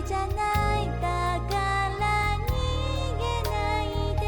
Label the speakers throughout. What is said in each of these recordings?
Speaker 1: じゃないだから逃げないで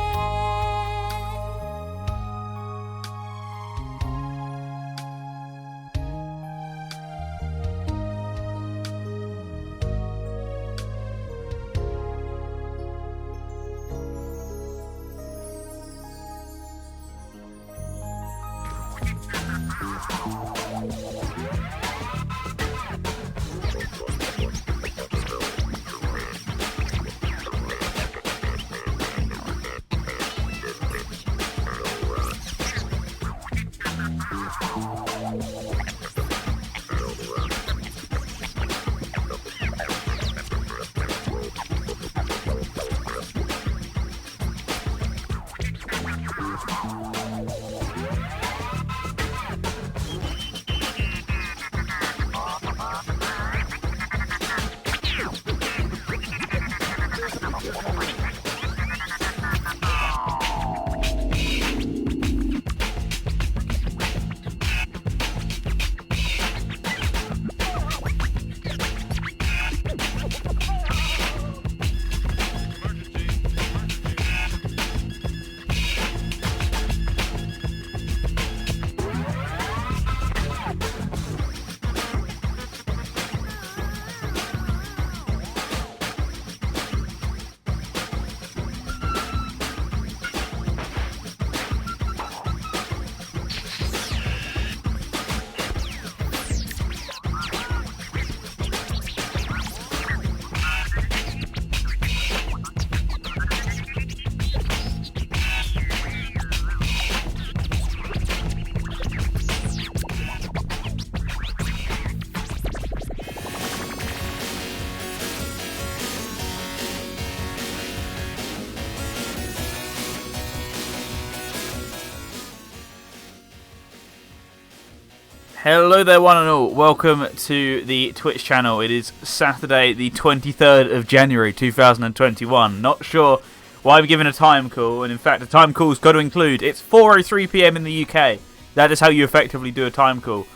Speaker 2: Hello there, one and all. Welcome to the Twitch channel. It is Saturday, the 23rd of January, 2021. Not sure why I'm giving a time call, and in fact, a time call's got to include it's 4:03 PM in the UK. That is how you effectively do a time call.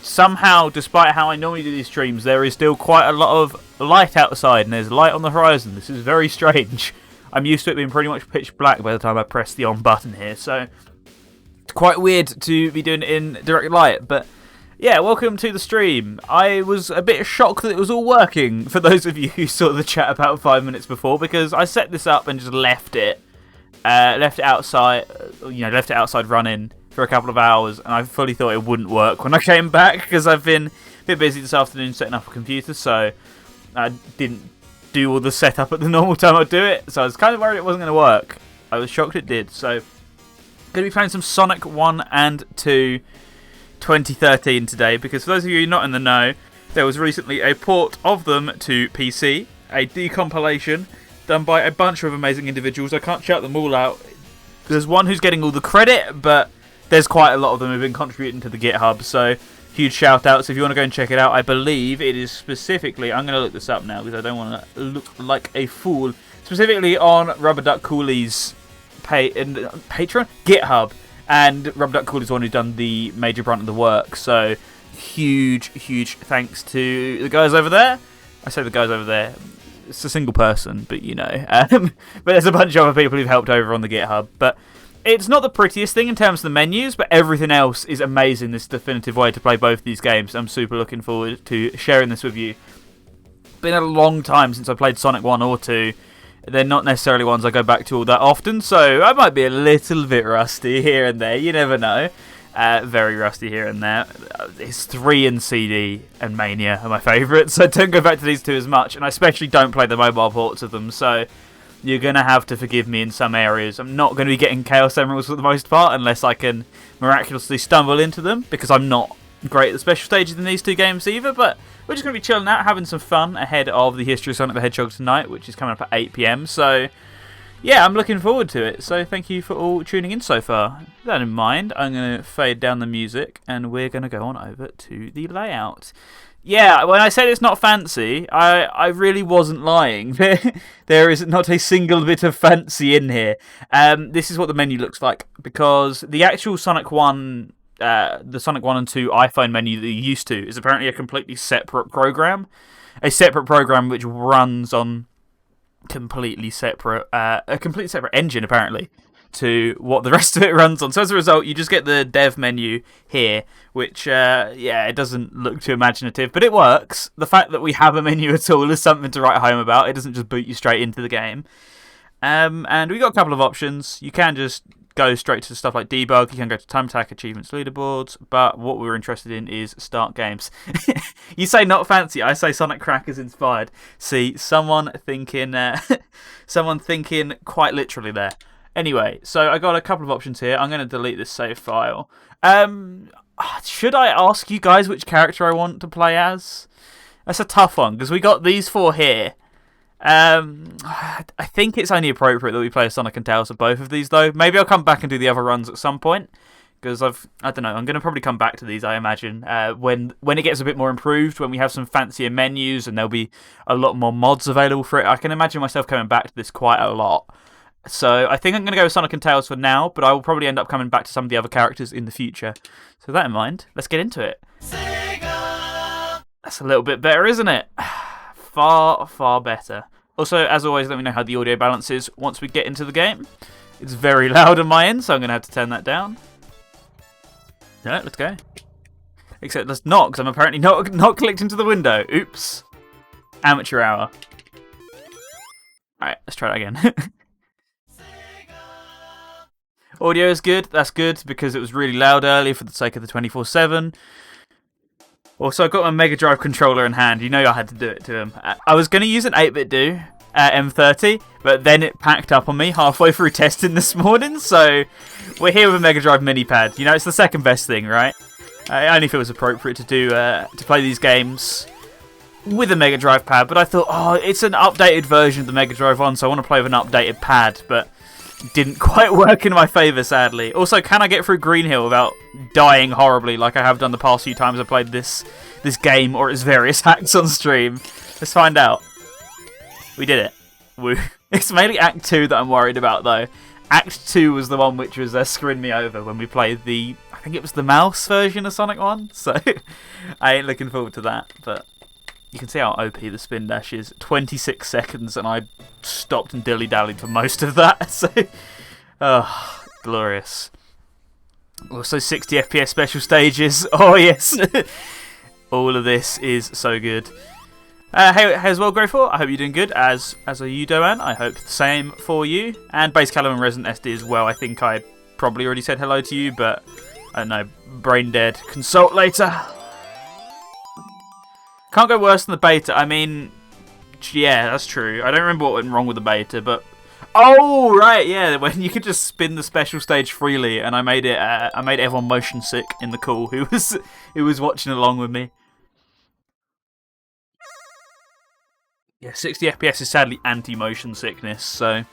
Speaker 2: Somehow, despite how I normally do these streams, there is still quite a lot of light outside, and there's light on the horizon. This is very strange. I'm used to it being pretty much pitch black by the time I press the on button here, so it's quite weird to be doing it in direct light, but yeah, welcome to the stream. I was a bit shocked that it was all working, for those of you who saw the chat about 5 minutes before, because I set this up and just left it outside, left it outside running for a couple of hours, and I fully thought it wouldn't work when I came back, because I've been a bit busy this afternoon setting up a computer, so I didn't do all the setup at the normal time I'd do it, so I was kind of worried it wasn't going to work. I was shocked it did, so going to be playing some Sonic 1 and 2 2013 today, because for those of you not in the know, there was recently a port of them to PC, a decompilation done by a bunch of amazing individuals. I can't shout them all out. There's one who's getting all the credit, but there's quite a lot of them who've been contributing to the GitHub, so huge shout outs if you want to go and check it out. I believe it is specifically, I'm going to look this up now because I don't want to look like a fool, specifically on Rubber Duck Cooley's Patreon? GitHub. And Rubber Duck Cooley is the one who's done the major brunt of the work. So, huge thanks to the guys over there. I say the guys over there. It's a single person, but you know. But there's a bunch of other people who've helped over on the GitHub. But it's not the prettiest thing in terms of the menus, but everything else is amazing. This definitive way to play both these games. I'm super looking forward to sharing this with you. Been a long time since I played Sonic 1 or 2. They're not necessarily ones I go back to all that often, so I might be a little bit rusty here and there. You never know. Very rusty here and there. It's 3 and CD and Mania are my favourites, so don't go back to these two as much, and I especially don't play the mobile ports of them, so you're going to have to forgive me in some areas. I'm not going to be getting Chaos Emeralds for the most part, unless I can miraculously stumble into them, because I'm not great at the special stages in these two games either, but we're just going to be chilling out, having some fun ahead of the History of Sonic the Hedgehog tonight, which is coming up at 8 PM. So, yeah, I'm looking forward to it. So, thank you for all tuning in so far. With that in mind, I'm going to fade down the music, and we're going to go on over to the layout. Yeah, when I said it's not fancy, I really wasn't lying. There is not a single bit of fancy in here. This is what the menu looks like, because the actual Sonic 1... the Sonic 1 and 2 iPhone menu that you're used to is apparently a completely separate program. a separate program which runs on a completely separate engine apparently to what the rest of it runs on. So as a result, you just get the dev menu here, which it doesn't look too imaginative, but it works. The fact that we have a menu at all is something to write home about. It doesn't just boot you straight into the game. And we got a couple of options. You can just go straight to stuff like debug. You can go to time attack, achievements, leaderboards. But what we were interested in is start games. You say not fancy. I say Sonic Crackers inspired. See, someone thinking quite literally there. Anyway, so I got a couple of options here. I'm going to delete this save file. Should I ask you guys which character I want to play as? That's a tough one because we got these four here. I think it's only appropriate that we play Sonic and Tails of both of these, though. Maybe I'll come back and do the other runs at some point because I don't know. I'm going to probably come back to these, I imagine, when it gets a bit more improved, when we have some fancier menus and there'll be a lot more mods available for it. I can imagine myself coming back to this quite a lot. So I think I'm going to go with Sonic and Tails for now, but I will probably end up coming back to some of the other characters in the future. So with that in mind, let's get into it. Sega! That's a little bit better, isn't it? Far, far better. Also, as always, let me know how the audio balance is once we get into the game. It's very loud on my end, so I'm going to have to turn that down. Alright, let's go. Except let's not, because I'm apparently not clicked into the window. Oops. Amateur hour. Alright, let's try that again. Audio is good. That's good because it was really loud earlier for the sake of the 24/7. Also, I got my Mega Drive controller in hand. You know I had to do it to him. I was going to use an 8BitDo M30, but then it packed up on me halfway through testing this morning. So we're here with a Mega Drive mini pad. You know, it's the second best thing, right? I only feel it was appropriate to do to play these games with a Mega Drive pad. But I thought, oh, it's an updated version of the Mega Drive 1, so I want to play with an updated pad. But didn't quite work in my favour, sadly. Also, can I get through Green Hill without dying horribly like I have done the past few times I played this game or its various hacks on stream? Let's find out. We did it. Woo. It's mainly Act 2 that I'm worried about, though. Act 2 was the one which was screwing me over when we played I think it was the mouse version of Sonic 1, so I ain't looking forward to that, but you can see how OP the spin dash is. 26 seconds, and I stopped and dilly-dallied for most of that. So, oh, glorious. Also, 60 FPS special stages. Oh, yes. All of this is so good. Hey as well, Growfor. I hope you're doing good, as are you, Doan. I hope the same for you. And Base Callum and Resident SD as well. I think I probably already said hello to you, but I don't know. Brain dead. Consult later. Can't go worse than the beta. I mean, yeah, that's true. I don't remember what went wrong with the beta, but oh right, yeah, when you could just spin the special stage freely, and I made everyone motion sick in the call who was watching along with me. Yeah, 60 FPS is sadly anti-motion sickness, so.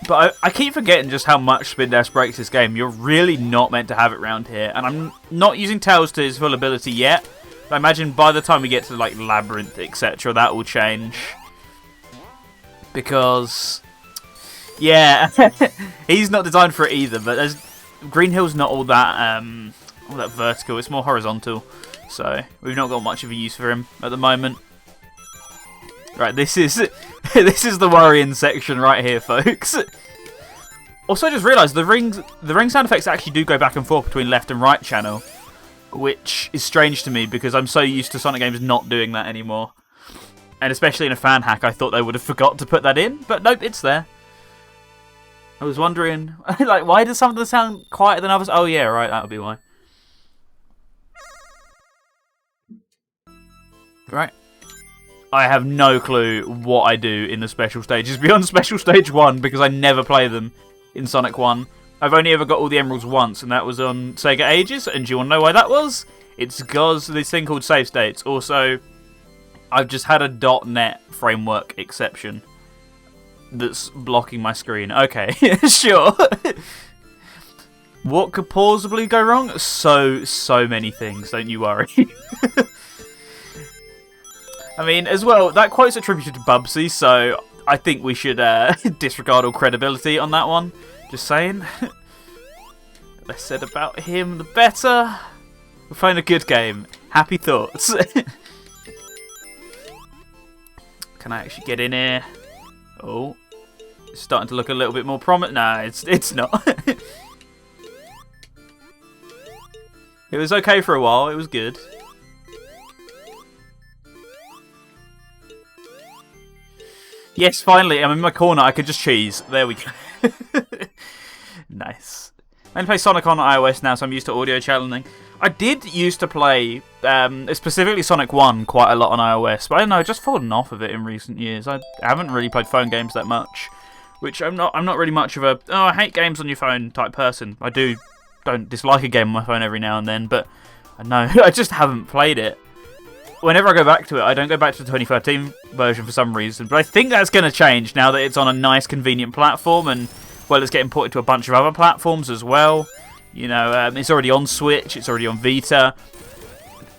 Speaker 2: But I keep forgetting just how much Spin Dash breaks this game. You're really not meant to have it around here, and I'm not using Tails to his full ability yet. I imagine by the time we get to like Labyrinth, etc., that will change. Because, yeah, he's not designed for it either. But Green Hill's not all that vertical. It's more horizontal. So we've not got much of a use for him at the moment. Right, this is the worrying section right here, folks. Also, I just realised the ring sound effects actually do go back and forth between left and right channel. Which is strange to me because I'm so used to Sonic games not doing that anymore. And especially in a fan hack, I thought they would have forgot to put that in. But nope, it's there. I was wondering, like, why does some of them sound quieter than others? Oh yeah, right, that'll be why. Right. I have no clue what I do in the special stages beyond Special Stage 1 because I never play them in Sonic 1. I've only ever got all the emeralds once, and that was on Sega Ages. And do you want to know why that was? It's because this thing called save states. Also, I've just had a .NET framework exception that's blocking my screen. Okay, sure. What could plausibly go wrong? So many things, don't you worry. I mean, as well, that quote's attributed to Bubsy, so I think we should disregard all credibility on that one. Just saying. The less said about him, the better. We're playing a good game. Happy thoughts. Can I actually get in here? Oh, it's starting to look a little bit more prominent. Nah, it's not. It was okay for a while. It was good. Yes, finally, I'm in my corner. I can just cheese. There we go. Nice. I only play Sonic on iOS now, so I'm used to audio channeling. I did used to play specifically Sonic 1 quite a lot on iOS, but I don't know, I've just fallen off of it in recent years. I haven't really played phone games that much, which I'm not really much of a I hate games on your phone type person. I don't dislike a game on my phone every now and then, but I know I just haven't played it. Whenever I go back to it, I don't go back to the 2013 version for some reason, but I think that's going to change now that it's on a nice, convenient platform, and, well, it's getting ported to a bunch of other platforms as well. You know, it's already on Switch, it's already on Vita.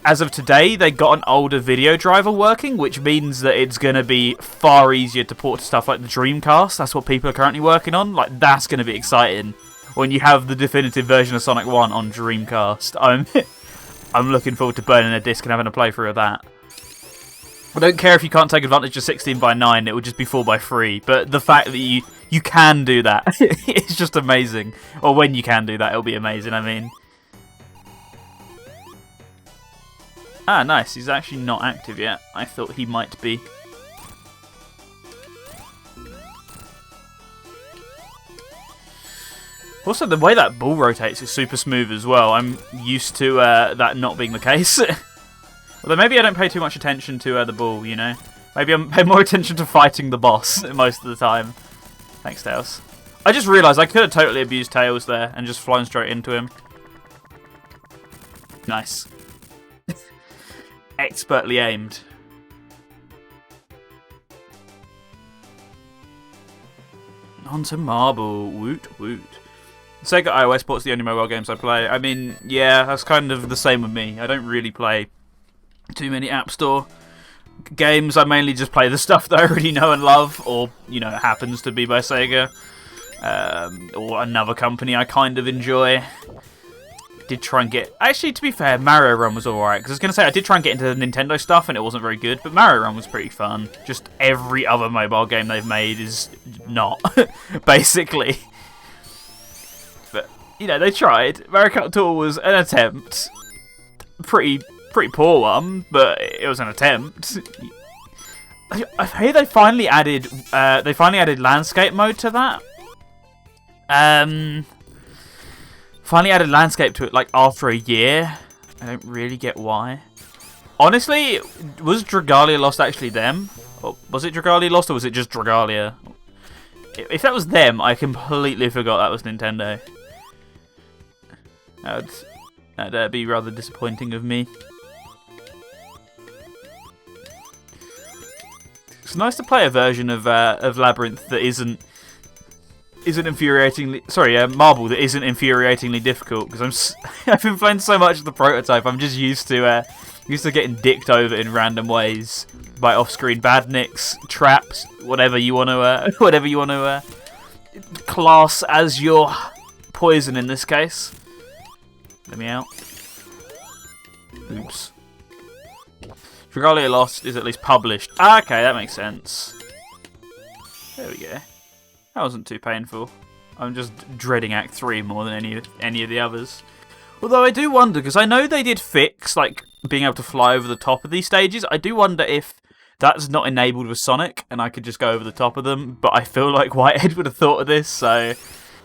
Speaker 2: As of today, they got an older video driver working, which means that it's going to be far easier to port to stuff like the Dreamcast. That's what people are currently working on. Like, that's going to be exciting when you have the definitive version of Sonic 1 on Dreamcast. I'm looking forward to burning a disc and having a playthrough of that. I don't care if you can't take advantage of 16:9, it will just be 4:3. But the fact that you can do that is just amazing. Or when you can do that, it'll be amazing, I mean. Ah, nice. He's actually not active yet. I thought he might be. Also, the way that ball rotates is super smooth as well. I'm used to that not being the case. Although maybe I don't pay too much attention to the ball, you know? Maybe I'm paying more attention to fighting the boss most of the time. Thanks, Tails. I just realised I could have totally abused Tails there and just flown straight into him. Nice. Expertly aimed. Onto Marble. Woot woot. Sega iOS port's the only mobile games I play. I mean, yeah, that's kind of the same with me. I don't really play too many App Store games. I mainly just play the stuff that I already know and love, or, you know, it happens to be by Sega, or another company I kind of enjoy. Did try and get... Actually, to be fair, Mario Run was alright, because I was going to say, I did try and get into the Nintendo stuff, and it wasn't very good, but Mario Run was pretty fun. Just every other mobile game they've made is not, basically. But, you know, they tried. Mario Kart Tour was an attempt. Pretty poor one, but it was an attempt. I hear they finally added landscape mode to that. Finally added landscape to it like after a year. I don't really get why. Honestly, was Dragalia Lost actually them? Or was it Dragalia Lost or was it just Dragalia? If that was them, I completely forgot that was Nintendo. That'd be rather disappointing of me. It's nice to play a version of Labyrinth that isn't infuriatingly... Sorry, Marble that isn't infuriatingly difficult, because I've been playing so much of the prototype, I'm just used to getting dicked over in random ways by off-screen badniks, traps, whatever you want to class as your poison in this case. Let me out. Oops. Dragalia Lost is at least published. Ah, okay, that makes sense. There we go. That wasn't too painful. I'm just dreading Act 3 more than any of the others. Although I do wonder, because I know they did fix like being able to fly over the top of these stages. I do wonder if that's not enabled with Sonic, and I could just go over the top of them. But I feel like Whitehead would have thought of this, so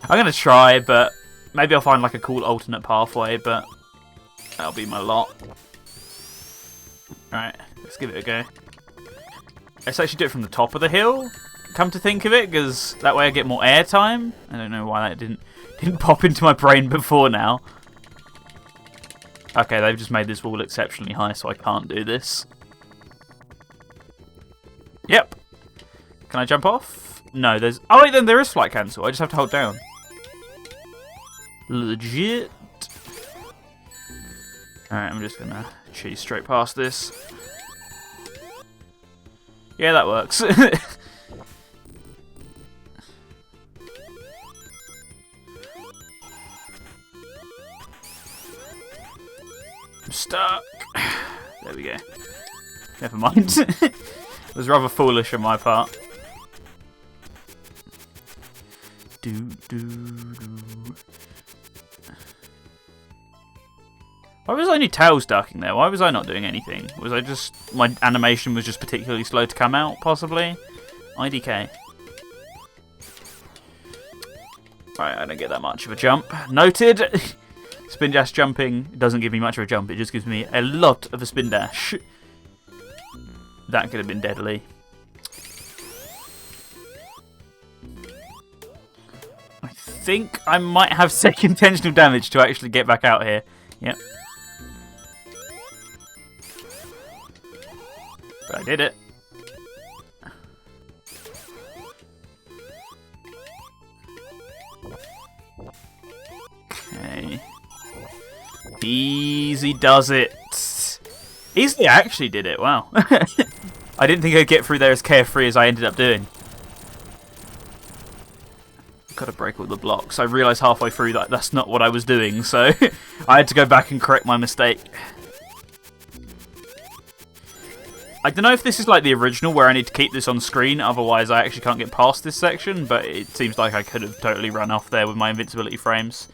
Speaker 2: I'm gonna try. But maybe I'll find like a cool alternate pathway. But that'll be my lot. Right, let's give it a go. Let's actually do it from the top of the hill. Come to think of it, because that way I get more airtime. I don't know why that didn't pop into my brain before now. Okay, they've just made this wall exceptionally high, so I can't do this. Yep. Can I jump off? No, there's... Oh, wait, then there is flight cancel. I just have to hold down. Legit. Alright, I'm just gonna cheese straight past this. Yeah, that works. I'm stuck. There we go. Never mind. was rather foolish on my part. Why was only Tails ducking there? Why was I not doing anything? Was I just... my animation was just particularly slow to come out, possibly? IDK. Right, I don't get that much of a jump. Noted! Spin dash jumping doesn't give me much of a jump, it just gives me a lot of a spin dash. That could have been deadly. I think I might have second intentional damage to actually get back out here. Yep. But I did it. Okay. Easy does it. Easily actually did it, wow. I didn't think I'd get through there as carefree as I ended up doing. Gotta break all the blocks. I realised halfway through that that's not what I was doing, so I had to go back and correct my mistake. I don't know if this is like the original where I need to keep this on screen, otherwise I actually can't get past this section, but it seems like I could have totally run off there with my invincibility frames.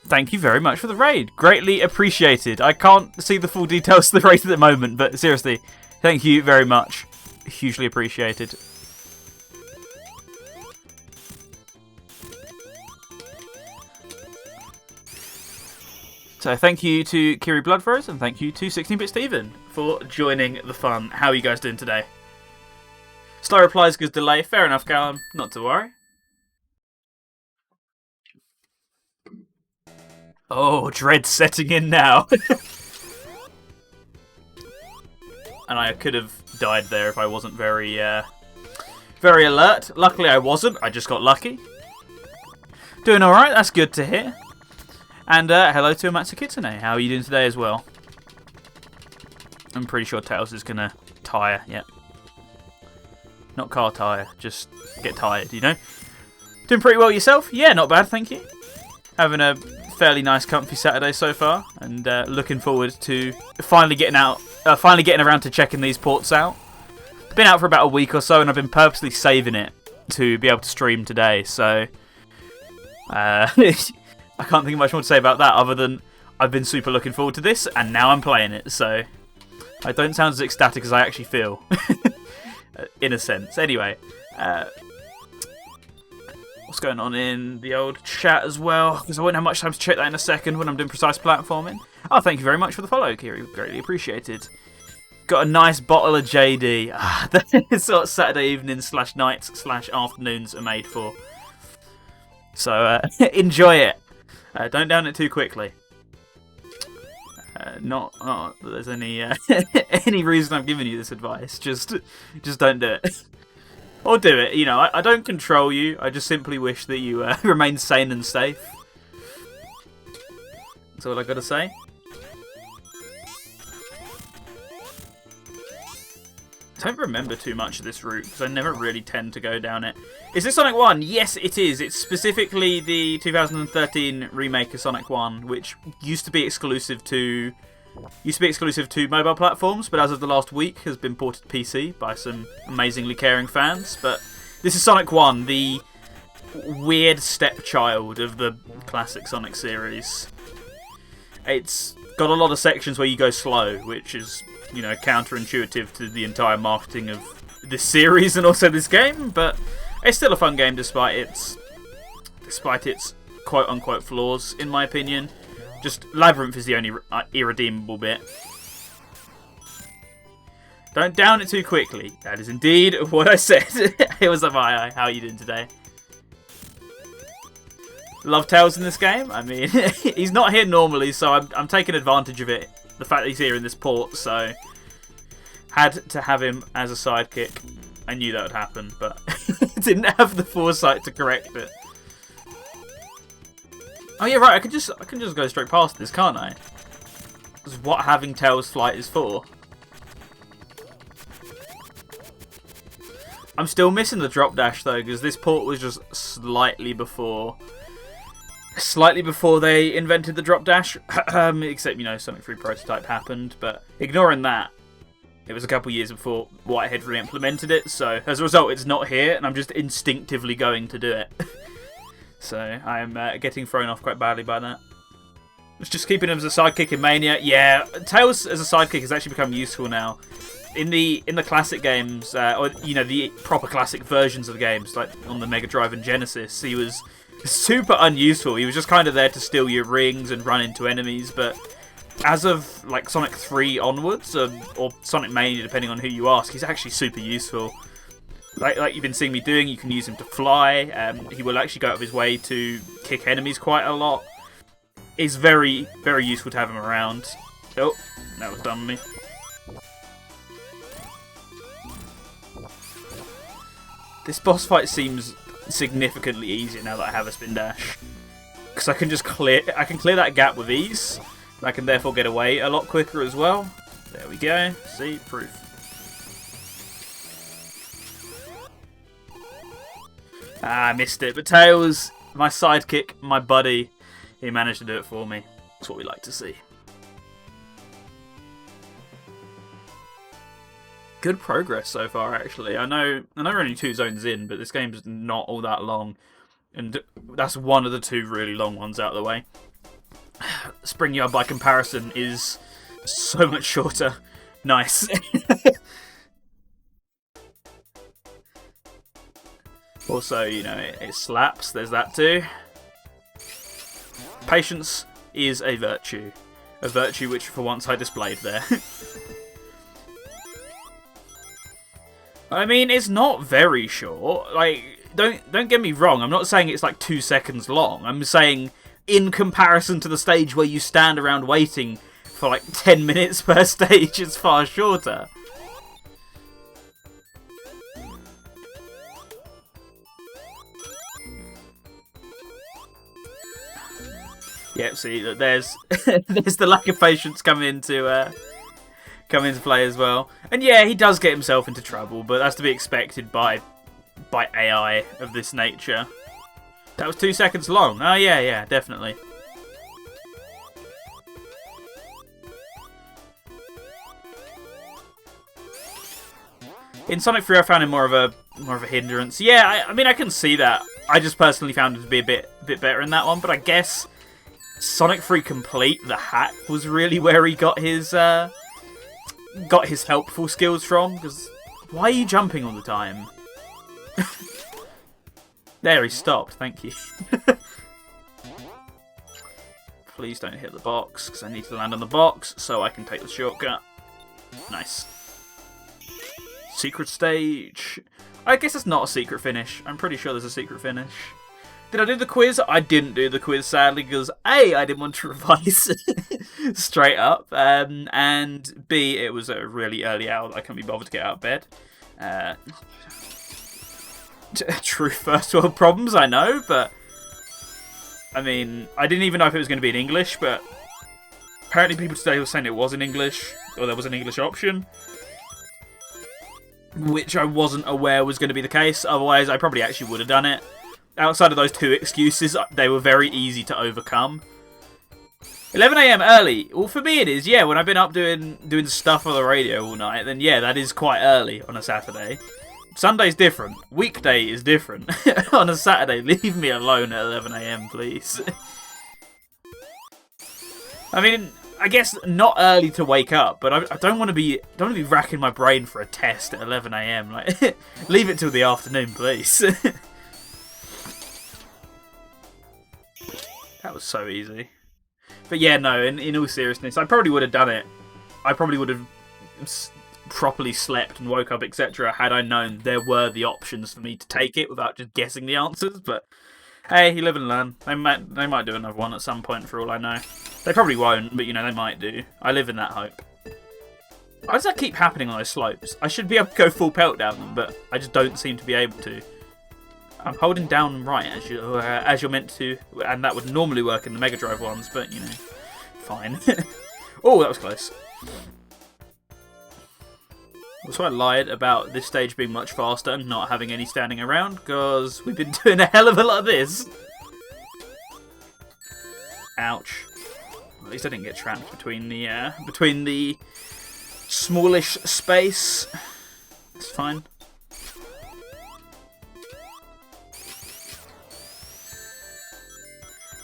Speaker 2: Thank you very much for the raid. Greatly appreciated. I can't see the full details of the raid at the moment, but seriously, thank you very much. Hugely appreciated. So thank you to Kiri Bloodfroze and thank you to 16-Bit Steven for joining the fun. How are you guys doing today? Slow replies, good delay. Fair enough, Callum. Not to worry. Oh, dread setting in now. And I could have died there if I wasn't very alert. Luckily I wasn't. I just got lucky. Doing alright, that's good to hear. And hello to Amatsu Kitsune. How are you doing today as well? I'm pretty sure Tails is going to tire. Yep. Not car tire, just get tired, you know? Doing pretty well yourself? Yeah, not bad, thank you. Having a fairly nice comfy Saturday so far, and looking forward to finally getting around to checking these ports out. Been out for about a week or so, and I've been purposely saving it to be able to stream today, so I can't think of much more to say about that other than I've been super looking forward to this, and now I'm playing it, so I don't sound as ecstatic as I actually feel, in a sense. Anyway, what's going on in the old chat as well, because I won't have much time to check that in a second when I'm doing precise platforming. Oh, thank you very much for the follow, Kiri. Greatly appreciated. Got a nice bottle of JD. That's what Saturday evenings / nights / afternoons are made for. So enjoy it. Don't down it too quickly. Not that there's any any reason I'm giving you this advice. Just don't do it. Or do it, you know, I don't control you, I just simply wish that you remain sane and safe. That's all I gotta say. I don't remember too much of this route, because I never really tend to go down it. Is this Sonic 1? Yes, it is. It's specifically the 2013 remake of Sonic 1, which used to be exclusive to mobile platforms, but as of the last week has been ported to PC by some amazingly caring fans. But this is Sonic 1, the weird stepchild of the classic Sonic series. It's got a lot of sections where you go slow, which is, you know, counterintuitive to the entire marketing of this series and also this game, but it's still a fun game despite its quote-unquote flaws, in my opinion. Just Labyrinth is the only irredeemable bit. Don't down it too quickly. That is indeed what I said. It was up, hi, how are you doing today? Love Tails in this game. I mean, he's not here normally, so I'm taking advantage of it. The fact that he's here in this port, so had to have him as a sidekick. I knew that would happen, but didn't have the foresight to correct it. Oh yeah, right. I can just go straight past this, can't I? That's what having Tails Flight is for. I'm still missing the drop dash though, because this port was just slightly before they invented the drop dash. Except, you know, Sonic 3 Prototype happened, but ignoring that, It was a couple years before Whitehead re-implemented it, so as a result it's not here, and I'm just instinctively going to do it. So I'm getting thrown off quite badly by that. It's just keeping him as a sidekick in Mania. Yeah, Tails as a sidekick has actually become useful now. In the classic games, or you know, the proper classic versions of the games, like on the Mega Drive and Genesis, he was super unuseful. He was just kind of there to steal your rings and run into enemies, but as of like Sonic 3 onwards, or Sonic Mania, depending on who you ask, he's actually super useful. Like you've been seeing me doing, you can use him to fly. He will actually go out of his way to kick enemies quite a lot. It's very, very useful to have him around. Oh, that was done with me. This boss fight seems significantly easier now that I have a spin dash, because I can just clear that gap with ease. I can therefore get away a lot quicker as well. There we go. See, proof. Ah, I missed it. But Tails, my sidekick, my buddy, he managed to do it for me. That's what we like to see. Good progress so far, actually. I know we're only 2 zones in, but this game's not all that long. And that's one of the 2 really long ones out of the way. Spring Yard, by comparison, is so much shorter. Nice. Also, you know, it slaps. There's that too. Patience is a virtue. A virtue which, for once, I displayed there. I mean, it's not very short. Like, don't get me wrong. I'm not saying it's like 2 seconds long. I'm saying, in comparison to the stage where you stand around waiting for like 10 minutes per stage, it's far shorter. Yep, see, there's there's the lack of patience coming into play as well. And yeah, he does get himself into trouble, but that's to be expected by AI of this nature. That was 2 seconds long. Oh yeah, definitely. In Sonic 3, I found him more of a hindrance. Yeah, I mean, I can see that. I just personally found him to be a bit better in that one, but I guess Sonic 3 Complete, the hack, was really where he got his helpful skills from. Because why are you jumping all the time? There, he stopped. Thank you. Please don't hit the box, because I need to land on the box so I can take the shortcut. Nice. Secret stage. I guess it's not a secret finish. I'm pretty sure there's a secret finish. Did I do the quiz? I didn't do the quiz, sadly, because A, I didn't want to revise straight up, and B, it was a really early hour that I couldn't be bothered to get out of bed. True first world problems, I know, but I mean, I didn't even know if it was going to be in English, but apparently people today were saying it was in English, or there was an English option, which I wasn't aware was going to be the case. Otherwise, I probably actually would have done it. Outside of those 2 excuses, they were very easy to overcome. 11 AM early. Well, for me it is, yeah. When I've been up doing stuff on the radio all night, then yeah, that is quite early on a Saturday. Sunday's different. Weekday is different. On a Saturday, leave me alone at 11 AM, please. I mean, I guess not early to wake up, but I don't want to be racking my brain for a test at 11 AM. Like, leave it till the afternoon, please. That was so easy. But yeah, no, in all seriousness, I probably would have done it. I probably would have properly slept and woke up, etc., had I known there were the options for me to take it without just guessing the answers. But hey, you live and learn. They might do another one at some point, for all I know. They probably won't, but you know, they might do. I live in that hope. Why does that keep happening on those slopes? I should be able to go full pelt down them, but I just don't seem to be able to. I'm holding down right as you're meant to, and that would normally work in the Mega Drive ones, but you know, fine. Oh, that was close. Also, I lied about this stage being much faster and not having any standing around, because we've been doing a hell of a lot of this. Ouch. At least I didn't get trapped between the smallish space. It's fine.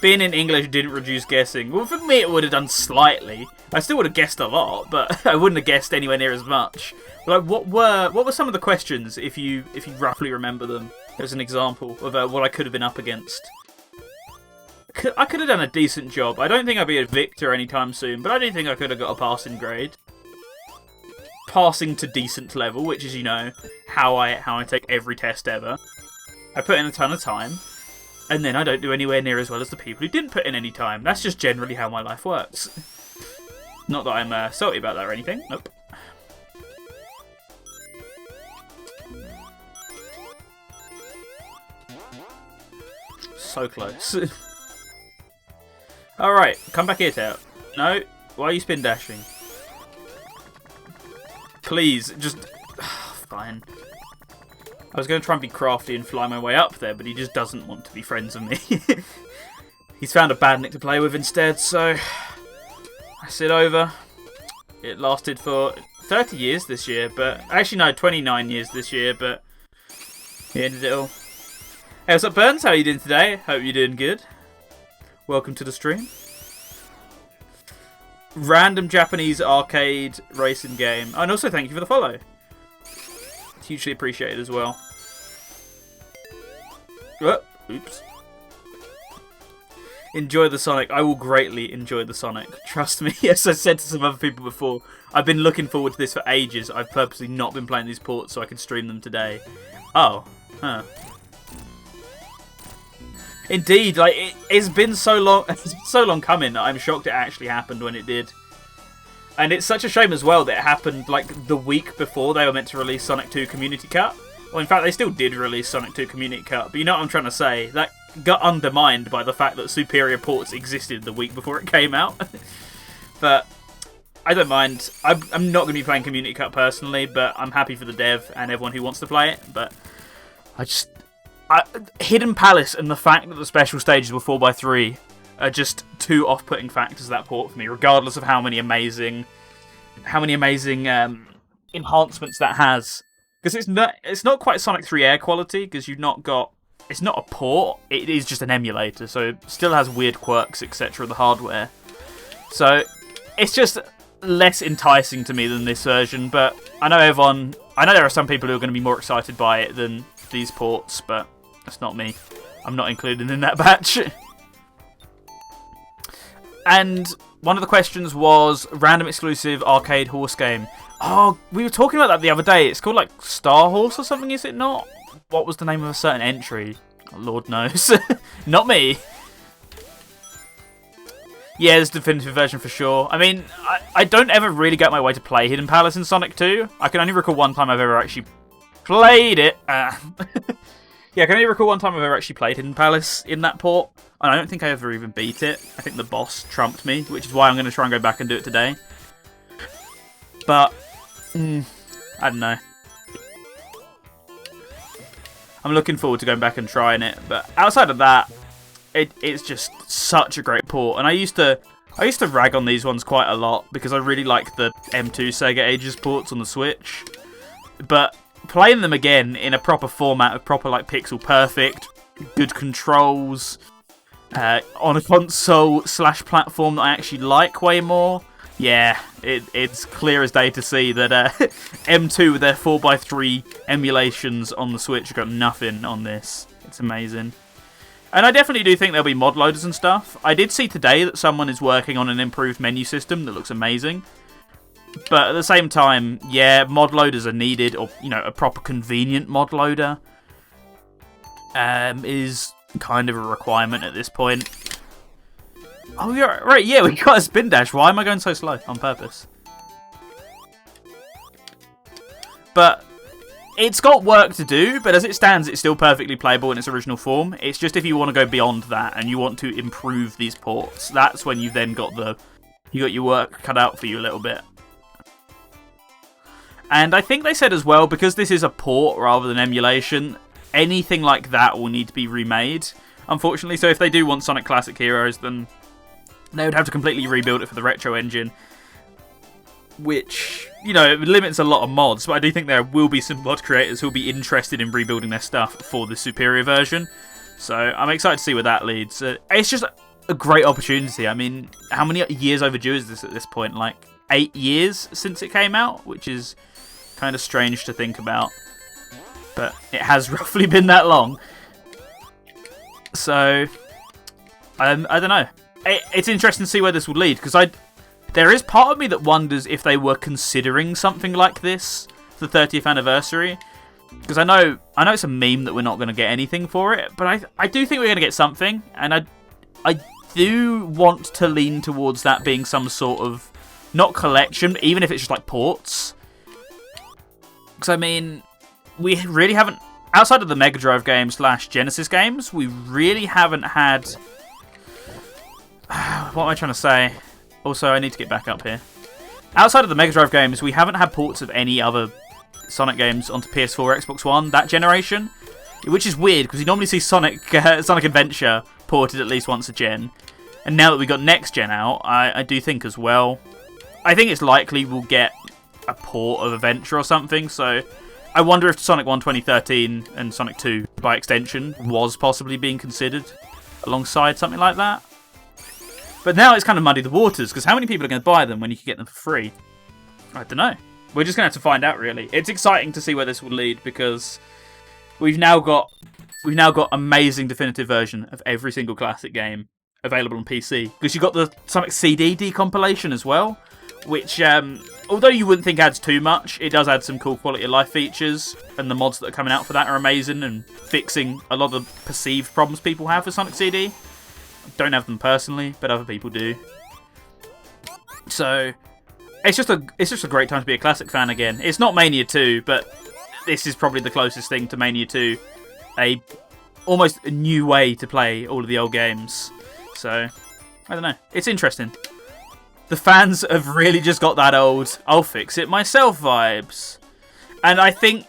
Speaker 2: Being in English didn't reduce guessing. Well, for me it would have done slightly. I still would have guessed a lot, but I wouldn't have guessed anywhere near as much. Like, what were some of the questions, if you roughly remember them? As an example of what I could have been up against. I could have done a decent job. I don't think I'd be a victor anytime soon, but I do think I could have got a passing grade. Passing to decent level, which is, you know, how I take every test ever. I put in a ton of time. And then I don't do anywhere near as well as the people who didn't put in any time. That's just generally how my life works. Not that I'm salty about that or anything. Nope. So close. Alright, come back here, Tao. No, why are you spin dashing? Please, just... Fine. I was going to try and be crafty and fly my way up there, but he just doesn't want to be friends with me. He's found a badnik to play with instead, so I sit over. It lasted for 30 years this year, but actually no, 29 years this year, but he ended it all. Hey, what's up, Burns? How are you doing today? Hope you're doing good. Welcome to the stream. Random Japanese arcade racing game. Oh, and also thank you for the follow. Hugely appreciated as well. Oh, oops. Enjoy the Sonic. I will greatly enjoy the Sonic. Trust me. As I said to some other people before, I've been looking forward to this for ages. I've purposely not been playing these ports so I can stream them today. Oh. Huh. Indeed, like it's been so long. It's been so long coming that I'm shocked it actually happened when it did. And it's such a shame as well that it happened like the week before they were meant to release Sonic 2 Community Cut. Well, in fact, they still did release Sonic 2 Community Cut, but you know what I'm trying to say? That got undermined by the fact that superior ports existed the week before it came out. But I don't mind. I'm not going to be playing Community Cut personally, but I'm happy for the dev and everyone who wants to play it. But Hidden Palace and the fact that the special stages were 4x3 are just two off-putting factors of that port for me, regardless of how many amazing enhancements that has. Because it's not quite Sonic 3 air quality, because you've not got... It's not a port, it is just an emulator, so it still has weird quirks, etc. of the hardware. So, it's just less enticing to me than this version, but I know there are some people who are going to be more excited by it than these ports, but that's not me. I'm not included in that batch. And one of the questions was random exclusive arcade horse game. Oh, we were talking about that the other day. It's called like Star Horse or something, is it not? What was the name of a certain entry? Oh, Lord knows. Not me. Yeah, there's a definitive version for sure. I mean, I don't ever really get my way to play Hidden Palace in Sonic 2. I can only recall one time I've ever actually played it. Yeah, I can only recall one time I've ever actually played Hidden Palace in that port. And I don't think I ever even beat it. I think the boss trumped me, which is why I'm going to try and go back and do it today. But, I don't know. I'm looking forward to going back and trying it. But outside of that, it's just such a great port. And I used to rag on these ones quite a lot because I really like the M2 Sega Ages ports on the Switch. But playing them again in a proper format, of proper like pixel perfect, good controls, on a console / platform that I actually like way more. Yeah, it's clear as day to see that M2 with their 4x3 emulations on the Switch got nothing on this. It's amazing. And I definitely do think there'll be mod loaders and stuff. I did see today that someone is working on an improved menu system that looks amazing. But at the same time, yeah, mod loaders are needed, or, you know, a proper convenient mod loader is kind of a requirement at this point. Oh, yeah, right, yeah, we got a spin dash. Why am I going so slow on purpose? But it's got work to do, but as it stands, it's still perfectly playable in its original form. It's just if you want to go beyond that and you want to improve these ports, that's when you've then got your work cut out for you a little bit. And I think they said as well, because this is a port rather than emulation, anything like that will need to be remade, unfortunately. So if they do want Sonic Classic Heroes, then they would have to completely rebuild it for the Retro engine. which, you know, it limits a lot of mods, but I do think there will be some mod creators who will be interested in rebuilding their stuff for the superior version. So I'm excited to see where that leads. It's just a great opportunity. I mean, how many years overdue is this at this point? Like 8 years since it came out, which is kind of strange to think about. But it has roughly been that long. So, I don't know. It's interesting to see where this will lead, because there is part of me that wonders if they were considering something like this for the 30th anniversary. Because I know it's a meme that we're not going to get anything for it, but I do think we're going to get something, and I do want to lean towards that being some sort of, not collection, but even if it's just like ports. Because I mean, we really haven't, outside of the Mega Drive games / Genesis games, we really haven't had, what am I trying to say? Also, I need to get back up here. Outside of the Mega Drive games, we haven't had ports of any other Sonic games onto PS4 or Xbox One that generation, which is weird because you normally see Sonic Adventure ported at least once a gen, and now that we got next gen out, I do think as well, I think it's likely we'll get a port of Adventure or something. So I wonder if Sonic 1 2013 and Sonic 2 by extension was possibly being considered alongside something like that. But now it's kind of muddied the waters, because how many people are going to buy them when you can get them for free? I don't know. We're just going to have to find out, really. It's exciting to see where this will lead, because we've now got amazing definitive version of every single classic game available on PC. Because you've got the Sonic CD decompilation as well, which, although you wouldn't think adds too much, it does add some cool quality of life features, and the mods that are coming out for that are amazing and fixing a lot of the perceived problems people have with Sonic CD. Don't have them personally, but other people do. So it's just a great time to be a classic fan again. It's not Mania 2, but this is probably the closest thing to Mania 2. Almost a new way to play all of the old games. So I don't know. It's interesting. The fans have really just got that old "I'll fix it myself" vibes. And I think,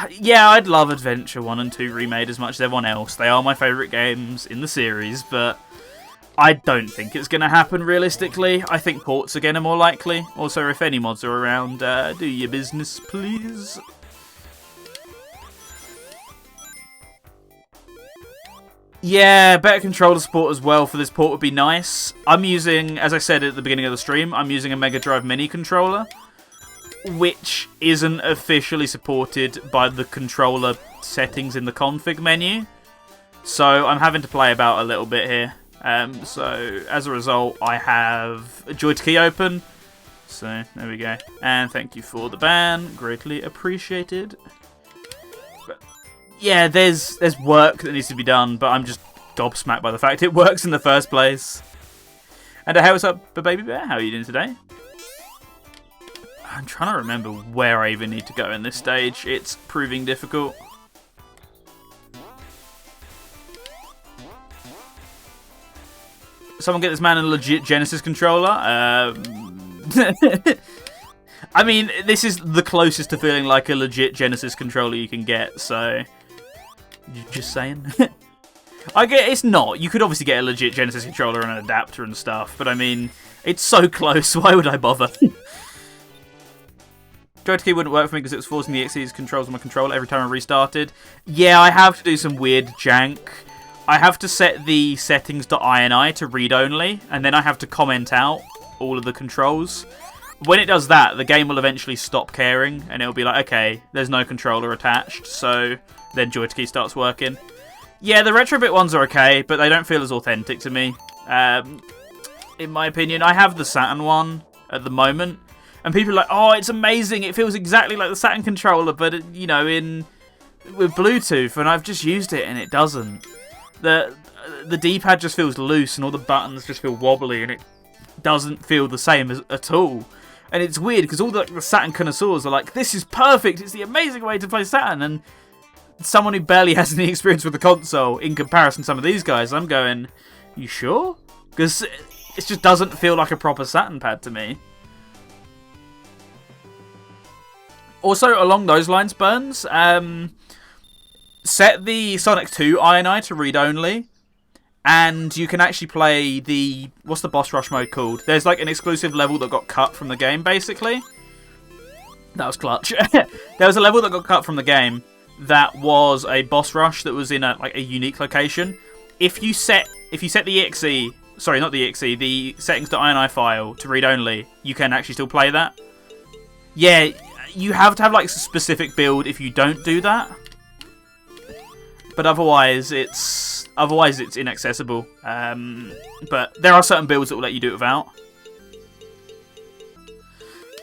Speaker 2: yeah, I'd love Adventure 1 and 2 remade as much as everyone else. They are my favourite games in the series, but I don't think it's going to happen realistically. I think ports again are more likely. Also, if any mods are around, do your business, please. Yeah, better controller support as well for this port would be nice. I'm using, as I said at the beginning of the stream, I'm using a Mega Drive Mini controller, which isn't officially supported by the controller settings in the config menu. So I'm having to play about a little bit here. So as a result, I have a Joy to Key open. So there we go. And thank you for the ban. Greatly appreciated. But yeah, there's work that needs to be done, but I'm just gobsmacked by the fact it works in the first place. And hey, what's up, Baby Bear? How are you doing today? I'm trying to remember where I even need to go in this stage. It's proving difficult. Someone get this man a legit Genesis controller. I mean, this is the closest to feeling like a legit Genesis controller you can get, so just saying. I get it's not. You could obviously get a legit Genesis controller and an adapter and stuff, but I mean, it's so close. Why would I bother? Joy to Key wouldn't work for me because it was forcing the XE's controls on my controller every time I restarted. Yeah, I have to do some weird jank. I have to set the settings .ini to read only, and then I have to comment out all of the controls. When it does that, the game will eventually stop caring, and it'll be like, okay, there's no controller attached, so then Joy to Key starts working. Yeah, the Retrobit ones are okay, but they don't feel as authentic to me. In my opinion, I have the Saturn one at the moment, and people are like, oh, it's amazing, it feels exactly like the Saturn controller, but, you know, with Bluetooth, and I've just used it, and it doesn't. The D-pad just feels loose, and all the buttons just feel wobbly, and it doesn't feel the same at all. And it's weird, because all the Saturn connoisseurs are like, this is perfect, it's the amazing way to play Saturn, and someone who barely has any experience with the console, in comparison to some of these guys, I'm going, you sure? Because it just doesn't feel like a proper Saturn pad to me. Also, along those lines, Burns, set the Sonic 2 INI to read only, and you can actually play the... What's the boss rush mode called? There's like an exclusive level that got cut from the game, basically. That was clutch. There was a level that got cut from the game that was a boss rush that was in a unique location. If you set the exe, sorry, not the exe, the settings.ini file to read only, you can actually still play that. Yeah, you have to have like a specific build if you don't do that. But otherwise it's inaccessible. But there are certain builds that will let you do it without.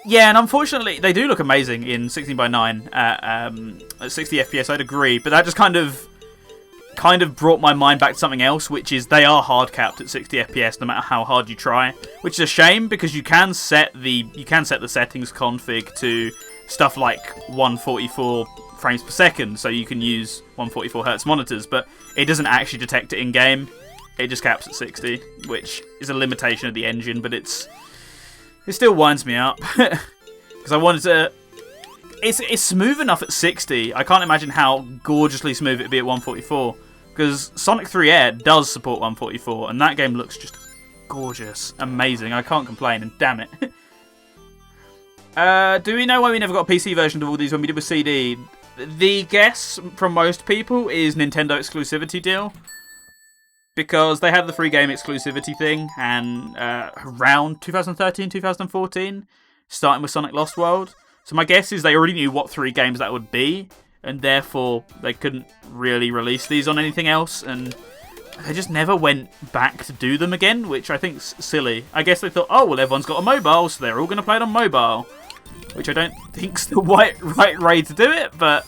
Speaker 2: Yeah, and unfortunately, they do look amazing in 16:9 at 60 FPS. I'd agree, but that just kind of brought my mind back to something else, which is they are hard capped at 60 FPS no matter how hard you try, which is a shame because you can set the settings config to stuff like 144 frames per second, so you can use 144 Hz monitors, but it doesn't actually detect it in game. It just caps at 60, which is a limitation of the engine, but it still winds me up because I wanted to. It's smooth enough at 60. I can't imagine how gorgeously smooth it'd be at 144 because Sonic 3 Air does support 144, and that game looks just gorgeous, amazing. I can't complain, and damn it. Do we know why we never got a PC version of all these when we did with CD? The guess from most people is Nintendo exclusivity deal. Because they had the free game exclusivity thing, and around 2013, 2014, starting with Sonic Lost World. So my guess is they already knew what 3 games that would be, and therefore they couldn't really release these on anything else, and they just never went back to do them again, which I think's silly. I guess they thought, oh, well, everyone's got a mobile, so they're all going to play it on mobile, which I don't think's the right way to do it, but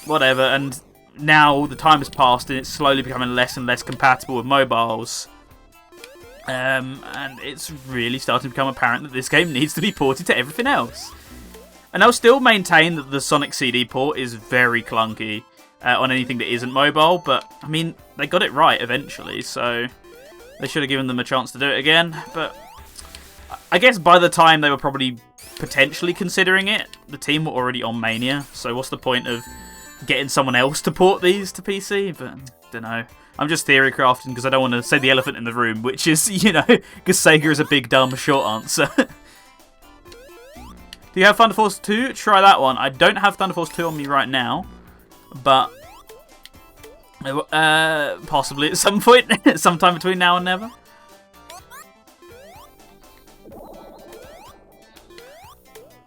Speaker 2: whatever. And now the time has passed and it's slowly becoming less and less compatible with mobiles. And it's really starting to become apparent that this game needs to be ported to everything else. And I'll still maintain that the Sonic CD port is very clunky on anything that isn't mobile, but I mean, they got it right eventually, so they should have given them a chance to do it again. But I guess by the time they were probably potentially considering it, the team were already on Mania, so what's the point of getting someone else to port these to PC? But don't know. I'm just theory crafting because I don't want to say the elephant in the room, which is, because Sega is a big dumb short answer. Do you have Thunder Force 2? Try that one. I don't have Thunder Force 2 on me right now, but possibly at some point, sometime between now and never.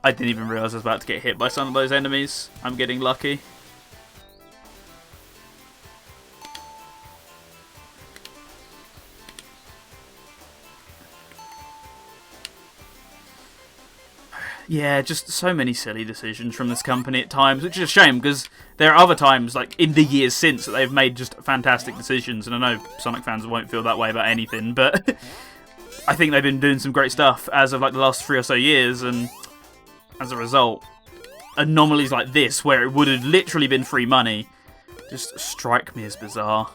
Speaker 2: I didn't even realise I was about to get hit by some of those enemies. I'm getting lucky. Yeah, just so many silly decisions from this company at times, which is a shame because there are other times, like in the years since, that they've made just fantastic decisions. And I know Sonic fans won't feel that way about anything, but I think they've been doing some great stuff as of like the last 3 or so years, and as a result, anomalies like this, where it would have literally been free money, just strike me as bizarre.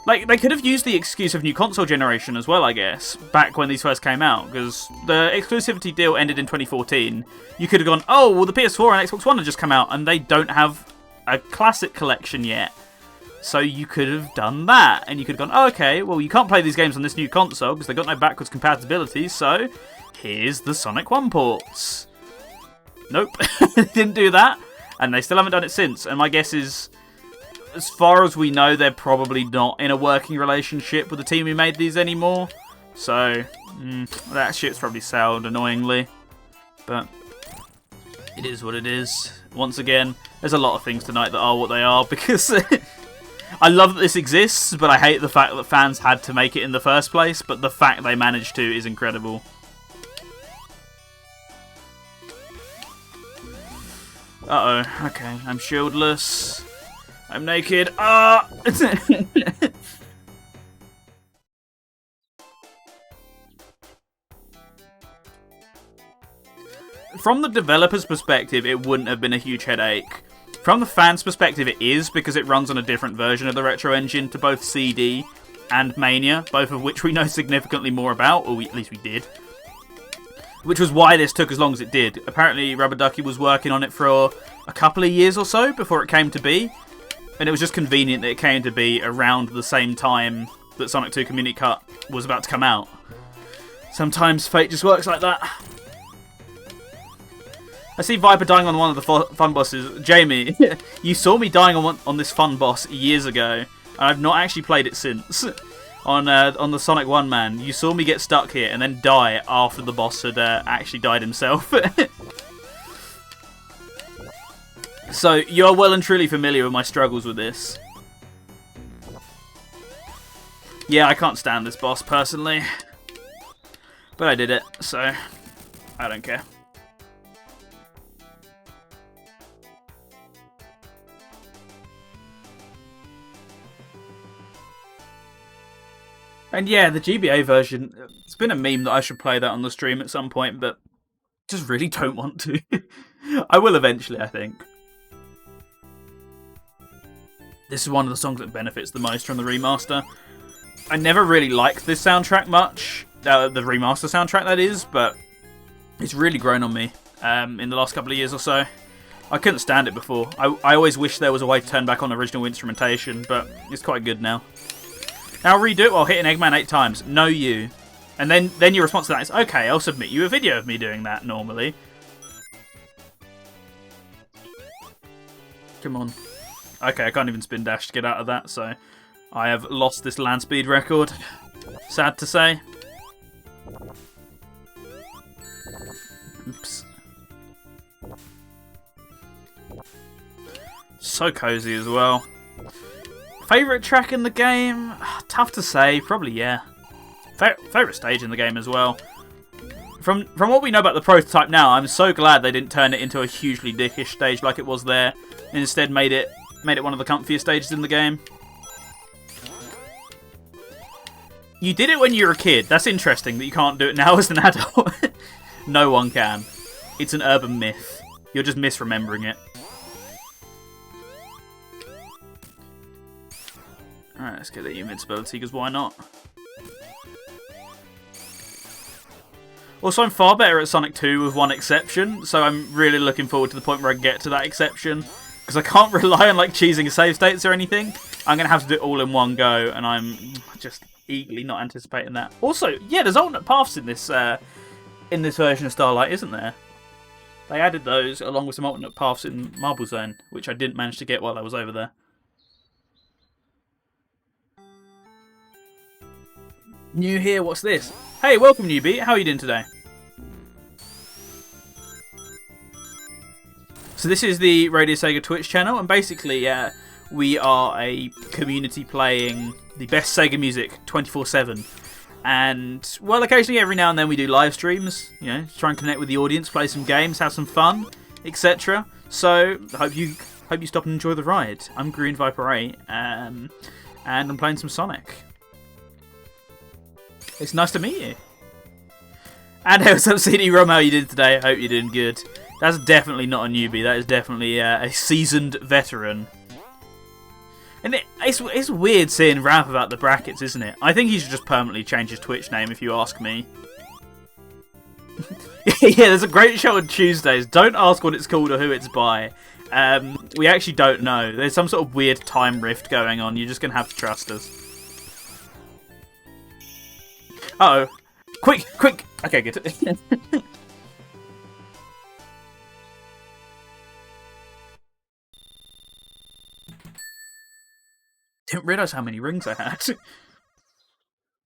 Speaker 2: Like, they could have used the excuse of new console generation as well, I guess, back when these first came out, because the exclusivity deal ended in 2014. You could have gone, oh, well, the PS4 and Xbox One have just come out, and they don't have a classic collection yet. So you could have done that, and you could have gone, oh, okay, well, you can't play these games on this new console, because they've got no backwards compatibility, so here's the Sonic 1 ports. Nope, they didn't do that, and they still haven't done it since, and my guess is, as far as we know, they're probably not in a working relationship with the team who made these anymore. So, that shit's probably sailed annoyingly. But it is what it is. Once again, there's a lot of things tonight that are what they are, because I love that this exists, but I hate the fact that fans had to make it in the first place, but the fact they managed to is incredible. Uh-oh, okay, I'm shieldless. I'm naked. Ah! From the developer's perspective, it wouldn't have been a huge headache. From the fans' perspective, it is, because it runs on a different version of the Retro Engine to both CD and Mania, both of which we know significantly more about, or at least we did. Which was why this took as long as it did. Apparently, Rubber Ducky was working on it for a couple of years or so before it came to be. And it was just convenient that it came to be around the same time that Sonic 2 Community Cut was about to come out. Sometimes fate just works like that. I see Viper dying on one of the fun bosses. Jamie, you saw me dying on this fun boss years ago, and I've not actually played it since. On the Sonic 1 man, you saw me get stuck here and then die after the boss had actually died himself. So you are well and truly familiar with my struggles with this. Yeah, I can't stand this boss personally, but I did it, so I don't care. And yeah, the GBA version, it's been a meme that I should play that on the stream at some point, but just really don't want to. I will eventually, I think. This is one of the songs that benefits the most from the remaster. I never really liked this soundtrack much, the remaster soundtrack that is, but it's really grown on me in the last couple of years or so. I couldn't stand it before. I always wish there was a way to turn back on original instrumentation, but it's quite good now. Now redo it while hitting Eggman 8 times. No you. And then your response to that is, okay, I'll submit you a video of me doing that normally. Come on. Okay, I can't even spin dash to get out of that, so I have lost this land speed record. Sad to say. Oops. So cozy as well. Favourite track in the game? Tough to say. Probably, yeah. Favourite stage in the game as well. From what we know about the prototype now, I'm so glad they didn't turn it into a hugely dickish stage like it was there. And instead made it one of the comfiest stages in the game. You did it when you were a kid. That's interesting that you can't do it now as an adult. No one can. It's an urban myth. You're just misremembering it. Alright, let's get the invincibility, because why not? Also, I'm far better at Sonic 2 with one exception, so I'm really looking forward to the point where I get to that exception. Because I can't rely on like cheesing save states or anything. I'm going to have to do it all in one go, and I'm just eagerly not anticipating that. Also, yeah, there's alternate paths in this version of Starlight, isn't there? They added those along with some alternate paths in Marble Zone, which I didn't manage to get while I was over there. New here, what's this? Hey, welcome newbie, how are you doing today? So this is the Radio Sega Twitch channel, and basically we are a community playing the best Sega music 24/7. And, well, occasionally every now and then we do live streams, you know, try and connect with the audience, play some games, have some fun, etc. So, I hope you stop and enjoy the ride. I'm Green Viper 8, and I'm playing some Sonic. It's nice to meet you. And what's up, CD-ROM? How you doing today? I hope you're doing good. That's definitely not a newbie. That is definitely a seasoned veteran. And it's weird seeing Ramp about the brackets, isn't it? I think he should just permanently change his Twitch name, if you ask me. Yeah, there's a great show on Tuesdays. Don't ask what it's called or who it's by. We actually don't know. There's some sort of weird time rift going on. You're just going to have to trust us. Uh-oh. Quick! Okay, good. Didn't realise how many rings I had.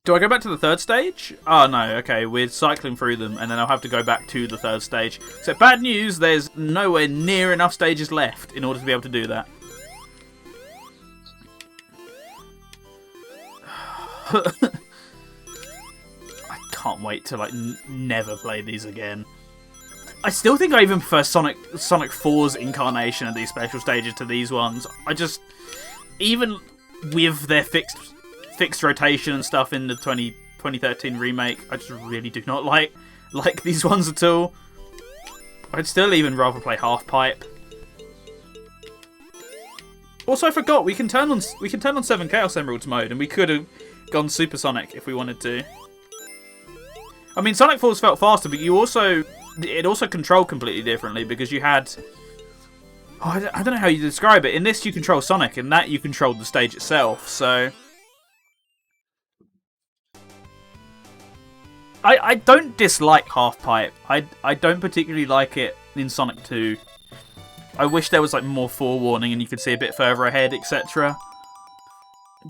Speaker 2: Do I go back to the third stage? Oh no, okay, we're cycling through them and then I'll have to go back to the third stage. So bad news, there's nowhere near enough stages left in order to be able to do that. I can't wait to like never play these again. I still think I even prefer Sonic 4's incarnation of these special stages to these ones. I just, even with their fixed rotation and stuff in the 2013 remake, I just really do not like these ones at all. I'd still even rather play Half Pipe. Also, I forgot we can turn on 7 Chaos Emeralds mode, and we could have gone Supersonic if we wanted to. I mean, Sonic 4's felt faster, but it also controlled completely differently because you had. Oh, I don't know how you describe it. In this, you control Sonic, and that you controlled the stage itself. So, I don't dislike Half Pipe. I don't particularly like it in Sonic 2. I wish there was like more forewarning and you could see a bit further ahead, etc.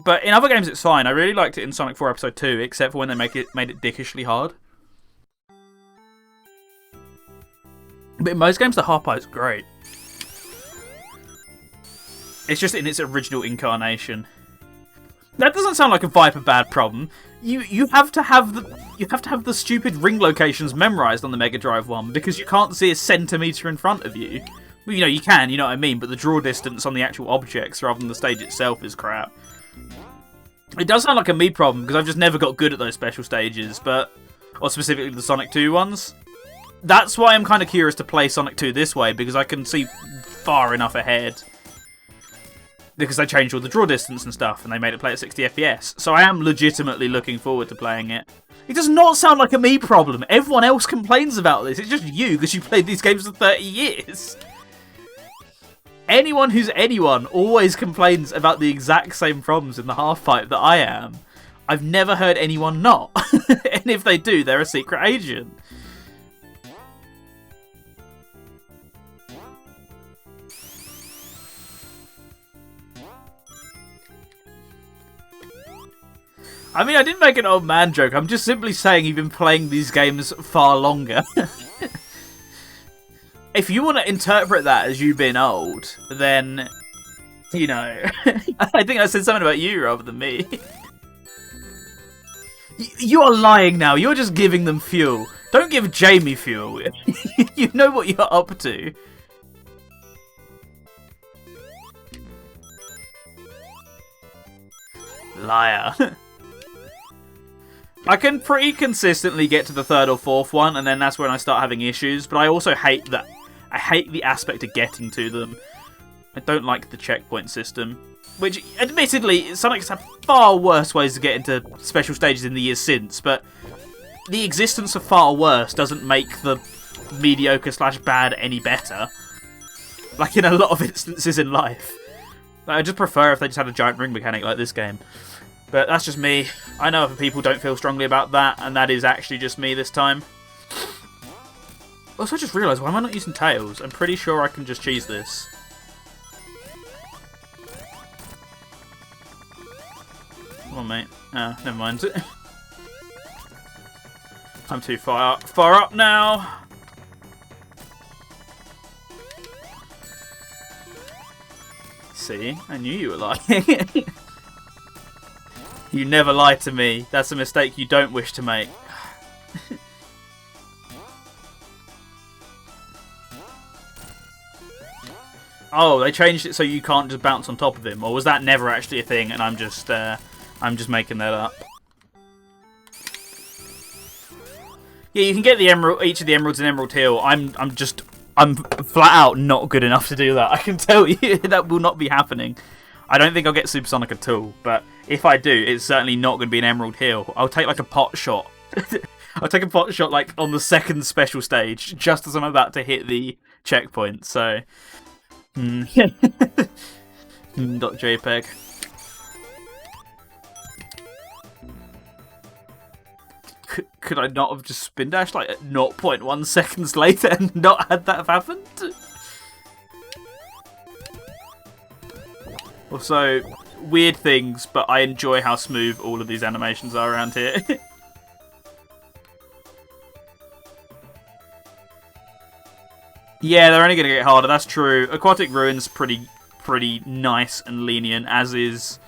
Speaker 2: But in other games it's fine. I really liked it in Sonic 4 Episode 2, except for when they made it dickishly hard. But in most games the Half Pipe's great. It's just in its original incarnation. That doesn't sound like a Viper bad problem. You have to have the stupid ring locations memorized on the Mega Drive one because you can't see a centimeter in front of you. Well, you know you can, you know what I mean, but the draw distance on the actual objects rather than the stage itself is crap. It does sound like a me problem because I've just never got good at those special stages, or specifically the Sonic 2 ones. That's why I'm kind of curious to play Sonic 2 this way because I can see far enough ahead. Because they changed all the draw distance and stuff, and they made it play at 60 FPS. So I am legitimately looking forward to playing it. It does not sound like a me problem. Everyone else complains about this. It's just you, because you played these games for 30 years. Anyone who's anyone always complains about the exact same problems in the Half-Pipe that I am. I've never heard anyone not. And if they do, they're a secret agent. I mean, I didn't make an old man joke. I'm just simply saying you've been playing these games far longer. If you want to interpret that as you being old, then, you know, I think I said something about you rather than me. You're lying now. You're just giving them fuel. Don't give Jamie fuel. You know what you're up to. Liar. I can pretty consistently get to the third or fourth one, and then that's when I start having issues. But I also hate that. I hate the aspect of getting to them. I don't like the checkpoint system, which, admittedly, Sonic's had far worse ways to get into special stages in the years since. But the existence of far worse doesn't make the mediocre/bad any better. Like in a lot of instances in life, I just prefer if they just had a giant ring mechanic like this game. But that's just me. I know other people don't feel strongly about that, and that is actually just me this time. Also, I just realised, why am I not using Tails? I'm pretty sure I can just cheese this. Come on, mate. Ah, never mind. I'm too far up now. See? I knew you were lying. You never lie to me. That's a mistake you don't wish to make. Oh, they changed it so you can't just bounce on top of him, or was that never actually a thing? And I'm just making that up. Yeah, you can get the emerald, each of the emeralds in Emerald Hill. I'm flat out not good enough to do that. I can tell you that will not be happening. I don't think I'll get Supersonic at all, but if I do, it's certainly not going to be an Emerald Hill. I'll take like a pot shot. I'll take a pot shot like on the second special stage, just as I'm about to hit the checkpoint. So, .jpg. Could I not have just spin dashed like at 0.1 seconds later and not had that have happened? Also, weird things, but I enjoy how smooth all of these animations are around here. Yeah, they're only going to get harder, that's true. Aquatic Ruin's pretty nice and lenient, as is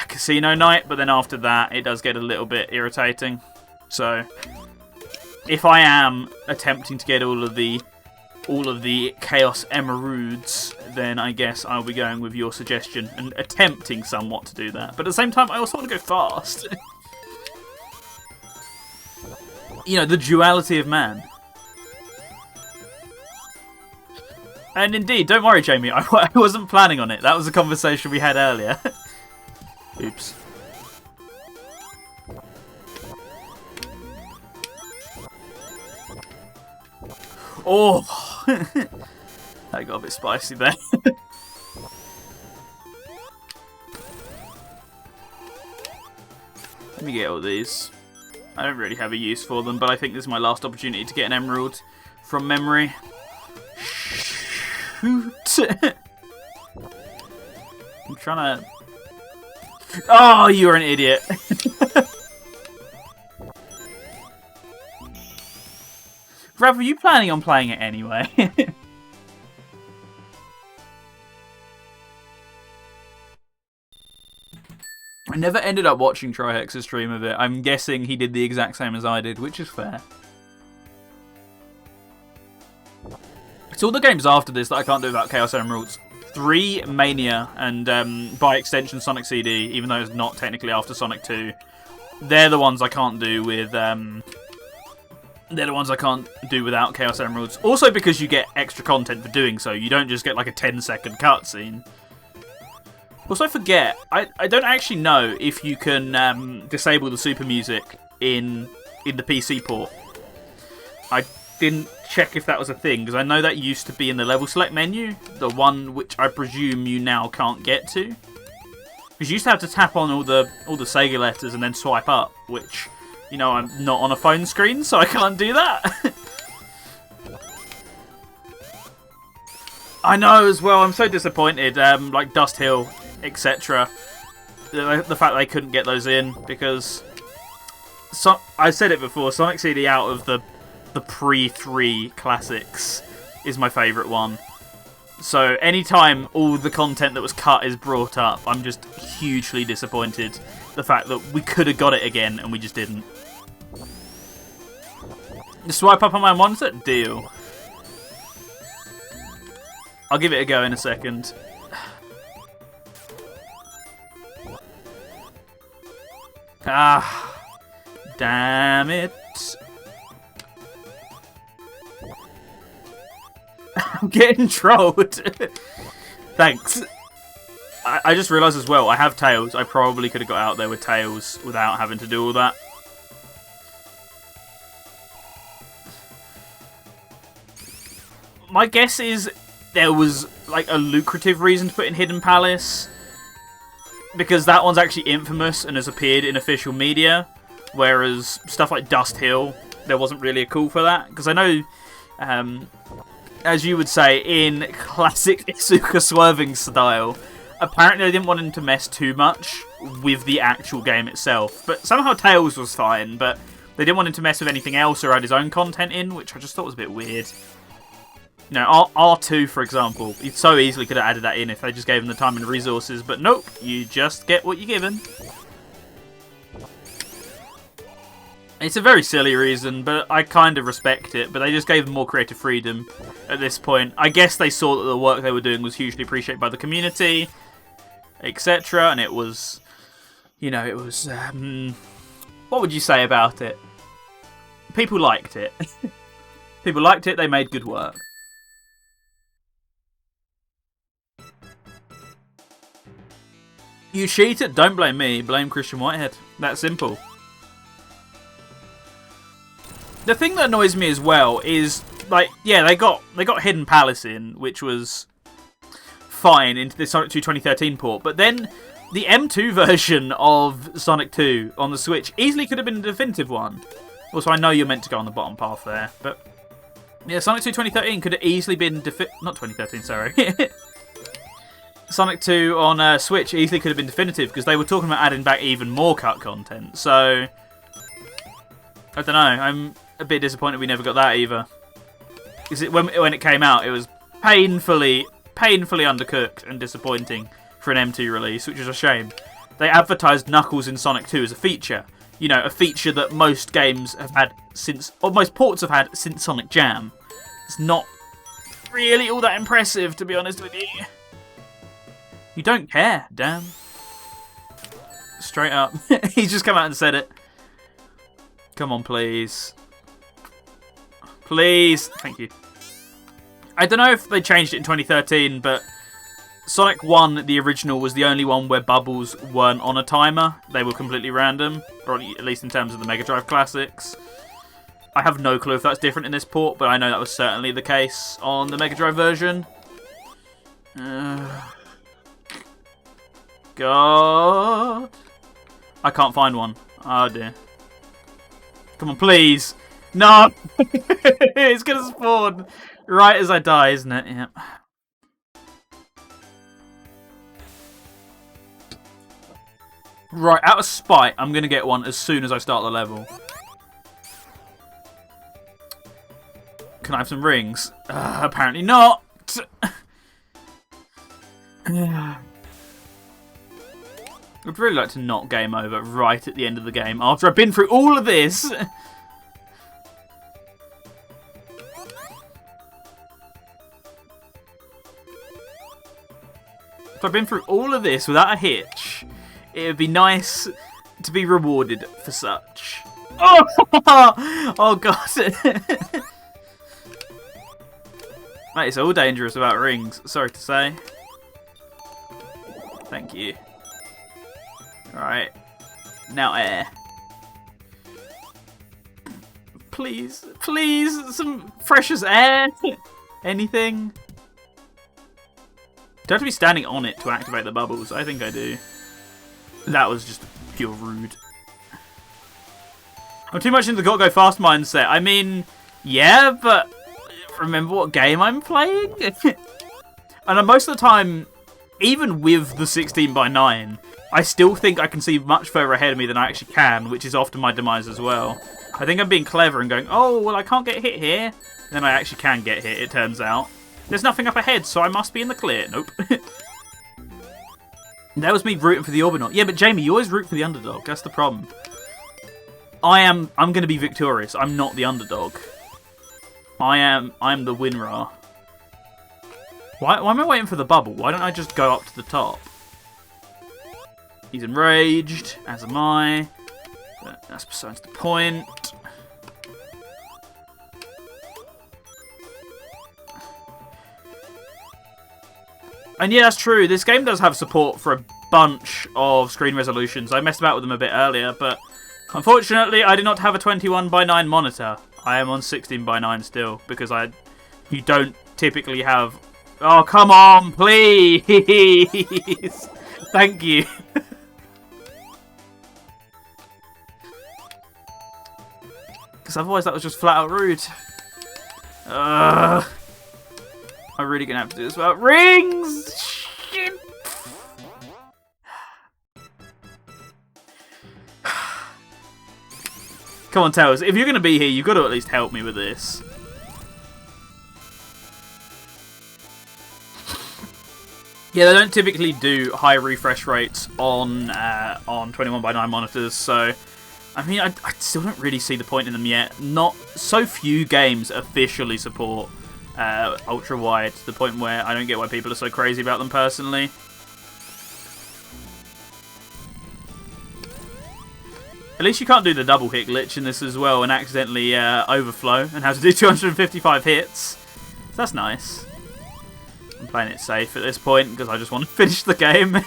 Speaker 2: Casino Night, but then after that it does get a little bit irritating. So, if I am attempting to get all of the Chaos Emeralds, then I guess I'll be going with your suggestion and attempting somewhat to do that. But at the same time, I also want to go fast. You know, the duality of man. And indeed, don't worry, Jamie, I wasn't planning on it. That was a conversation we had earlier. Oops. Oh! That got a bit spicy there. Let me get all these. I don't really have a use for them, but I think this is my last opportunity to get an emerald from memory. Shoot! I'm trying to... Oh, you're an idiot. Rav, were you planning on playing it anyway? I never ended up watching Trihex's stream of it. I'm guessing he did the exact same as I did, which is fair. It's all the games after this that I can't do without Chaos Emeralds. 3, Mania, and by extension Sonic CD, even though it's not technically after Sonic 2. They're the ones I can't do with... They're the ones I can't do without Chaos Emeralds. Also because you get extra content for doing so. You don't just get like a 10-second cutscene. Also, I forget, I don't actually know if you can disable the super music in the PC port. I didn't check if that was a thing, because I know that used to be in the level select menu, the one which I presume you now can't get to. Because you used to have to tap on all the Sega letters and then swipe up, which, you know, I'm not on a phone screen, so I can't do that. I know as well, I'm so disappointed, like Dust Hill, etc. The fact they couldn't get those in, because I said it before, Sonic CD out of the pre-3 classics is my favourite one. So anytime all the content that was cut is brought up, I'm just hugely disappointed. The fact that we could have got it again and we just didn't. Just swipe up on my monitor? Deal. I'll give it a go in a second. Ah, damn it. I'm getting trolled. Thanks. I just realised as well, I have Tails. I probably could have got out there with Tails without having to do all that. My guess is there was like a lucrative reason to put in Hidden Palace, because that one's actually infamous and has appeared in official media, whereas stuff like Dust Hill, there wasn't really a call for that. Because I know, as you would say, in classic Isuka swerving style, apparently they didn't want him to mess too much with the actual game itself. But somehow Tails was fine, but they didn't want him to mess with anything else or add his own content in, which I just thought was a bit weird. You know, R2, for example, he so easily could have added that in if they just gave him the time and resources, but nope, you just get what you're given. It's a very silly reason, but I kind of respect it, but they just gave them more creative freedom at this point. I guess they saw that the work they were doing was hugely appreciated by the community, etc., and it was, you know, it was, what would you say about it? People liked it. People liked it, they made good work. You cheated? Don't blame me. Blame Christian Whitehead. That simple. The thing that annoys me as well is, like, yeah, they got Hidden Palace in, which was fine into the Sonic 2 2013 port, but then the M2 version of Sonic 2 on the Switch easily could have been a definitive one. Also, I know you're meant to go on the bottom path there, but yeah, Sonic 2 2013 could have easily been not 2013, sorry. Sonic 2 on Switch easily could have been definitive, because they were talking about adding back even more cut content. So, I don't know. I'm a bit disappointed we never got that either. Because when it came out, it was painfully undercooked and disappointing for an M2 release, which is a shame. They advertised Knuckles in Sonic 2 as a feature. You know, a feature that most games have had since, or most ports have had since Sonic Jam. It's not really all that impressive, to be honest with you. You don't care, damn. Straight up. He's just come out and said it. Come on, please. Please. Thank you. I don't know if they changed it in 2013, but Sonic 1, the original, was the only one where bubbles weren't on a timer. They were completely random, or at least in terms of the Mega Drive classics. I have no clue if that's different in this port, but I know that was certainly the case on the Mega Drive version. God. I can't find one. Oh dear. Come on, please. No! It's going to spawn right as I die, isn't it? Yep. Right, out of spite, I'm going to get one as soon as I start the level. Can I have some rings? Apparently not. I'd really like to not game over right at the end of the game after I've been through all of this. If I've been through all of this without a hitch, it would be nice to be rewarded for such. Oh, oh god. Mate, it's all dangerous without rings, sorry to say. Thank you. Alright. Now air. Please, please, some fresh as air. Anything. Do I have to be standing on it to activate the bubbles? I think I do. That was just pure rude. I'm too much into the gotta go fast mindset. I mean, yeah, but remember what game I'm playing? And most of the time, even with the 16:9, I still think I can see much further ahead of me than I actually can, which is often my demise as well. I think I'm being clever and going, oh, well, I can't get hit here. Then I actually can get hit, it turns out. There's nothing up ahead, so I must be in the clear. Nope. That was me rooting for the Orbinaut. Yeah, but Jamie, you always root for the underdog. That's the problem. I'm going to be victorious. I'm not the underdog. I'm the winner. Why am I waiting for the bubble? Why don't I just go up to the top? He's enraged, as am I. But that's besides the point. And yeah, that's true. This game does have support for a bunch of screen resolutions. I messed about with them a bit earlier, but unfortunately, I do not have a 21:9 monitor. I am on 16:9 still, because you don't typically have... Oh, come on, please! Thank you. Because otherwise that was just flat out rude. I'm really going to have to do this without rings! Shit! Come on, Tails. If you're going to be here, you've got to at least help me with this. Yeah, they don't typically do high refresh rates on 21:9 monitors, so... I mean, I still don't really see the point in them yet. Not so few games officially support ultra wide to the point where I don't get why people are so crazy about them personally. At least you can't do the double hit glitch in this as well and accidentally overflow and have to do 255 hits. So that's nice. I'm playing it safe at this point because I just want to finish the game.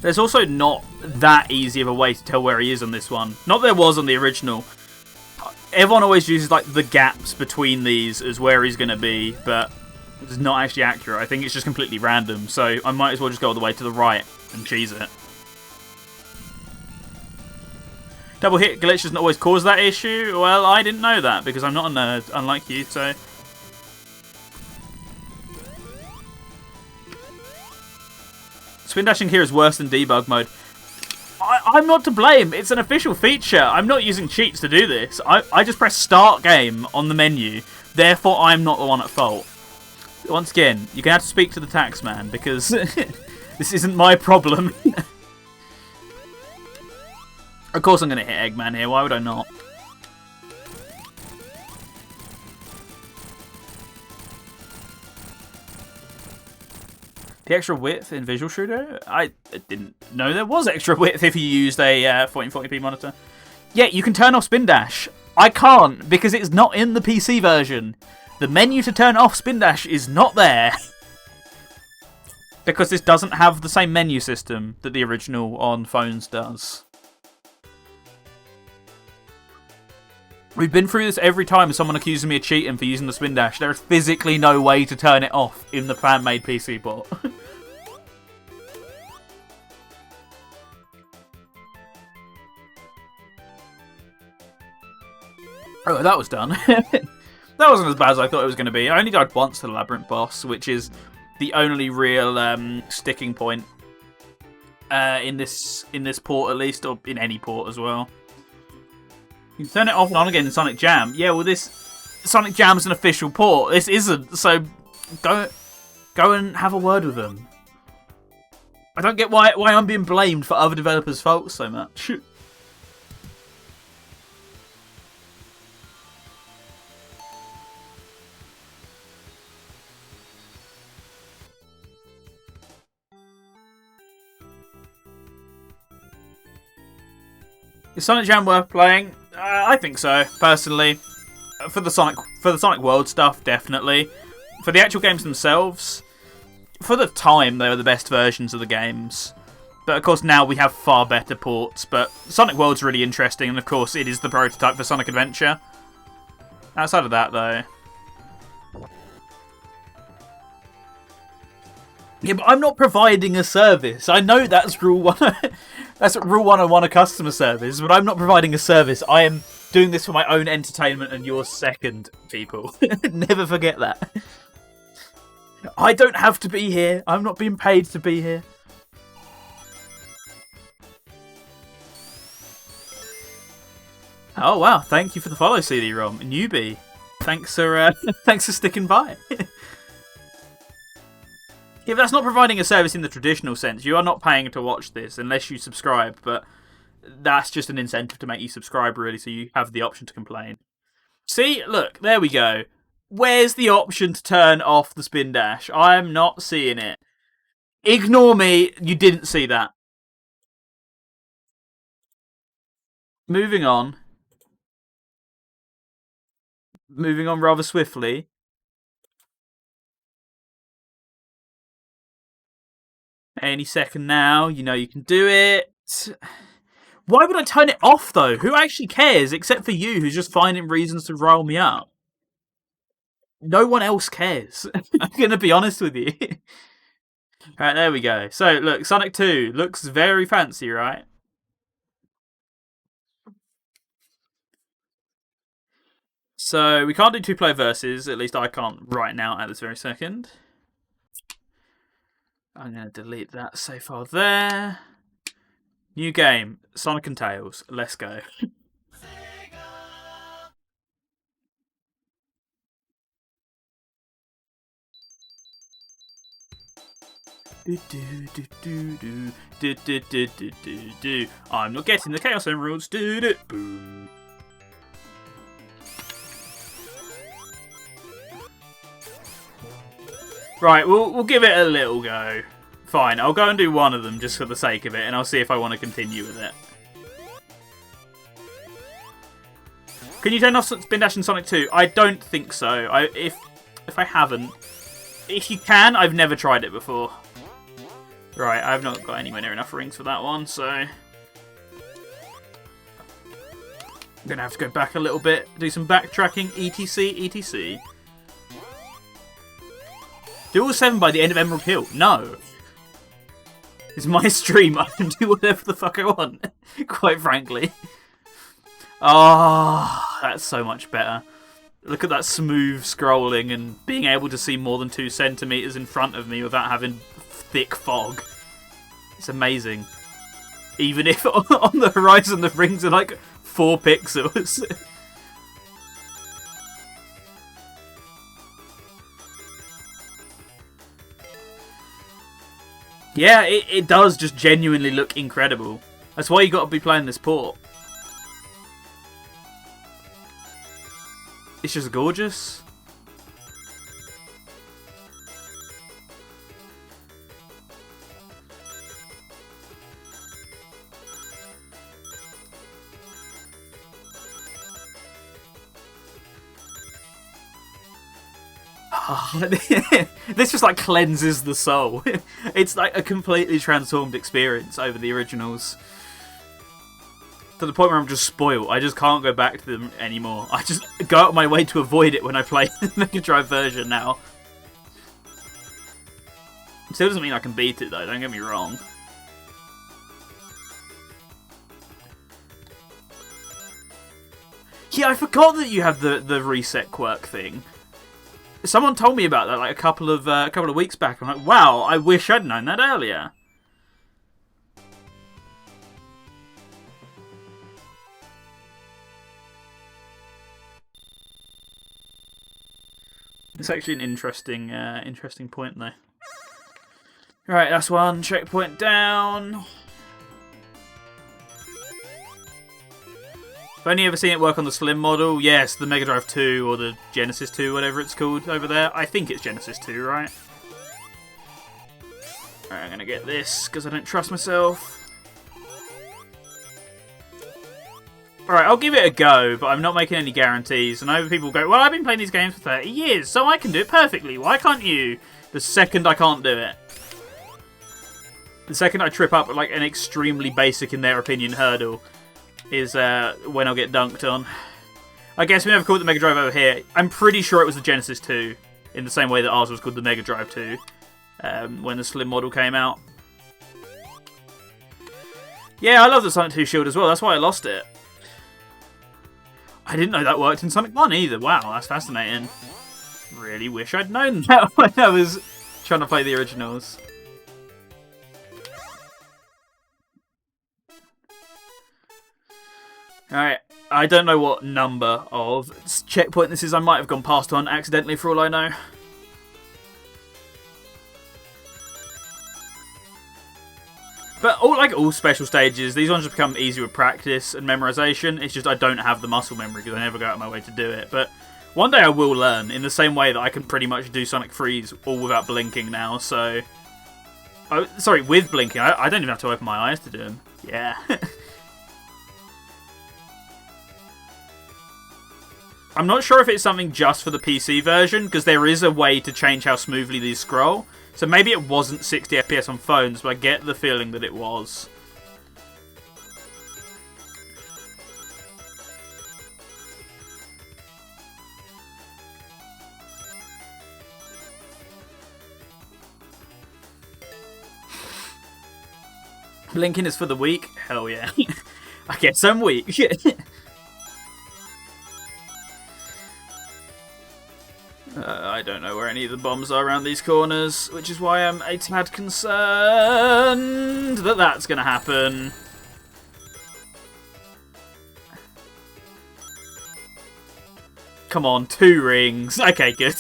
Speaker 2: There's also not that easy of a way to tell where he is on this one. Not that there was on the original. Everyone always uses like the gaps between these as where he's going to be, but it's not actually accurate. I think it's just completely random, so I might as well just go all the way to the right and cheese it. Double hit glitch doesn't always cause that issue? Well, I didn't know that because I'm not a nerd, unlike you, so... Spin dashing here is worse than debug mode. I'm not to blame. It's an official feature. I'm not using cheats to do this. I just press start game on the menu. Therefore, I'm not the one at fault. Once again, you're going to have to speak to the tax man because this isn't my problem. Of course I'm going to hit Eggman here. Why would I not? The extra width in Visual Studio? I didn't know there was extra width if you used a 1440p monitor. Yeah, you can turn off Spin Dash. I can't because it's not in the PC version. The menu to turn off Spin Dash is not there. Because this doesn't have the same menu system that the original on phones does. We've been through this every time someone accuses me of cheating for using the spin dash. There is physically no way to turn it off in the fan-made PC port. Oh, that was done. That wasn't as bad as I thought it was going to be. I only died once to the Labyrinth boss, which is the only real sticking point in this port, at least, or in any port as well. You can turn it off and on again in Sonic Jam. Yeah, well, this Sonic Jam's an official port. This isn't, so go and have a word with them. I don't get why I'm being blamed for other developers' faults so much. Is Sonic Jam worth playing? I think so, personally. For the Sonic World stuff, definitely. For the actual games themselves, for the time, they were the best versions of the games. But of course, now we have far better ports. But Sonic World's really interesting, and of course, it is the prototype for Sonic Adventure. Outside of that, though. Yeah, but I'm not providing a service. I know that's rule 1. That's rule 101 of customer service, but I'm not providing a service. I am doing this for my own entertainment and yours second, people. Never forget that. I don't have to be here. I'm not being paid to be here. Oh wow! Thank you for the follow, CD-ROM, newbie. Thanks for thanks for sticking by. Yeah, but that's not providing a service in the traditional sense. You are not paying to watch this unless you subscribe, but that's just an incentive to make you subscribe, really, so you have the option to complain. See? Look, there we go. Where's the option to turn off the spin dash? I'm not seeing it. Ignore me, you didn't see that. Moving on. Moving on rather swiftly. Any second now, you know you can do it. Why would I turn it off, though? Who actually cares, except for you, who's just finding reasons to rile me up? No one else cares. I'm going to be honest with you. Alright, there we go. So, look, Sonic 2 looks very fancy, right? So, we can't do two-player versus. At least I can't right now at this very second. I'm going to delete that save file there. New game, Sonic and Tails. Let's go. I'm not getting the Chaos Emeralds. Boom. Right, we'll give it a little go. Fine, I'll go and do one of them just for the sake of it, and I'll see if I want to continue with it. Can you turn off Spin Dash in Sonic 2? I don't think so. If I haven't. If you can, I've never tried it before. Right, I've not got anywhere near enough rings for that one, so... I'm going to have to go back a little bit, do some backtracking, etc. Do all 7 by the end of Emerald Hill? No. It's my stream. I can do whatever the fuck I want. Quite frankly. Oh, that's so much better. Look at that smooth scrolling and being able to see more than 2 centimeters in front of me without having thick fog. It's amazing. Even if on the horizon the rings are like 4 pixels. Yeah, it does just genuinely look incredible. That's why you got to be playing this port. It's just gorgeous. This just like cleanses the soul. It's like a completely transformed experience over the originals. To the point where I'm just spoiled. I just can't go back to them anymore. I just go out of my way to avoid it when I play the Mega Drive version now. Still doesn't mean I can beat it though, don't get me wrong. Yeah, I forgot that you have the reset quirk thing. Someone told me about that like a couple of weeks back. I'm like, wow, I wish I'd known that earlier. It's actually an interesting point though. Right, that's one checkpoint down. I've only ever seen it work on the Slim model. Yes, the Mega Drive 2 or the Genesis 2, whatever it's called over there. I think it's Genesis 2, right? Alright, I'm gonna get this because I don't trust myself. Alright, I'll give it a go, but I'm not making any guarantees. And I know people go, well, I've been playing these games for 30 years, so I can do it perfectly. Why can't you? The second I can't do it. The second I trip up like an extremely basic, in their opinion, hurdle is when I'll get dunked on. I guess we never called it the Mega Drive over here. I'm pretty sure it was the Genesis 2, in the same way that ours was called the Mega Drive 2, when the Slim model came out. Yeah, I love the Sonic 2 shield as well, that's why I lost it. I didn't know that worked in Sonic 1 either. Wow, that's fascinating. Really wish I'd known that when I was trying to play the originals. Alright, I don't know what number of checkpoint this is. I might have gone past one accidentally for all I know. But all special stages, these ones just become easier with practice and memorization. It's just I don't have the muscle memory because I never go out of my way to do it. But one day I will learn, in the same way that I can pretty much do Sonic Freeze all without blinking now. So, oh, sorry, with blinking, I don't even have to open my eyes to do them. Yeah. I'm not sure if it's something just for the PC version, because there is a way to change how smoothly these scroll. So maybe it wasn't 60 FPS on phones, but I get the feeling that it was. Blinking is for the weak? Hell yeah. I guess I'm weak. I don't know where any of the bombs are around these corners, which is why I'm a tad concerned that that's going to happen. Come on, 2 rings. Okay, good.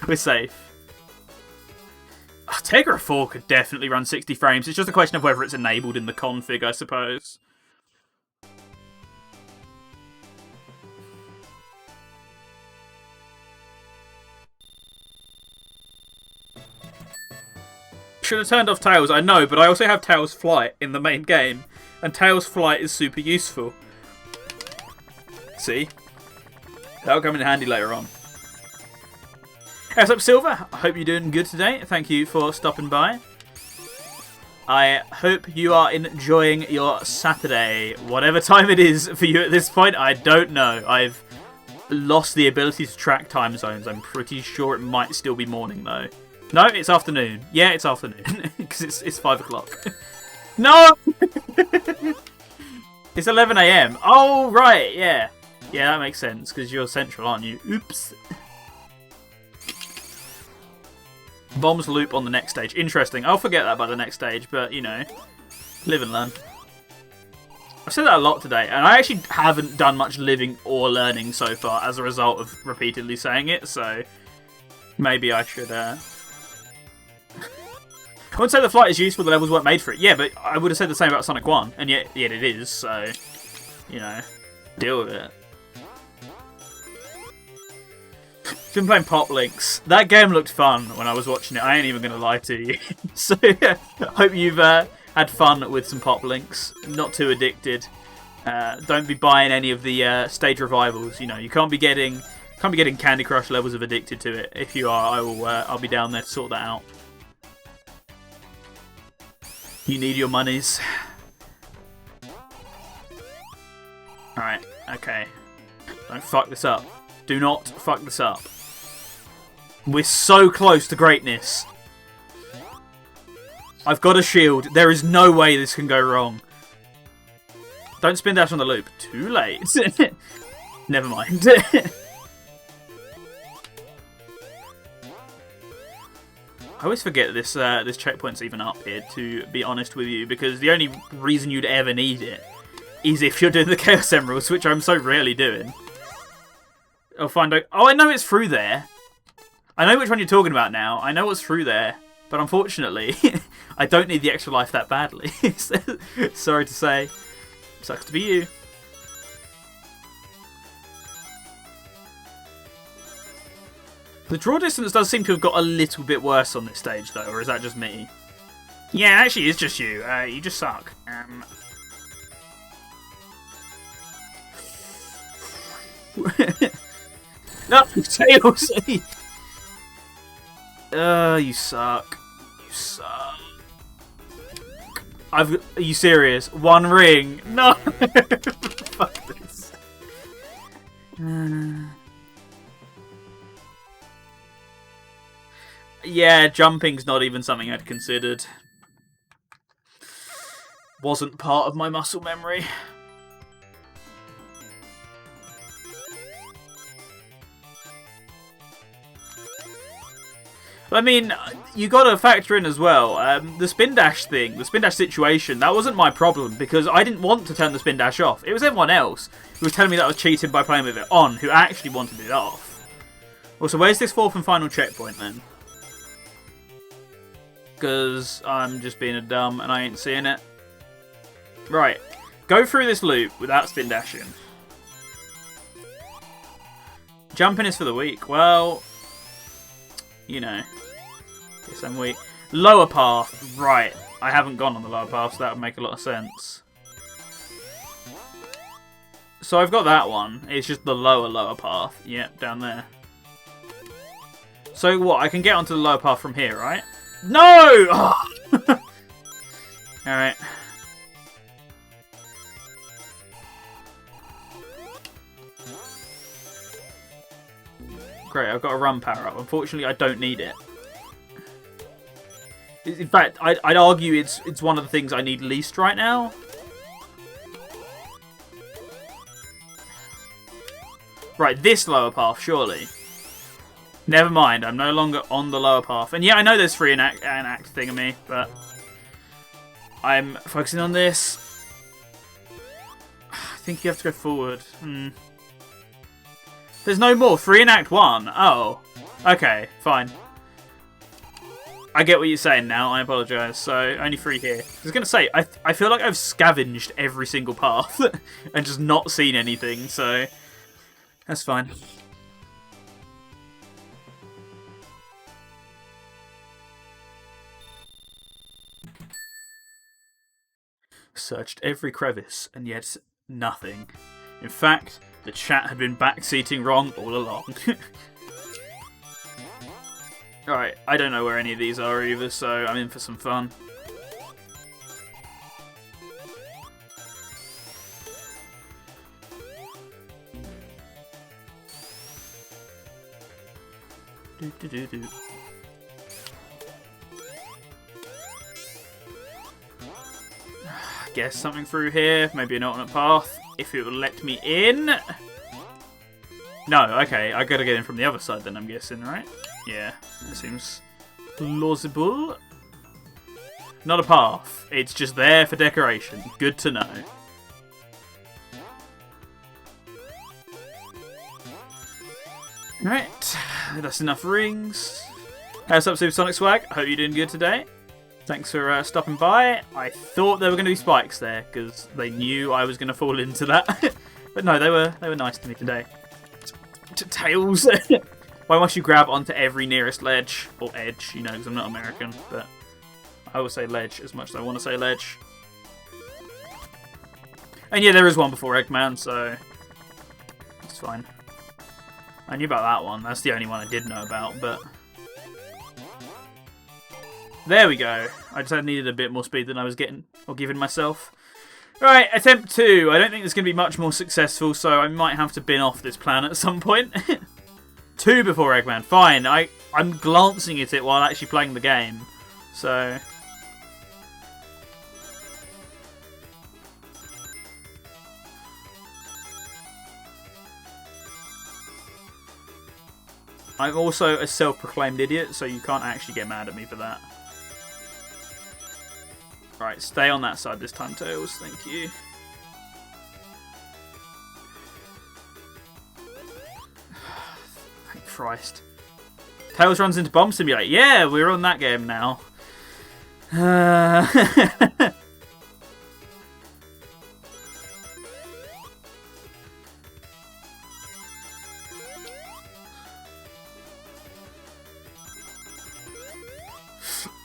Speaker 2: We're safe. Tegra 4 could definitely run 60 frames. It's just a question of whether it's enabled in the config, I suppose. Should have turned off Tails, I know, but I also have Tails Flight in the main game, and Tails Flight is super useful. See? That'll come in handy later on. Hey, what's up, Silver? I hope you're doing good today. Thank you for stopping by. I hope you are enjoying your Saturday, whatever time it is for you at this point. I don't know. I've lost the ability to track time zones. I'm pretty sure it might still be morning, though. No, it's afternoon. Yeah, it's afternoon. Because it's 5 o'clock. No! It's 11 AM. Oh, right, yeah. Yeah, that makes sense, because you're central, aren't you? Oops. Bombs loop on the next stage. Interesting. I'll forget that by the next stage, but, you know, live and learn. I've said that a lot today, and I actually haven't done much living or learning so far as a result of repeatedly saying it, so maybe I should... I wouldn't say the flight is useful, the levels weren't made for it. Yeah, but I would have said the same about Sonic 1, and yet it is, so, you know, deal with it. Been playing Pop Links. That game looked fun when I was watching it, I ain't even going to lie to you. So, yeah, hope you've had fun with some Pop Links. Not too addicted. Don't be buying any of the stage revivals, you know, you can't be getting Candy Crush levels of addicted to it. If you are, I'll be down there to sort that out. You need your monies. Alright, okay. Don't fuck this up. Do not fuck this up. We're so close to greatness. I've got a shield. There is no way this can go wrong. Don't spin dash on the loop. Too late. Never mind. I always forget this this checkpoint's even up here, to be honest with you, because the only reason you'd ever need it is if you're doing the Chaos Emeralds, which I'm so rarely doing. I'll find out. Oh, I know it's through there. I know which one you're talking about now. I know what's through there. But unfortunately, I don't need the extra life that badly. Sorry to say. Sucks to be you. The draw distance does seem to have got a little bit worse on this stage, though, or is that just me? Yeah, actually, it's just you. You just suck. No, Tails! You suck. You suck. Are you serious? One ring? No! Fuck this. Yeah, jumping's not even something I'd considered. Wasn't part of my muscle memory. I mean, you got to factor in as well, the spin dash thing, the spin dash situation, that wasn't my problem, because I didn't want to turn the spin dash off. It was everyone else who was telling me that I was cheating by playing with it on, who actually wanted it off. Also, where's this fourth and final checkpoint then? Because I'm just being a dumb and I ain't seeing it. Right, go through this loop without spin dashing. Jumping is for the weak. Well, you know. Guess I'm weak. Lower path. Right. I haven't gone on the lower path, so that would make a lot of sense. So I've got that one. It's just the lower path. Yep, down there. So what? I can get onto the lower path from here, right? No! Oh! Alright. Great, I've got a run power up. Unfortunately, I don't need it. In fact, I'd argue it's one of the things I need least right now. Right, this lower path, surely. Never mind, I'm no longer on the lower path. And yeah, I know there's free an act thingammy, but I'm focusing on this. I think you have to go forward. There's no more. 3 in Act 1. Oh. Okay, fine. I get what you're saying now. I apologise. So, only 3 here. I was going to say, I feel like I've scavenged every single path and just not seen anything, so that's fine. Searched every crevice, and yet nothing. In fact, the chat had been backseating wrong all along. Alright, I don't know where any of these are either, so I'm in for some fun. Guess something through here, maybe an alternate path, if it will let me in. No, okay, I gotta get in from the other side then, I'm guessing, right? Yeah, that seems plausible. Not a path, it's just there for decoration. Good to know. Right, that's enough rings. How's up, Supersonic Swag? I hope you're doing good today. Thanks for stopping by. I thought there were going to be spikes there because they knew I was going to fall into that, but no, they were nice to me today. Tails. Why must you grab onto every nearest ledge or edge? You know, because I'm not American, but I will say ledge as much as I want to say ledge. And yeah, there is one before Eggman, so it's fine. I knew about that one. That's the only one I did know about, but there we go. I just needed a bit more speed than I was getting or giving myself. Right, attempt 2. I don't think it's going to be much more successful, so I might have to bin off this plan at some point. 2 before Eggman. Fine, I'm glancing at it while actually playing the game. So... I'm also a self-proclaimed idiot, so you can't actually get mad at me for that. Right, stay on that side this time, Tails. Thank you. Thank Christ. Tails runs into Bomb Simulator. Yeah, we're on that game now.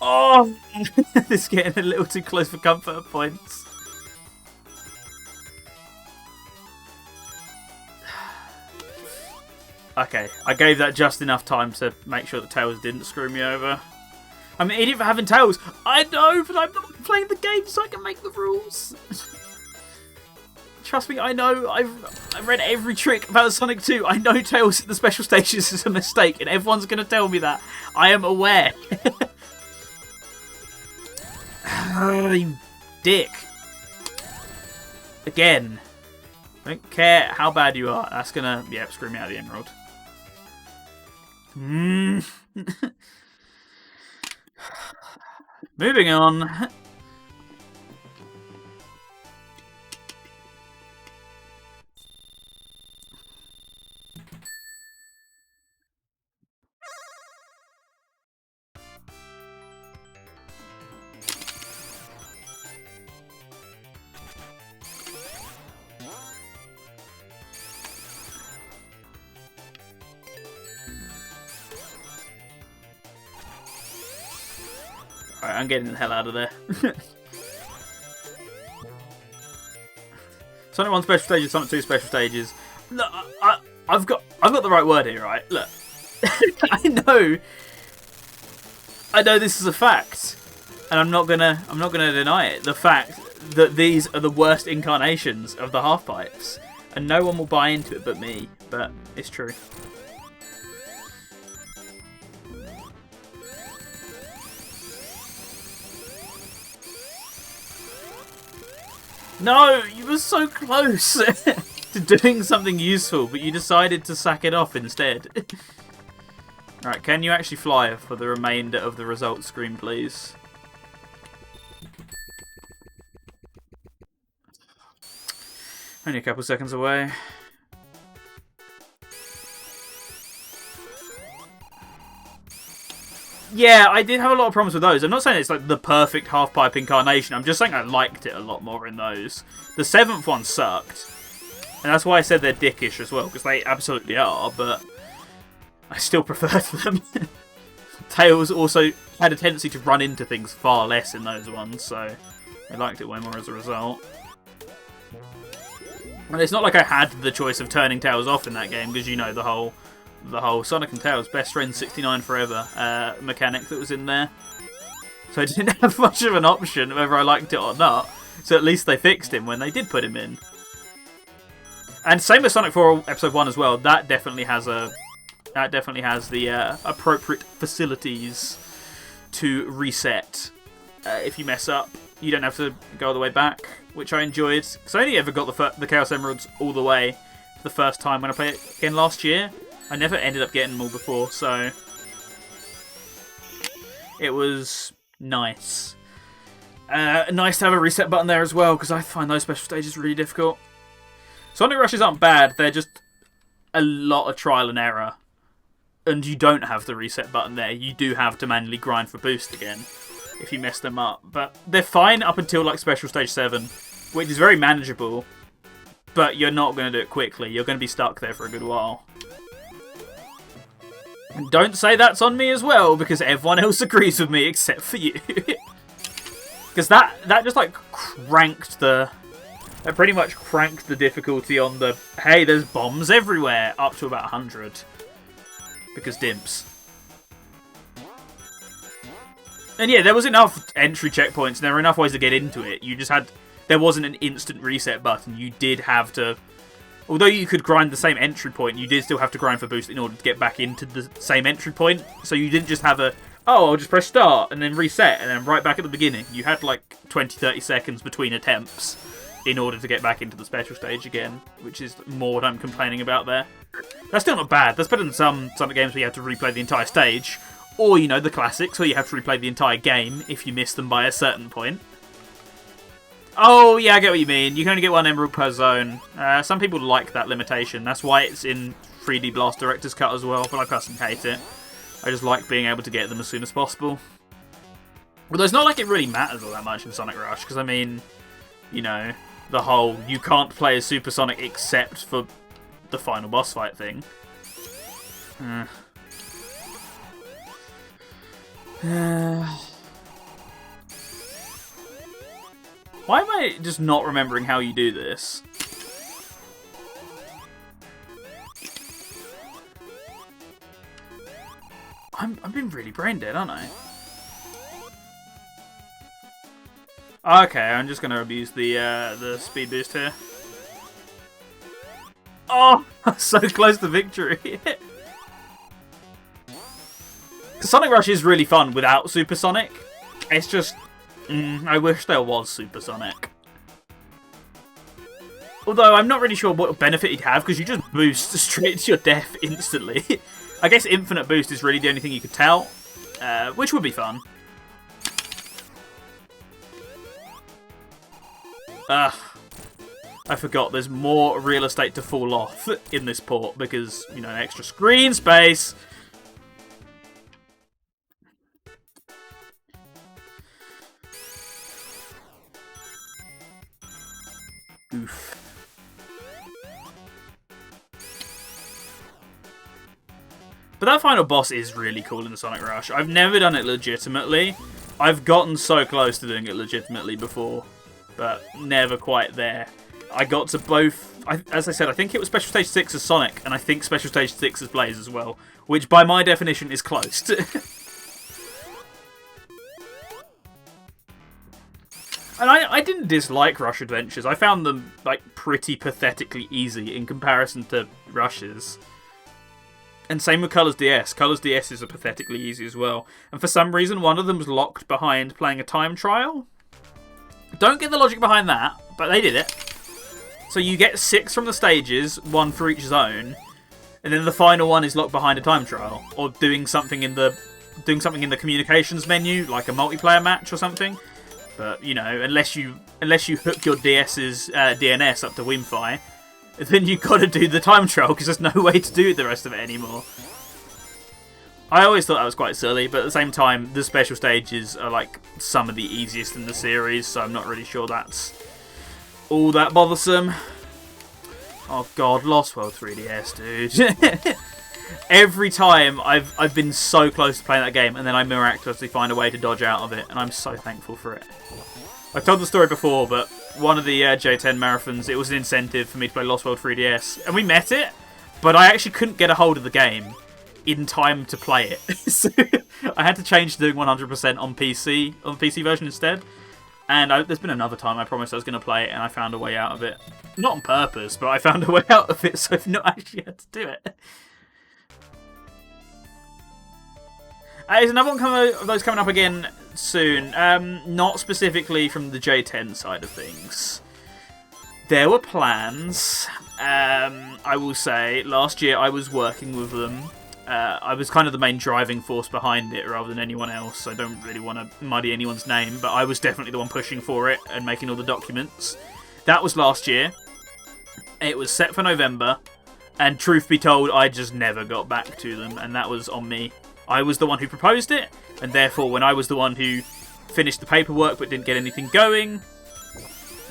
Speaker 2: Oh, this is getting a little too close for comfort points. Okay, I gave that just enough time to make sure that Tails didn't screw me over. I'm an idiot for having Tails. I know, but I'm not playing the game so I can make the rules. Trust me, I know. I've read every trick about Sonic 2. I know Tails in the special stages is a mistake, and everyone's going to tell me that. I am aware. Oh, you dick. Again. I don't care how bad you are. That's gonna, yeah, screw me out of the emerald. Moving on. Alright, I'm getting the hell out of there. Sonic 1 special stages, Sonic 2 special stages. Look, I've got the right word here, right? Look. I know this is a fact. And I'm not gonna deny it. The fact that these are the worst incarnations of the half pipes. And no one will buy into it but me. But it's true. No, you were so close to doing something useful, but you decided to sack it off instead. Alright, can you actually fly for the remainder of the results screen, please? Only a couple seconds away. Yeah, I did have a lot of problems with those. I'm not saying it's like the perfect half-pipe incarnation. I'm just saying I liked it a lot more in those. The 7th one sucked. And that's why I said they're dickish as well, because they absolutely are, but I still preferred them. Tails also had a tendency to run into things far less in those ones, so I liked it way more as a result. And it's not like I had the choice of turning Tails off in that game, because you know the whole Sonic and Tails best friends 69 forever mechanic that was in there. So I didn't have much of an option whether I liked it or not. So at least they fixed him when they did put him in. And same with Sonic 4 Episode 1 as well. That definitely has the appropriate facilities to reset if you mess up. You don't have to go all the way back, which I enjoyed. Because I only ever got the Chaos Emeralds all the way for the first time when I played it again last year. I never ended up getting them all before, so it was nice. Nice to have a reset button there as well, because I find those special stages really difficult. Sonic Rushes aren't bad, they're just a lot of trial and error. And you don't have the reset button there, you do have to manually grind for boost again, if you mess them up. But they're fine up until like Special Stage 7, which is very manageable, but you're not going to do it quickly, you're going to be stuck there for a good while. And don't say that's on me as well, because everyone else agrees with me except for you. Because that just like cranked the... That pretty much cranked the difficulty on the, hey, there's bombs everywhere, up to about 100. Because dimps. And yeah, there was enough entry checkpoints, and there were enough ways to get into it. You just had there wasn't an instant reset button. You did have to, although you could grind the same entry point, you did still have to grind for boost in order to get back into the same entry point. So you didn't just have I'll just press start and then reset and then right back at the beginning. You had like 20-30 seconds between attempts in order to get back into the special stage again, which is more what I'm complaining about there. That's still not bad. That's better than some Sonic games where you have to replay the entire stage, or, you know, the classics where you have to replay the entire game if you miss them by a certain point. Oh, yeah, I get what you mean. You can only get one emerald per zone. Some people like that limitation. That's why it's in 3D Blast Director's Cut as well, but I personally hate it. I just like being able to get them as soon as possible. Although it's not like it really matters all that much in Sonic Rush, because, I mean, you know, the whole you can't play as Super Sonic except for the final boss fight thing. Why am I just not remembering how you do this? I've been really brain dead, aren't I? Okay, I'm just gonna abuse the speed boost here. Oh, so close to victory. Sonic Rush is really fun without Super Sonic. It's just, I wish there was Super Sonic. Although I'm not really sure what benefit he'd have, because you just boost straight to your death instantly. I guess infinite boost is really the only thing you could tell, which would be fun. I forgot there's more real estate to fall off in this port because, you know, extra screen space. Oof. But that final boss is really cool in the Sonic Rush. I've never done it legitimately. I've gotten so close to doing it legitimately before, but never quite there. I got to both, as I said, I think it was Special Stage 6 as Sonic, and I think Special Stage 6 as Blaze as well, which by my definition is close. And I didn't dislike Rush Adventures. I found them like pretty pathetically easy in comparison to Rush's. And same with Colors DS. Colors DS is pathetically easy as well. And for some reason, one of them was locked behind playing a time trial. Don't get the logic behind that, but they did it. So you get 6 from the stages, 1 for each zone, and then the final one is locked behind a time trial, or doing something in the communications menu, like a multiplayer match or something. But you know, unless you hook your DS's DNS up to Wi-Fi, then you've got to do the time trial because there's no way to do the rest of it anymore. I always thought that was quite silly, but at the same time, the special stages are like some of the easiest in the series, so I'm not really sure that's all that bothersome. Oh god, Lost World 3DS, dude. Every time I've been so close to playing that game, and then I miraculously find a way to dodge out of it, and I'm so thankful for it. I've told the story before, but one of the J10 marathons, it was an incentive for me to play Lost World 3DS, and we met it, but I actually couldn't get a hold of the game in time to play it. So I had to change to doing 100% on PC, on the PC version instead. And there's been another time I promised I was going to play it, and I found a way out of it. Not on purpose, but I found a way out of it, so I've not actually had to do it. There's another one of those coming up again soon. Not specifically from the J10 side of things. There were plans. I will say, last year I was working with them. I was kind of the main driving force behind it rather than anyone else. I don't really want to muddy anyone's name, but I was definitely the one pushing for it and making all the documents. That was last year. It was set for November, and truth be told, I just never got back to them, and that was on me. I was the one who proposed it, and therefore when I was the one who finished the paperwork but didn't get anything going,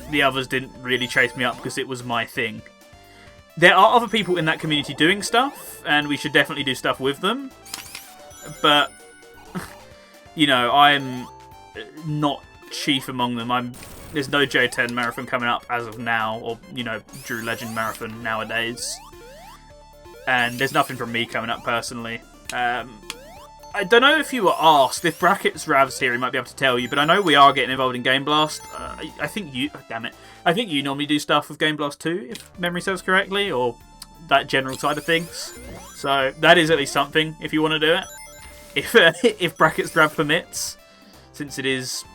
Speaker 2: the others didn't really chase me up because it was my thing. There are other people in that community doing stuff, and we should definitely do stuff with them. But, you know, I'm not chief among them. There's no J10 marathon coming up as of now, or, you know, Drew Legend marathon nowadays. And there's nothing from me coming up personally. I don't know if you were asked. If Brackets Rav's here, he might be able to tell you. But I know we are getting involved in Game Blast. I think you... Oh, damn it. I think you normally do stuff with Game Blast too, if memory serves correctly, or that general side of things. So that is at least something if you want to do it. If Brackets Rav permits, since it is,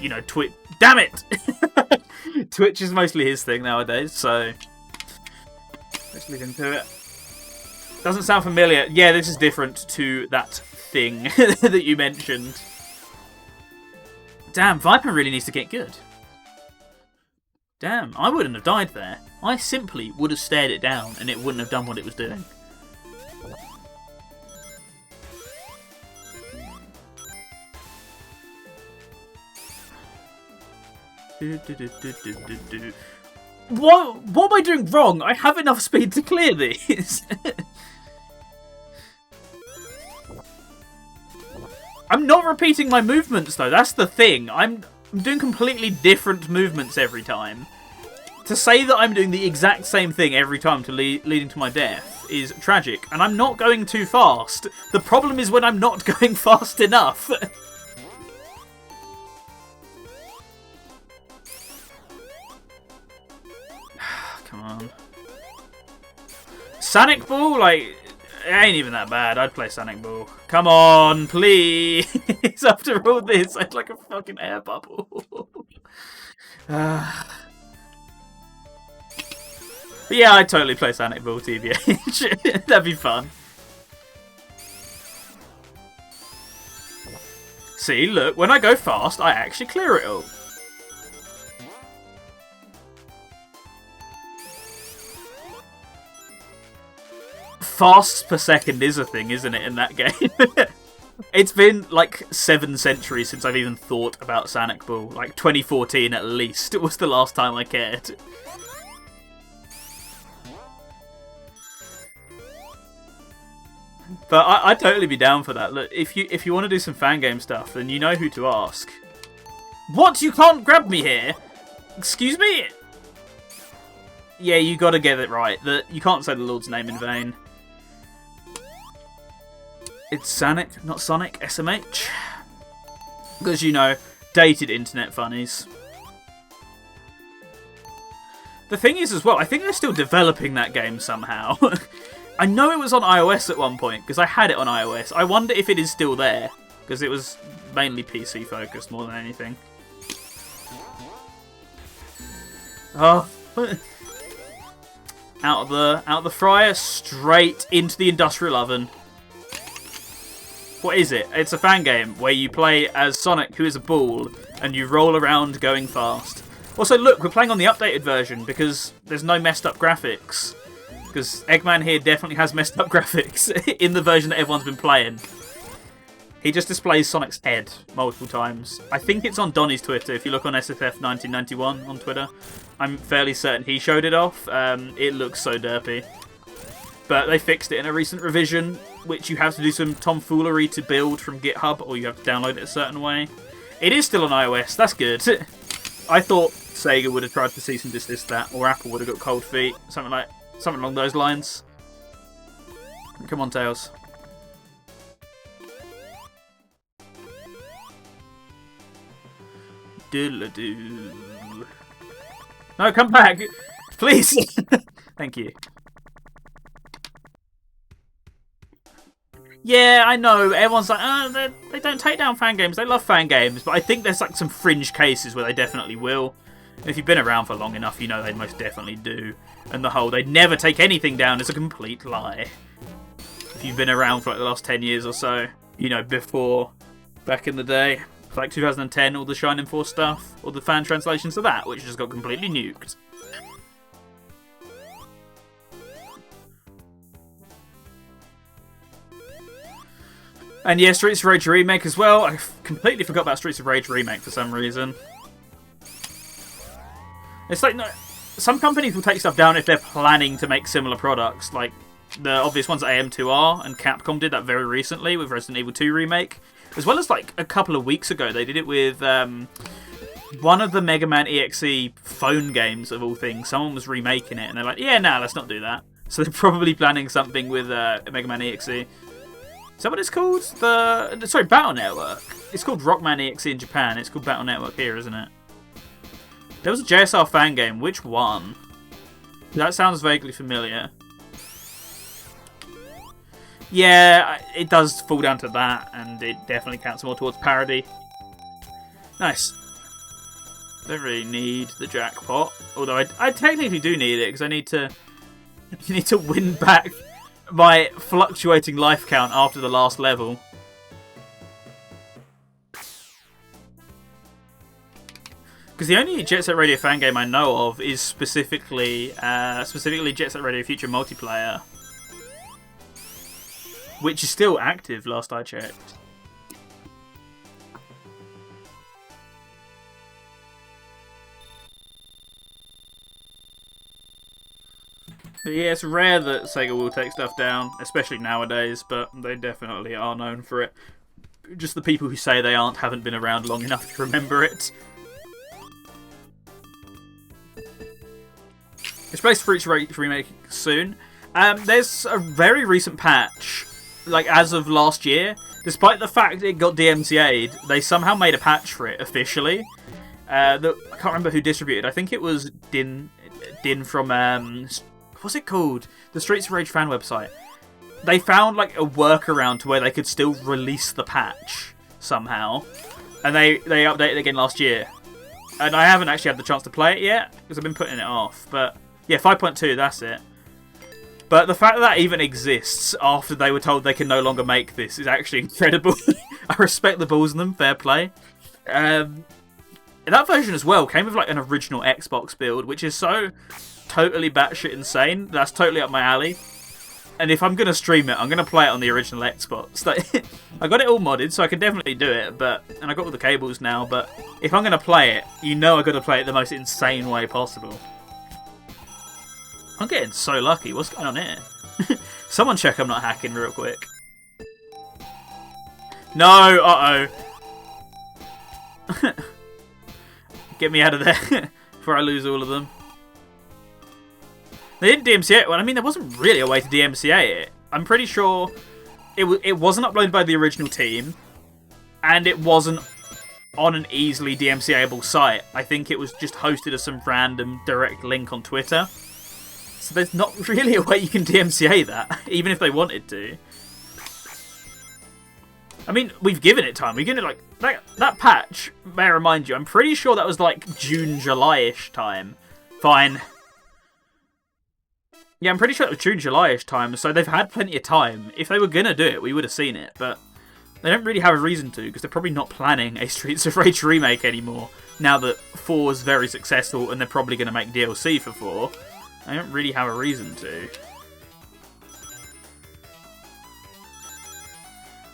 Speaker 2: you know, Twitch. Damn it! Twitch is mostly his thing nowadays, so let's look into it. Doesn't sound familiar. Yeah, this is different to that thing that you mentioned. Damn, Viper really needs to get good. Damn, I wouldn't have died there. I simply would have stared it down and it wouldn't have done what it was doing. What am I doing wrong? I have enough speed to clear these. I'm not repeating my movements though, that's the thing. I'm doing completely different movements every time. To say that I'm doing the exact same thing every time to leading to my death is tragic. And I'm not going too fast. The problem is when I'm not going fast enough. Come on. Sonic Ball? Like, it ain't even that bad. I'd play Sonic Ball. Come on, please. After all this, I'd like a fucking air bubble. But yeah, I'd totally play Sonic Ball TBH. That'd be fun. See, look, when I go fast, I actually clear it all. Fast per second is a thing, isn't it, in that game? It's been like 7 centuries since I've even thought about Sonic Ball. Like 2014 at least. It was the last time I cared. But I'd totally be down for that. Look, if you want to do some fan game stuff, then you know who to ask. What? You can't grab me here? Excuse me? Yeah, you gotta get it right. You can't say the Lord's name in vain. It's Sonic, not Sonic, SMH. Because, you know, dated internet funnies. The thing is as well, I think they're still developing that game somehow. I know it was on iOS at one point, because I had it on iOS. I wonder if it is still there, because it was mainly PC focused more than anything. Oh. out of the fryer, straight into the industrial oven. What is it? It's a fan game where you play as Sonic, who is a ball, and you roll around going fast. Also, look, we're playing on the updated version because there's no messed up graphics. Because Eggman here definitely has messed up graphics in the version that everyone's been playing. He just displays Sonic's head multiple times. I think it's on Donnie's Twitter. If you look on SFF1991 on Twitter, I'm fairly certain he showed it off. It looks so derpy. But they fixed it in a recent revision, which you have to do some tomfoolery to build from GitHub, or you have to download it a certain way. It is still on iOS, that's good. I thought Sega would have tried to cease and desist that, or Apple would have got cold feet, something along those lines. Come on, Tails. Diddle-a-doo. No, come back! Please! Thank you. Yeah, I know. Everyone's like, oh, they don't take down fan games. They love fan games. But I think there's like some fringe cases where they definitely will. And if you've been around for long enough, you know they most definitely do. And the whole they never take anything down is a complete lie. If you've been around for like the last 10 years or so, you know, before, back in the day, like 2010, all the Shining Force stuff, all the fan translations of that, which just got completely nuked. And yeah, Streets of Rage Remake as well. I completely forgot about Streets of Rage Remake for some reason. It's like, no, some companies will take stuff down if they're planning to make similar products. Like, the obvious ones that AM2R and Capcom did that very recently with Resident Evil 2 Remake. As well as, like, a couple of weeks ago, they did it with one of the Mega Man EXE phone games, of all things. Someone was remaking it, and they're like, yeah, nah, let's not do that. So they're probably planning something with Mega Man EXE. Is that what it's called? Sorry, Battle Network. It's called Rockman EXE in Japan. It's called Battle Network here, isn't it? There was a JSR fan game. Which one? That sounds vaguely familiar. Yeah, it does fall down to that, and it definitely counts more towards parody. Nice. Don't really need the jackpot, although I technically do need it because I need to win back my fluctuating life count after the last level. Because the only Jet Set Radio fan game I know of is specifically Jet Set Radio Future multiplayer, which is still active last I checked. But yeah, it's rare that Sega will take stuff down, especially nowadays, but they definitely are known for it. Just the people who say they aren't haven't been around long enough to remember it. It's based for each remake soon. There's a very recent patch, like as of last year. Despite the fact it got DMCA'd, they somehow made a patch for it officially. I can't remember who distributed. I think it was Din from what's it called? The Streets of Rage fan website. They found like a workaround to where they could still release the patch somehow, and they updated it again last year. And I haven't actually had the chance to play it yet because I've been putting it off. But yeah, 5.2, that's it. But the fact that that even exists after they were told they can no longer make this is actually incredible. I respect the balls in them, fair play. That version as well came with like an original Xbox build, which is so totally batshit insane. That's totally up my alley. And if I'm going to stream it, I'm going to play it on the original Xbox. I got it all modded, so I can definitely do it. And I got all the cables now, but if I'm going to play it, you know I've got to play it the most insane way possible. I'm getting so lucky. What's going on here? Someone check I'm not hacking real quick. No, uh-oh. Get me out of there before I lose all of them. They didn't DMCA it. Well, I mean, there wasn't really a way to DMCA it. I'm pretty sure it wasn't uploaded by the original team, and it wasn't on an easily DMCA-able site. I think it was just hosted as some random direct link on Twitter. So there's not really a way you can DMCA that, even if they wanted to. I mean, we've given it time. We've given it, like, that patch, may I remind you, I'm pretty sure that was, like, June, July-ish time. Fine. Yeah, I'm pretty sure it was June, July-ish time, so they've had plenty of time. If they were going to do it, we would have seen it, but they don't really have a reason to, because they're probably not planning a Streets of Rage remake anymore, now that 4 is very successful and they're probably going to make DLC for 4. They don't really have a reason to.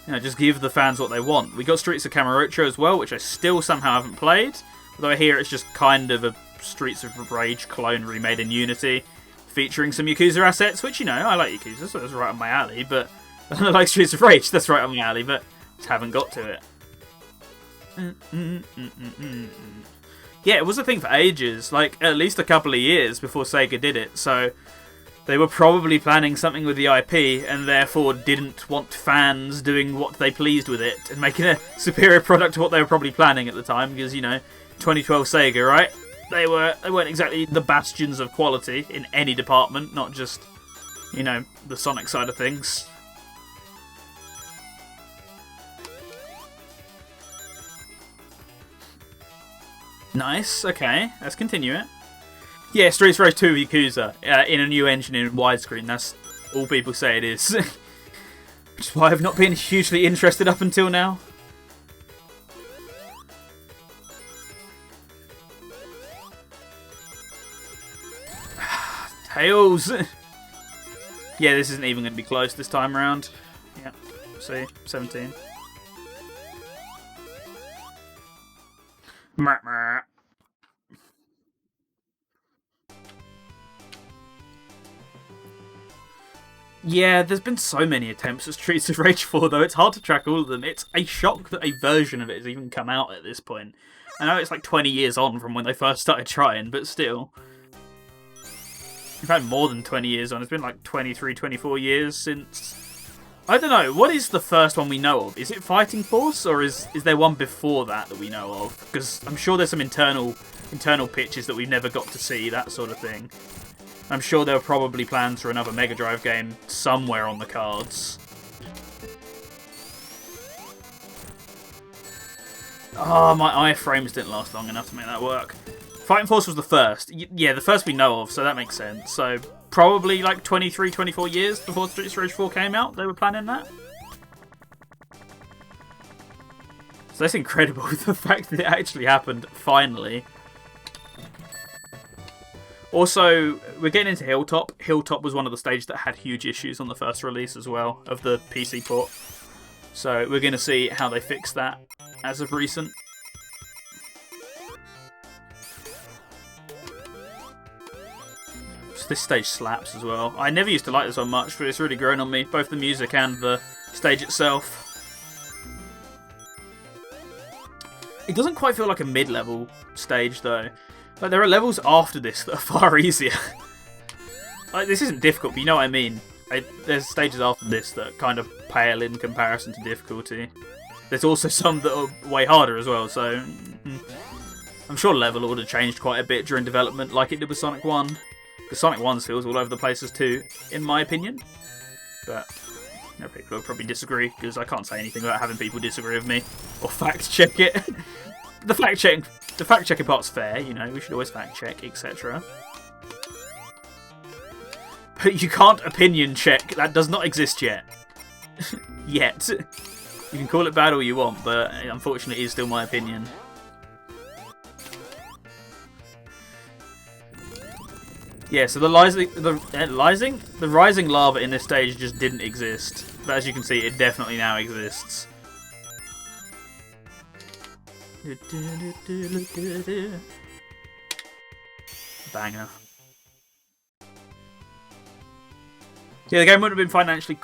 Speaker 2: You know, just give the fans what they want. We got Streets of Kamurocho as well, which I still somehow haven't played, although I hear it's just kind of a Streets of Rage clone remade in Unity, featuring some Yakuza assets, which, you know, I like Yakuza, so that's right up my alley, but I like Streets of Rage, that's right up my alley, but just haven't got to it. Yeah, it was a thing for ages, like at least a couple of years before Sega did it, so they were probably planning something with the IP and therefore didn't want fans doing what they pleased with it and making a superior product to what they were probably planning at the time, because, you know, 2012 Sega, right? They weren't exactly the bastions of quality in any department, not just, you know, the Sonic side of things. Nice, okay, let's continue it. Yeah, Streets of Rage 2 Yakuza, in a new engine in widescreen, that's all people say it is. Which is why I've not been hugely interested up until now. Tails! Yeah, this isn't even going to be close this time around. Yeah, see, 17. Yeah, there's been so many attempts at Streets of Rage 4, though it's hard to track all of them. It's a shock that a version of it has even come out at this point. I know it's like 20 years on from when they first started trying, but still. In fact, more than 20 years on. It's been like 23, 24 years since I don't know. What is the first one we know of? Is it Fighting Force, or is there one before that we know of? Because I'm sure there's some internal pitches that we've never got to see, that sort of thing. I'm sure there are probably plans for another Mega Drive game somewhere on the cards. Oh, my iframes didn't last long enough to make that work. Fighting Force was the first. Yeah, the first we know of, so that makes sense. So probably like 23, 24 years before Streets of Rage 4 came out, they were planning that. So that's incredible, the fact that it actually happened, finally. Also, we're getting into Hilltop. Hilltop was one of the stages that had huge issues on the first release as well, of the PC port. So we're going to see how they fix that as of recent. So this stage slaps as well. I never used to like this one much, but it's really grown on me, both the music and the stage itself. It doesn't quite feel like a mid-level stage though. Like, there are levels after this that are far easier. Like, this isn't difficult, but you know what I mean. There's stages after this that kind of pale in comparison to difficulty. There's also some that are way harder as well, so I'm sure level order changed quite a bit during development, like it did with Sonic 1. Because Sonic 1's feels all over the places too, in my opinion. But people will probably disagree, because I can't say anything without having people disagree with me or fact check it. The fact checking part's fair, you know, we should always fact check, etc. But you can't opinion check, that does not exist yet. Yet. You can call it bad all you want, but unfortunately it is still my opinion. Yeah, so the rising lava in this stage just didn't exist. But as you can see, it definitely now exists. Banger. Yeah, the game wouldn't have been financially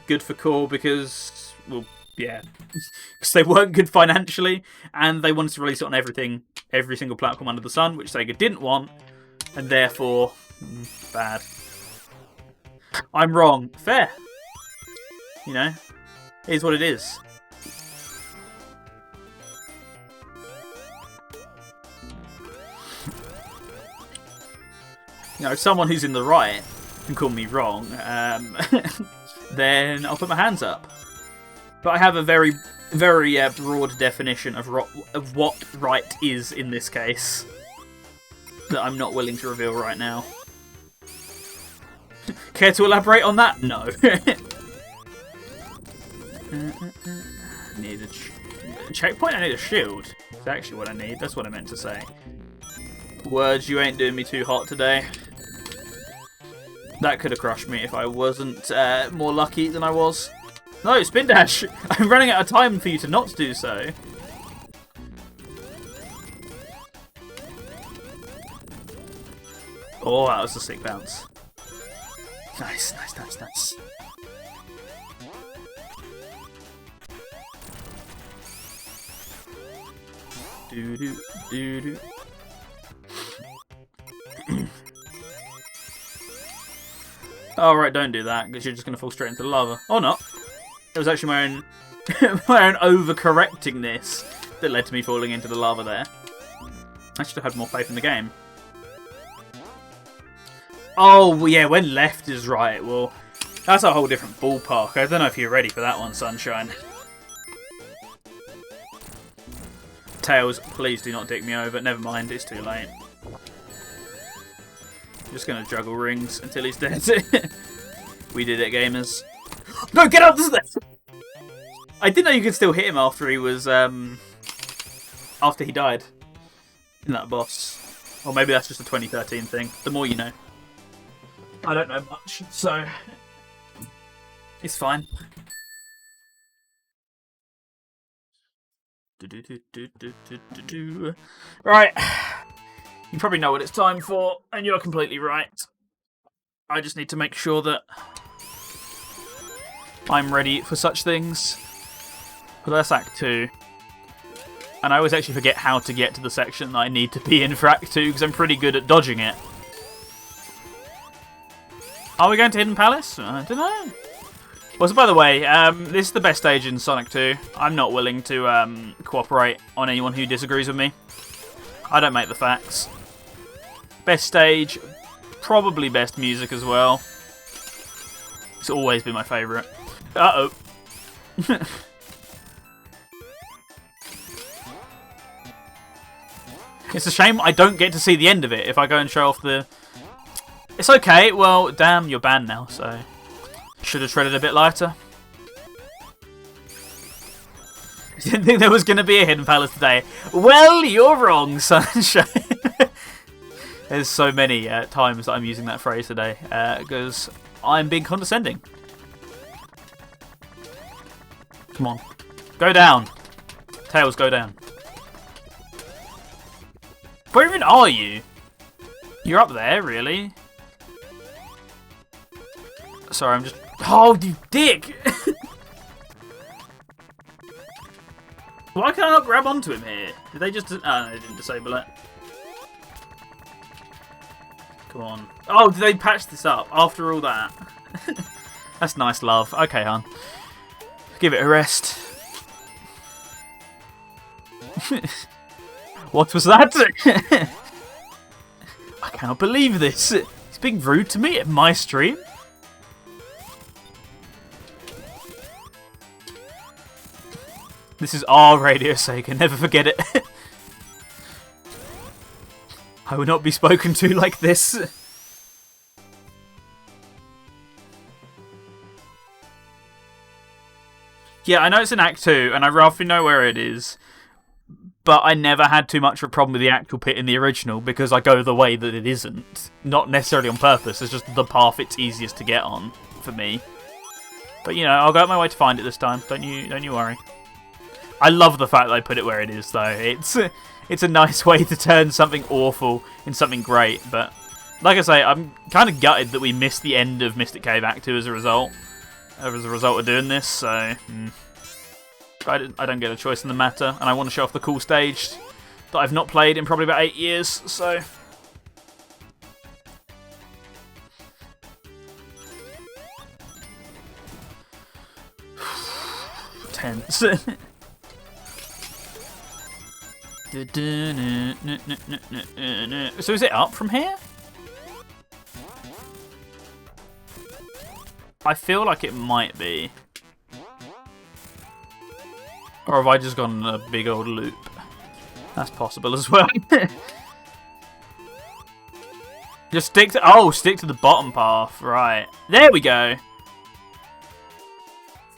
Speaker 2: good for Core because, well, yeah, because they weren't good financially, and they wanted to release it on every single platform under the sun, which Sega didn't want, and therefore, bad. I'm wrong. Fair. You know, it is what it is. You know, if someone who's in the right can call me wrong, then I'll put my hands up. But I have a very, very broad definition of what right is in this case that I'm not willing to reveal right now. Care to elaborate on that? No. Need a checkpoint? I need a shield. That's actually what I need. That's what I meant to say. Words, you ain't doing me too hot today. That could have crushed me if I wasn't more lucky than I was. No, spin dash! I'm running out of time for you to not do so. Oh, that was a sick bounce. Nice, nice, nice, nice. Do. Alright, don't do that, because you're just going to fall straight into the lava. Or not. It was actually my own overcorrectingness that led to me falling into the lava there. I should have had more faith in the game. Oh, yeah, when left is right. Well, that's a whole different ballpark. I don't know if you're ready for that one, Sunshine. Tails, please do not dick me over. Never mind, it's too late. Just gonna juggle rings until he's dead. We did it, gamers. No, get out! I didn't know you could still hit him after he was after he died in that boss. Or maybe that's just a 2013 thing. The more you know. I don't know much, so it's fine. Right. You probably know what it's time for, and you're completely right. I just need to make sure that I'm ready for such things. But that's Act 2. And I always actually forget how to get to the section that I need to be in for Act 2, because I'm pretty good at dodging it. Are we going to Hidden Palace? I don't know. Well, so by the way, this is the best stage in Sonic 2. I'm not willing to cooperate on anyone who disagrees with me. I don't make the facts. Best stage, probably best music as well. It's always been my favourite. Uh-oh. It's a shame I don't get to see the end of it if I go and show off the... It's okay, well, damn, you're banned now, so... Should have treaded a bit lighter. Didn't think there was going to be a Hidden Palace today. Well, you're wrong, Sunshine. There's so many times that I'm using that phrase today, because I'm being condescending. Come on. Go down. Tails, go down. Where even are you? You're up there, really? Sorry, I'm just... Oh, you dick! Why can I not grab onto him here? Did they just... Oh, no, they didn't disable it. Come on. Oh, did they patch this up after all that? That's nice love. Okay, hon. Give it a rest. What was that? I cannot believe this. He's being rude to me at my stream. This is our Radio Sega, never forget it. I will not be spoken to like this. Yeah, I know it's in Act 2, and I roughly know where it is. But I never had too much of a problem with the actual pit in the original, because I go the way that it isn't. Not necessarily on purpose, it's just the path it's easiest to get on, for me. But, you know, I'll go out my way to find it this time, don't you worry. I love the fact that I put it where it is, though. It's a nice way to turn something awful into something great, but like I say, I'm kind of gutted that we missed the end of Mystic Cave Act 2 as a result of doing this, so I don't get a choice in the matter, and I want to show off the cool stage that I've not played in probably about 8 years, so... Tense. So is it up from here? I feel like it might be. Or have I just gone on a big old loop? That's possible as well. Just stick to the bottom path, right. There we go.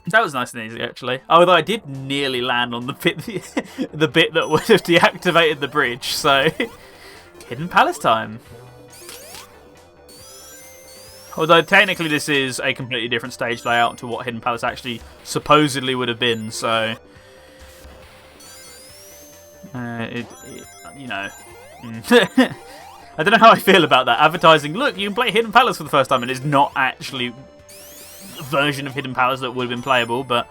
Speaker 2: That was nice and easy, actually. Although I did nearly land on the bit, the bit that would have deactivated the bridge, so... Hidden Palace time. Although technically this is a completely different stage layout to what Hidden Palace actually supposedly would have been, so... you know... I don't know how I feel about that. Advertising, look, you can play Hidden Palace for the first time, and it's not actually... version of Hidden Palace that would have been playable, but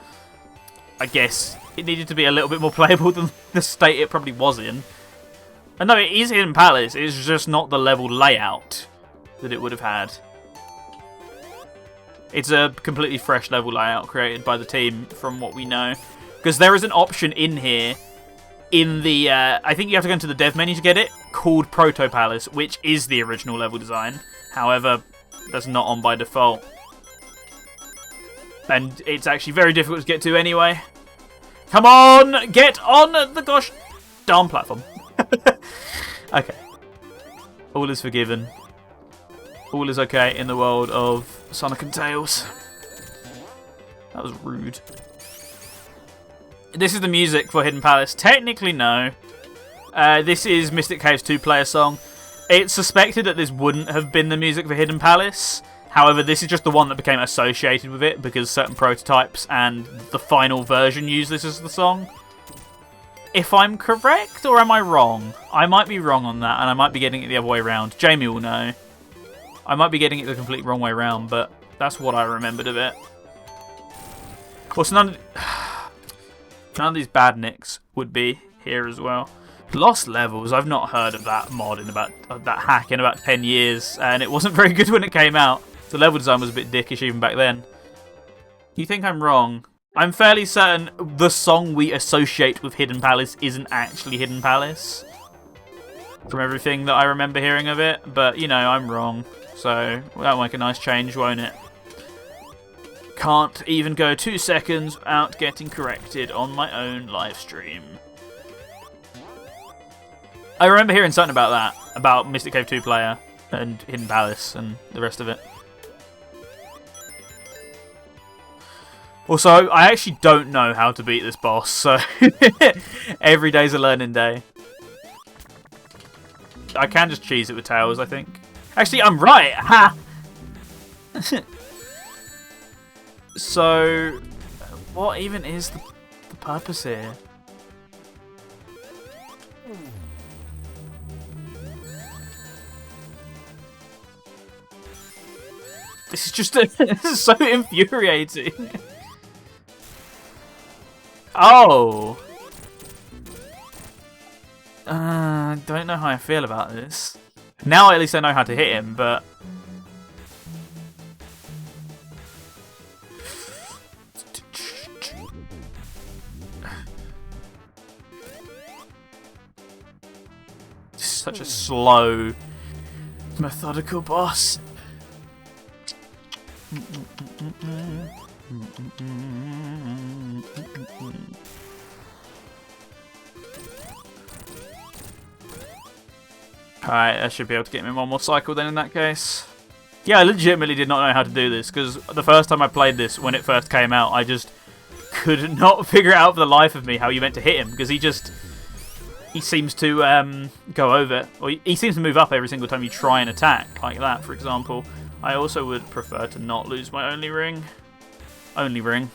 Speaker 2: I guess it needed to be a little bit more playable than the state it probably was in. And no, it is Hidden Palace, it's just not the level layout that it would have had. It's a completely fresh level layout created by the team from what we know. Because there is an option in here, in the, I think you have to go into the dev menu to get it, called Proto Palace, which is the original level design. However, that's not on by default. And it's actually very difficult to get to anyway. Come on! Get on the gosh darn platform. Okay. All is forgiven. All is okay in the world of Sonic and Tails. That was rude. This is the music for Hidden Palace. Technically, no. This is Mystic Cave's two-player song. It's suspected that this wouldn't have been the music for Hidden Palace. However, this is just the one that became associated with it because certain prototypes and the final version use this as the song. If I'm correct, or am I wrong? I might be wrong on that, and I might be getting it the other way around. Jamie will know. I might be getting it the complete wrong way around, but that's what I remembered of it. Of course, none of these bad nicks would be here as well. Lost Levels, I've not heard of that mod in about that hack in about 10 years, and it wasn't very good when it came out. The level design was a bit dickish even back then. You think I'm wrong? I'm fairly certain the song we associate with Hidden Palace isn't actually Hidden Palace. From everything that I remember hearing of it. But, you know, I'm wrong. So, that'll make a nice change, won't it? Can't even go 2 seconds without getting corrected on my own live stream. I remember hearing something about that. About Mystic Cave 2 player and Hidden Palace and the rest of it. Also, I actually don't know how to beat this boss, so every day's a learning day. I can just cheese it with tails, I think. Actually, I'm right! Ha! So, what even is the purpose here? This is just this is so infuriating. Oh! Don't know how I feel about this. Now at least I know how to hit him, but... This is such a slow, methodical boss. Alright, I should be able to get me one more cycle then in that case. Yeah, I legitimately did not know how to do this, because the first time I played this, when it first came out, I just could not figure out for the life of me how you meant to hit him, because he seems to go over, or he seems to move up every single time you try and attack, like that, for example. I also would prefer to not lose my only ring. Only ring.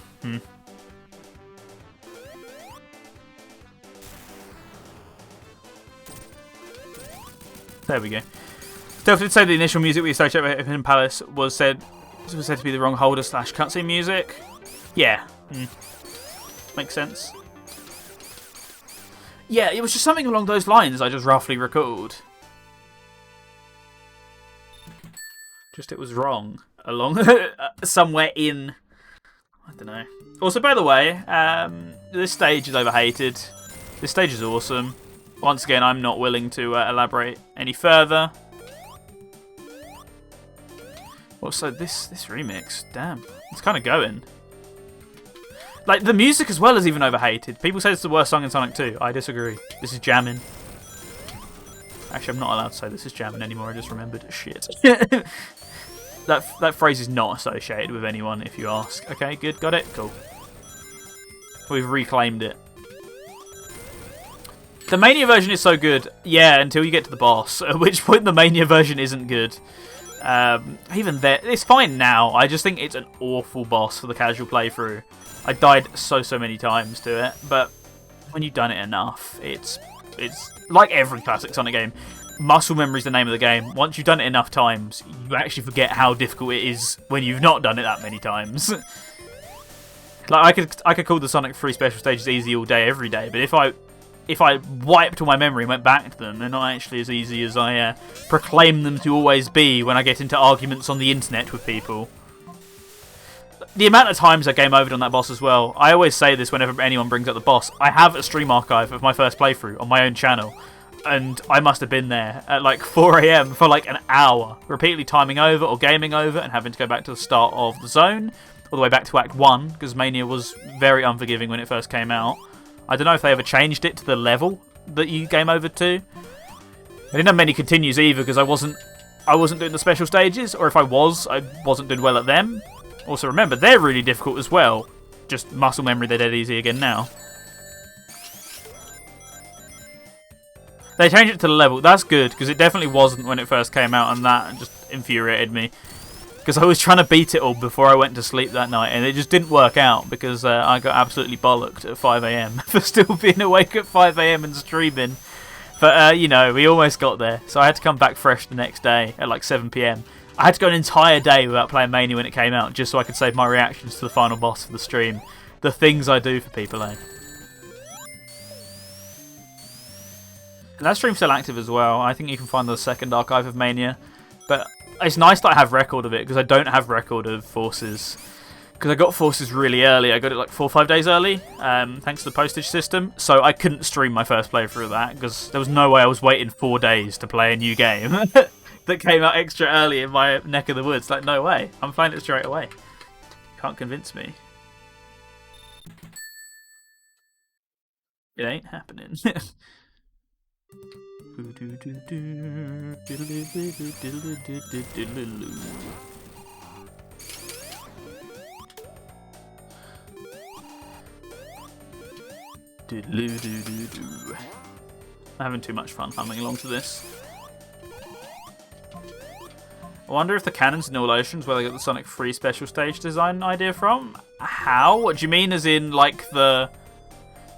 Speaker 2: There we go. Delph did say the initial music we associate with Hidden Palace was said to be the wrong holder / cutscene music. Yeah. Makes sense. Yeah, it was just something along those lines I just roughly recalled. Just it was wrong. Along somewhere in... I don't know. Also, by the way, this stage is overhated. This stage is awesome. Once again, I'm not willing to elaborate any further. Also, this remix, damn, it's kind of going. Like, the music as well is even overhated. People say it's the worst song in Sonic 2. I disagree. This is jamming. Actually, I'm not allowed to say this is jamming anymore. I just remembered. Shit. That phrase is not associated with anyone, if you ask. Okay, good. Got it? Cool. We've reclaimed it. The Mania version is so good. Yeah, until you get to the boss. At which point the Mania version isn't good. Even there, it's fine now. I just think it's an awful boss for the casual playthrough. I died so many times to it, but when you've done it enough, it's like every classic Sonic game. Muscle memory is the name of the game. Once you've done it enough times, you actually forget how difficult it is when you've not done it that many times. Like I could call the Sonic 3 special stages easy all day, every day, but if I wiped all my memory and went back to them, they're not actually as easy as I proclaim them to always be when I get into arguments on the internet with people. The amount of times I game overed on that boss as well. I always say this whenever anyone brings up the boss. I have a stream archive of my first playthrough on my own channel, and I must have been there at like 4 AM for like an hour, repeatedly timing over or gaming over and having to go back to the start of the zone, all the way back to Act 1, because Mania was very unforgiving when it first came out. I don't know if they ever changed it to the level that you game over to. I didn't have many continues either, because I wasn't doing the special stages, or if I wasn't doing well at them. Also remember, they're really difficult as well. Just muscle memory, they're dead easy again now. They changed it to the level. That's good, because it definitely wasn't when it first came out, and that just infuriated me. Because I was trying to beat it all before I went to sleep that night, and it just didn't work out, because I got absolutely bollocked at 5 AM for still being awake at 5 AM and streaming. But, you know, we almost got there, so I had to come back fresh the next day at like 7 PM. I had to go an entire day without playing Mania when it came out, just so I could save my reactions to the final boss for the stream. The things I do for people, eh? And that stream's still active as well. I think you can find the second archive of Mania. But it's nice that I have record of it, because I don't have record of Forces. because I got Forces really early. I got it like 4 or 5 days early, thanks to the postage system. So I couldn't stream my first playthrough of that because there was no way I was waiting 4 days to play a new game that came out extra early in my neck of the woods. Like, no way. I'm playing it straight away. Can't convince me. It ain't happening. I'm having too much fun humming along to this. I wonder if the cannons in All Oceans where they got the Sonic 3 special stage design idea from. How? What do you mean as in like the...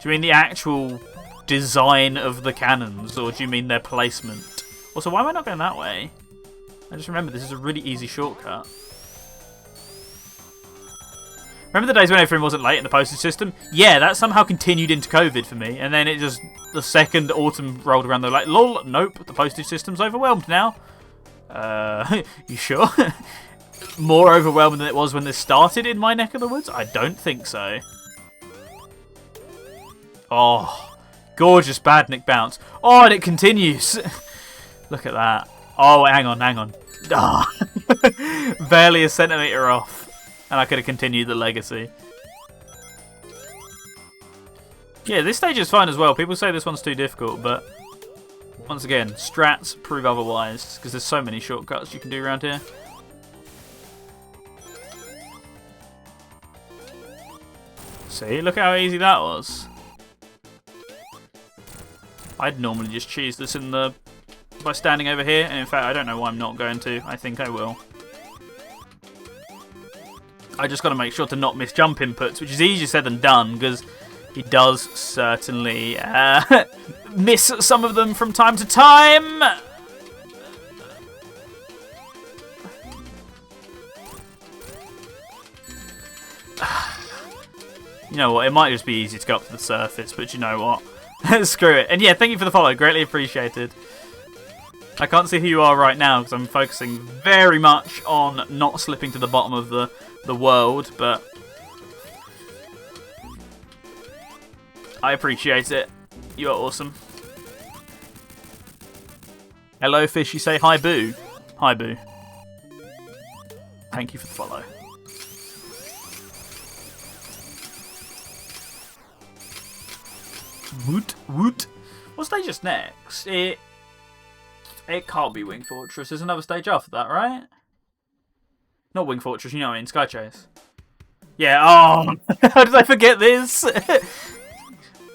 Speaker 2: Do you mean the actual design of the cannons, or do you mean their placement? Also, why am I not going that way? I just remember this is a really easy shortcut. Remember the days when everything wasn't late in the postage system? Yeah, that somehow continued into COVID for me, and then it just, the second autumn rolled around, they're like, lol, nope, the postage system's overwhelmed now. You sure? More overwhelming than it was when this started in my neck of the woods? I don't think so. Oh, gorgeous Badnik bounce. Oh, and it continues. Look at that. Oh, hang on, hang on. Oh. Barely a centimetre off. And I could have continued the legacy. Yeah, this stage is fine as well. People say this one's too difficult, but once again, strats prove otherwise, because there's so many shortcuts you can do around here. See, look how easy that was. I'd normally just cheese this in the by standing over here, and in fact I don't know why I'm not going to. I think I will. I just got to make sure to not miss jump inputs, which is easier said than done, because he does certainly miss some of them from time to time. You know what, it might just be easy to go up to the surface, but you know what? Screw it. And yeah, thank you for the follow, greatly appreciated. I can't see who you are right now because I'm focusing very much on not slipping to the bottom of the world, but I appreciate it. You are awesome. Hello, fish. You say hi, boo. Hi, boo. Thank you for the follow. Woot woot. What stage is next? It can't be Wing Fortress. There's another stage after that, right? Not Wing Fortress, you know what I mean, Sky Chase. Yeah, oh, how did I forget this?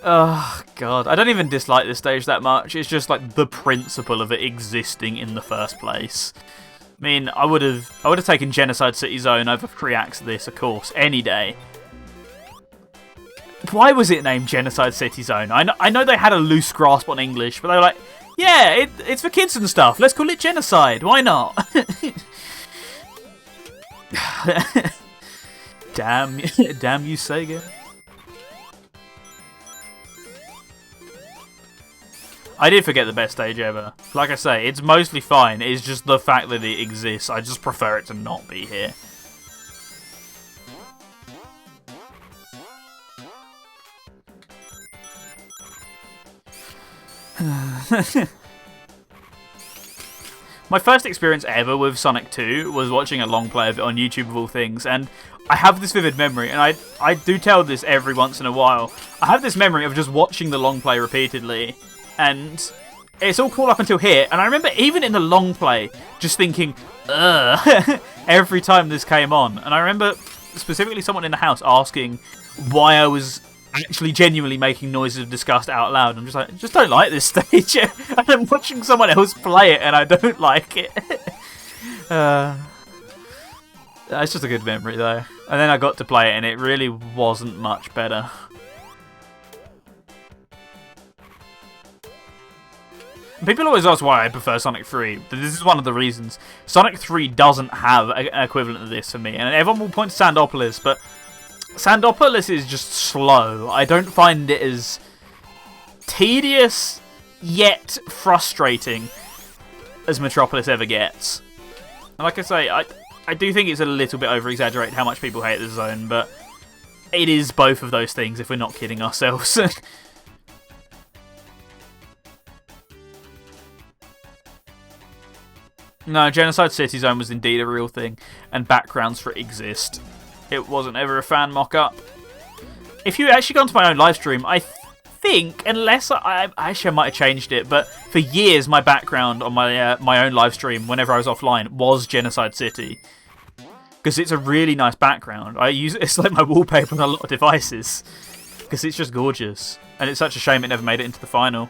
Speaker 2: Oh, God. I don't even dislike this stage that much. It's just like the principle of it existing in the first place. I mean, I would have taken Genocide City Zone over 3 acts of this, of course, any day. Why was it named Genocide City Zone? I know they had a loose grasp on English, but they were like, yeah, it's for kids and stuff. Let's call it Genocide. Why not? Damn you, Sega. I did forget the best stage ever. Like I say, it's mostly fine. It's just the fact that it exists. I just prefer it to not be here. My first experience ever with Sonic 2 was watching a long play of it on YouTube of all things, and I have this vivid memory, and I do tell this every once in a while. I have this memory of just watching the long play repeatedly, and it's all cool up until here, and I remember even in the long play just thinking, ugh, every time this came on. And I remember specifically someone in the house asking why I was actually genuinely making noises of disgust out loud. I'm just like, I just don't like this stage. And I'm watching someone else play it and I don't like it. It's just a good memory though. And then I got to play it and it really wasn't much better. People always ask why I prefer Sonic 3. This is one of the reasons. Sonic 3 doesn't have an equivalent of this for me. And everyone will point to Sandopolis, but Sandopolis is just slow. I don't find it as tedious yet frustrating as Metropolis ever gets. And like I say, I I do think it's a little bit over-exaggerated how much people hate the zone, but it is both of those things if we're not kidding ourselves. No, Genocide City Zone was indeed a real thing, and backgrounds for it exist. It wasn't ever a fan mock-up. If you actually gone to my own live stream, I think, unless I might have changed it, but for years my background on my own live stream, whenever I was offline, was Genocide City, because it's a really nice background. It's like my wallpaper on a lot of devices, because it's just gorgeous, and it's such a shame it never made it into the final.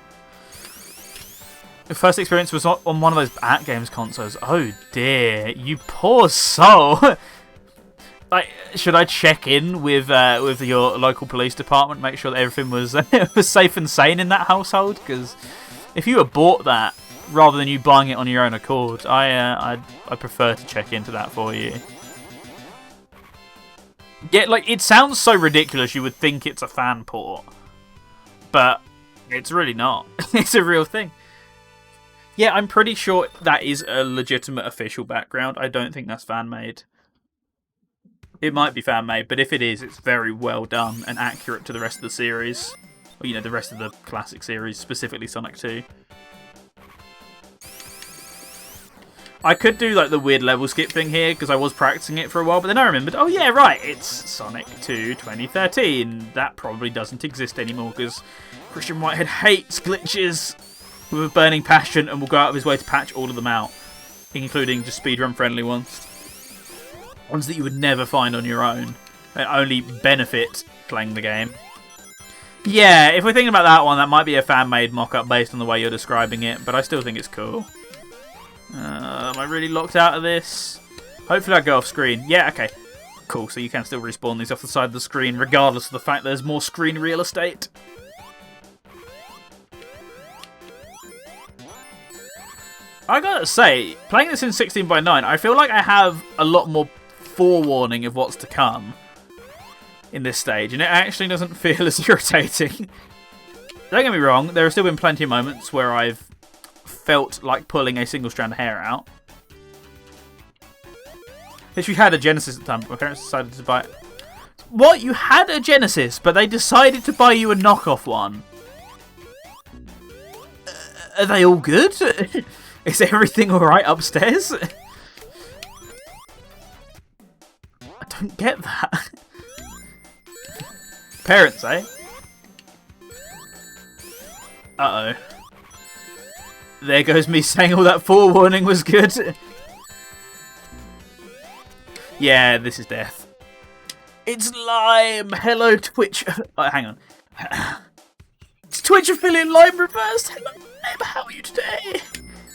Speaker 2: The first experience was on one of those AtGames consoles. Oh dear, you poor soul. Like, should I check in with your local police department, make sure that everything was was safe and sane in that household? Because if you had bought that rather than you buying it on your own accord, I prefer to check into that for you. Yeah, like, it sounds so ridiculous you would think it's a fan port, but it's really not. It's a real thing. Yeah, I'm pretty sure that is a legitimate official background. I don't think that's fan-made. It might be fan-made, but if it is, it's very well done and accurate to the rest of the series. Or, you know, the rest of the classic series, specifically Sonic 2. I could do, like, the weird level skip thing here, because I was practicing it for a while, but then I remembered, oh yeah, right, it's Sonic 2 2013. That probably doesn't exist anymore, because Christian Whitehead hates glitches with a burning passion and will go out of his way to patch all of them out, including just speedrun friendly ones. Ones that you would never find on your own and only benefit playing the game. Yeah, if we're thinking about that one, that might be a fan-made mock-up based on the way you're describing it, but I still think it's cool. Am I really locked out of this? Hopefully I go off screen. Yeah, okay. Cool, so you can still respawn these off the side of the screen regardless of the fact there's more screen real estate. I gotta say, playing this in 16:9, I feel like I have a lot more forewarning of what's to come in this stage, and it actually doesn't feel as irritating. Don't get me wrong, there have still been plenty of moments where I've felt like pulling a single strand of hair out. If you had a Genesis at the time, my parents decided to buy it. What? You had a Genesis, but they decided to buy you a knockoff one? Are they all good? Is everything alright upstairs? I don't get that. Parents, eh? Uh-oh. There goes me saying all that forewarning was good. Yeah, this is death. It's Lime! Hello, Twitch. Oh, hang on. It's Twitch affiliate Lime reversed. Hello, Lime. How are you today?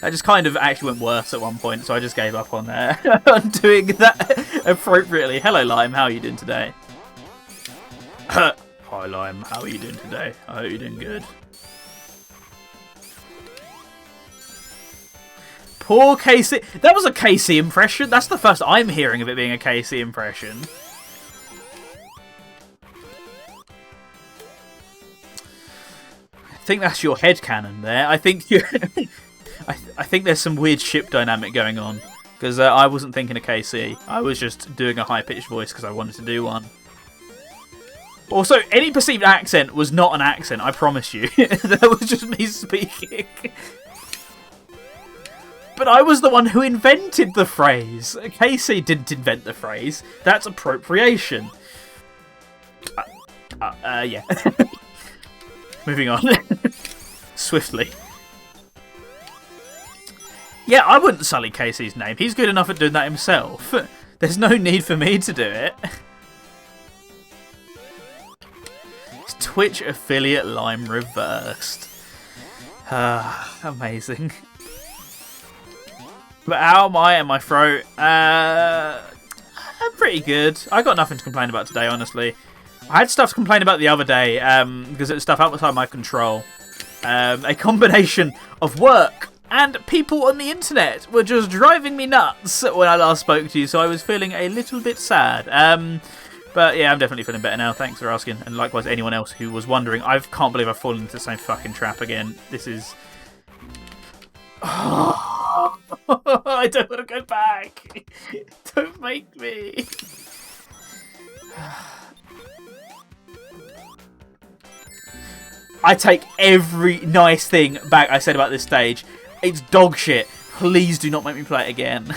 Speaker 2: I just kind of actually went worse at one point, so I just gave up on on doing that appropriately. Hello, Lime. How are you doing today? Hi, Lime. How are you doing today? I hope you're doing good. Poor KC. That was a KC impression. That's the first I'm hearing of it being a KC impression. I think that's your headcanon there. I think you're... I think there's some weird ship dynamic going on. Because I wasn't thinking of KC. I was just doing a high-pitched voice because I wanted to do one. Also, any perceived accent was not an accent, I promise you. That was just me speaking. But I was the one who invented the phrase. KC didn't invent the phrase. That's appropriation. Yeah. Moving on. Swiftly. Yeah, I wouldn't sully KC's name. He's good enough at doing that himself. There's no need for me to do it. It's Twitch affiliate Lime reversed. Amazing. But how am I in my throat? I'm pretty good. I got nothing to complain about today, honestly. I had stuff to complain about the other day because it was stuff outside my control. A combination of work and people on the internet were just driving me nuts when I last spoke to you, so I was feeling a little bit sad. But yeah, I'm definitely feeling better now. Thanks for asking. And likewise, anyone else who was wondering. I can't believe I've fallen into the same fucking trap again. This is... No! I don't want to go back. Don't make me. I take every nice thing back I said about this stage. It's dog shit. Please do not make me play it again.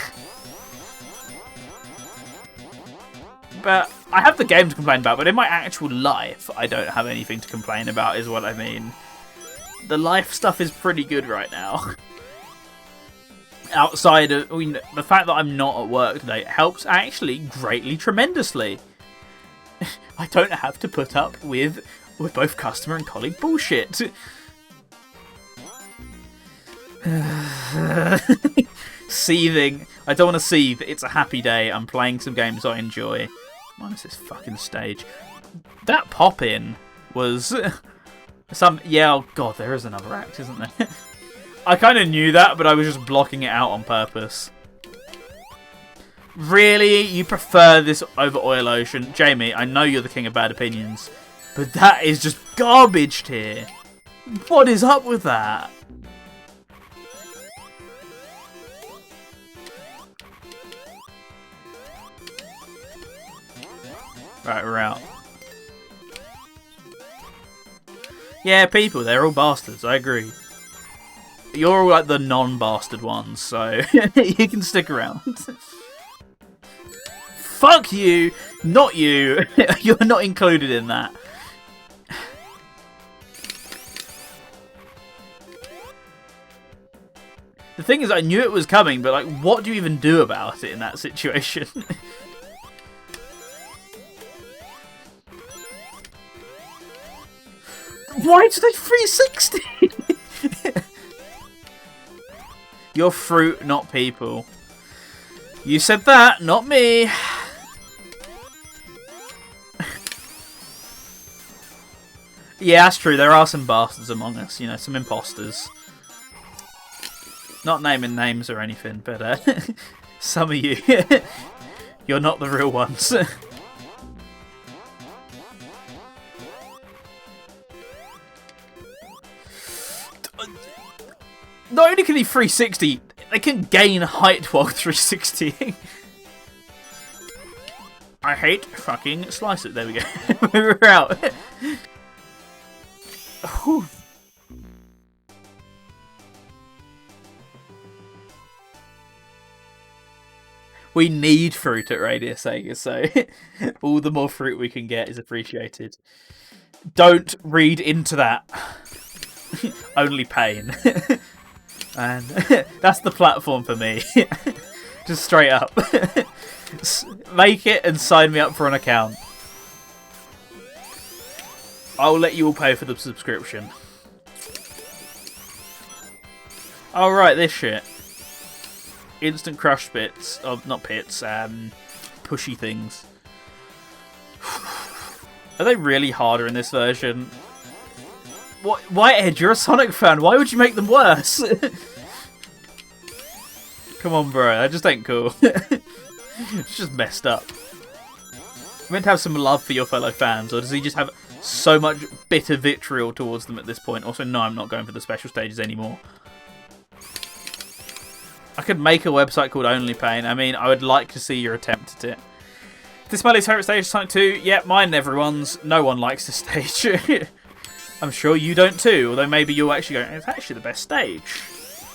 Speaker 2: But I have the game to complain about, but in my actual life, I don't have anything to complain about, is what I mean. The life stuff is pretty good right now. Outside of, I mean, the fact that I'm not at work today helps actually greatly, tremendously. I don't have to put up with both customer and colleague bullshit. Seething. I don't want to seethe. It's a happy day. I'm playing some games I enjoy. Minus this fucking stage. That pop-in was some... Yeah, oh god, there is another act, isn't there? I kind of knew that, but I was just blocking it out on purpose. Really? You prefer this over Oil Ocean? Jamie, I know you're the king of bad opinions, but that is just garbage tier. What is up with that? Right, we're out. Yeah, people, they're all bastards, I agree. You're all like the non-bastard ones, so you can stick around. Fuck you! Not you! You're not included in that. The thing is, I knew it was coming, but like, what do you even do about it in that situation? Why do they 360? You're fruit, not people. You said that, not me. Yeah, that's true. There are some bastards among us, you know, some imposters. Not naming names or anything, but some of you, you're not the real ones. Not only can he 360, they can gain height while 360ing. I hate fucking slice it. There we go. We're out. Whew. We need fruit at Radio Sega, so all the more fruit we can get is appreciated. Don't read into that. Only pain. And that's the platform for me. Just straight up. Make it and sign me up for an account. I'll let you all pay for the subscription. Alright, this shit. Instant crush bits. Oh, not pits. Pushy things. Are they really harder in this version? What? Whitehead, you're a Sonic fan. Why would you make them worse? Come on, bro. That just ain't cool. It's just messed up. You're meant to have some love for your fellow fans, or does he just have so much bitter vitriol towards them at this point? Also, no, I'm not going for the special stages anymore. I could make a website called Only Pain. I mean, I would like to see your attempt at it. This Smelly's favourite stage is Sonic 2. Yeah, mine and everyone's. No one likes this stage. I'm sure you don't too, although maybe you'll actually go, it's actually the best stage.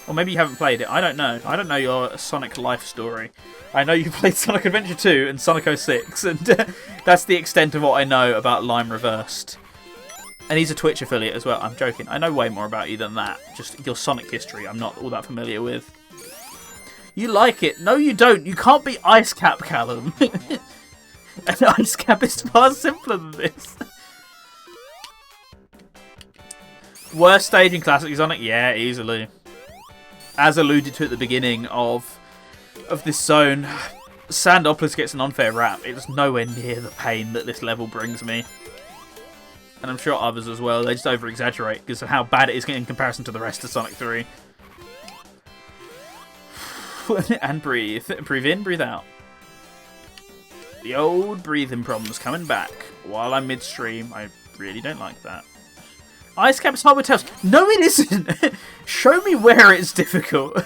Speaker 2: Or maybe you haven't played it. I don't know. I don't know your Sonic life story. I know you played Sonic Adventure 2 and Sonic 06, and that's the extent of what I know about Lime Reversed. And he's a Twitch affiliate as well. I'm joking. I know way more about you than that. Just your Sonic history I'm not all that familiar with. You like it. No, you don't. You can't be Ice Cap, Callum. And Ice Cap is far simpler than this. Worst stage in Classic Sonic? Yeah, easily. As alluded to at the beginning of this zone, Sandopolis gets an unfair rap. It's nowhere near the pain that this level brings me. And I'm sure others as well. They just over-exaggerate because of how bad it is in comparison to the rest of Sonic 3. And breathe. Breathe in, breathe out. The old breathing problem's coming back while I'm midstream. I really don't like that. Ice Cap's hard with tails. No, it isn't. Show me where it's difficult.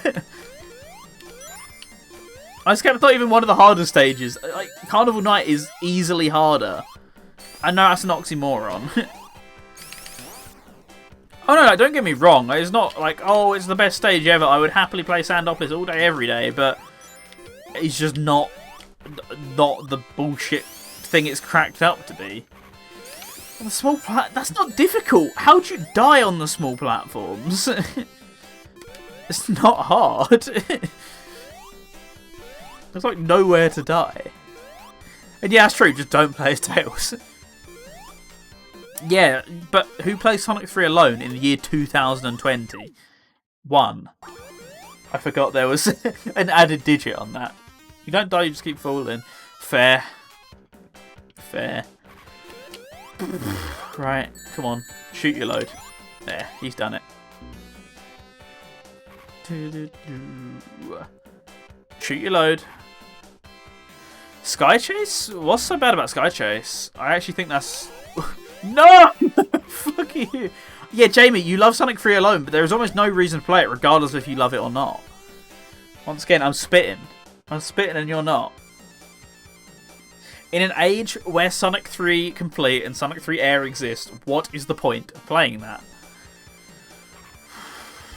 Speaker 2: Ice Cap's not even one of the harder stages. Like, Carnival Night is easily harder. I know that's an oxymoron. Oh no, don't get me wrong. It's not like, oh, it's the best stage ever. I would happily play Sandopolis all day, every day, but it's just not the bullshit thing it's cracked up to be. The small that's not difficult. How'd you die on the small platforms? It's not hard. There's like nowhere to die. And yeah, that's true. Just don't play as Tails. Yeah, but who plays Sonic 3 alone in the year 2020? One. I forgot there was an added digit on that. You don't die, you just keep falling. Fair. Fair. Right, come on. Shoot your load. There, he's done it. Shoot your load. Sky Chase? What's so bad about Sky Chase? I actually think that's... No! Fuck you. Yeah, Jamie, you love Sonic 3 alone, but there is almost no reason to play it, regardless if you love it or not. Once again, I'm spitting. I'm spitting and you're not. In an age where Sonic 3 Complete and Sonic 3 Air exist, what is the point of playing that?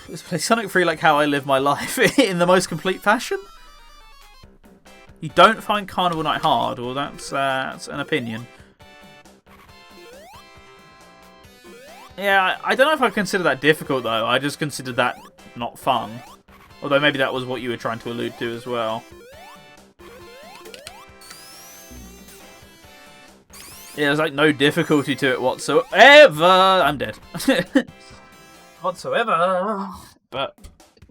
Speaker 2: Let's play Sonic 3 like how I live my life, in the most complete fashion? You don't find Carnival Night hard, well that's an opinion. Yeah, I don't know if I consider that difficult though, I just consider that not fun. Although maybe that was what you were trying to allude to as well. Yeah, there's like no difficulty to it whatsoever. I'm dead. Whatsoever. But,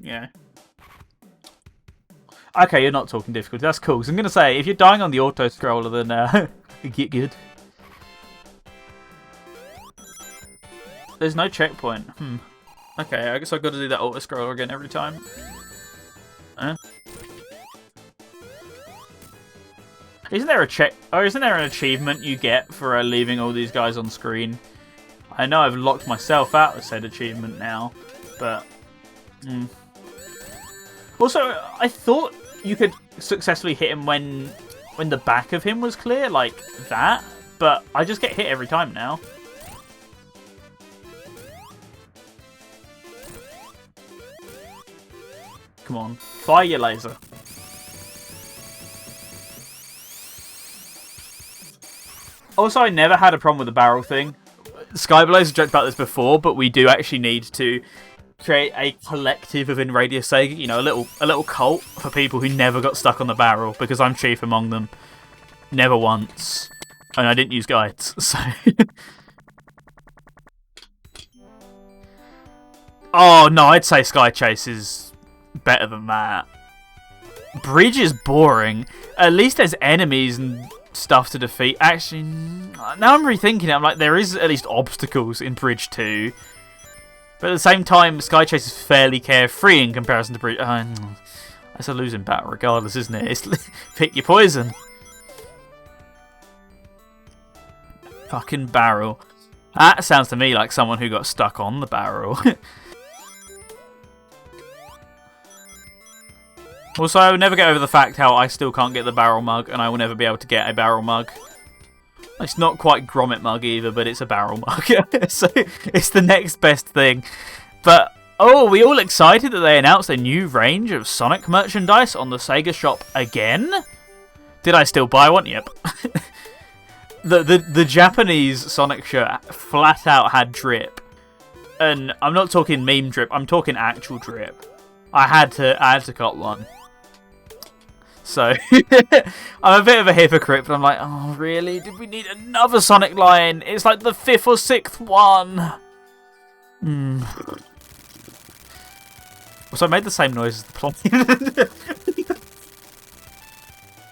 Speaker 2: yeah. Okay, you're not talking difficulty. That's cool. So I'm going to say, if you're dying on the auto-scroller, then get good. There's no checkpoint. Okay, I guess I've got to do that auto-scroller again every time. Isn't there a isn't there an achievement you get for leaving all these guys on screen? I know I've locked myself out of said achievement now, but... Also, I thought you could successfully hit him when the back of him was clear, like that, but I just get hit every time now. Come on, fire your laser. Also, I never had a problem with the barrel thing. Skyblazer joked about this before, but we do actually need to create a collective within Radio Sega. You know, a little cult for people who never got stuck on the barrel, because I'm chief among them. Never once. And I didn't use guides, so... Oh, no, I'd say Sky Chase is better than that. Bridge is boring. At least there's enemies and stuff to defeat. Actually, now I'm rethinking it, I'm like, there is at least obstacles in Bridge 2. But at the same time, Sky Chase is fairly carefree in comparison to Bridge. It's a losing battle regardless, isn't it? It's pick your poison. Fucking barrel. That sounds to me like someone who got stuck on the barrel. Also, I will never get over the fact how I still can't get the barrel mug, and I will never be able to get a barrel mug. It's not quite Grommet mug either, but it's a barrel mug. So it's the next best thing. But, oh, are we all excited that they announced a new range of Sonic merchandise on the Sega shop again? Did I still buy one? Yep. The Japanese Sonic shirt flat out had drip. And I'm not talking meme drip, I'm talking actual drip. I had to cut one. So, I'm a bit of a hypocrite, but I'm like, oh, really? Did we need another Sonic line? It's like the 5th or 6th one. So I made the same noise as the plane.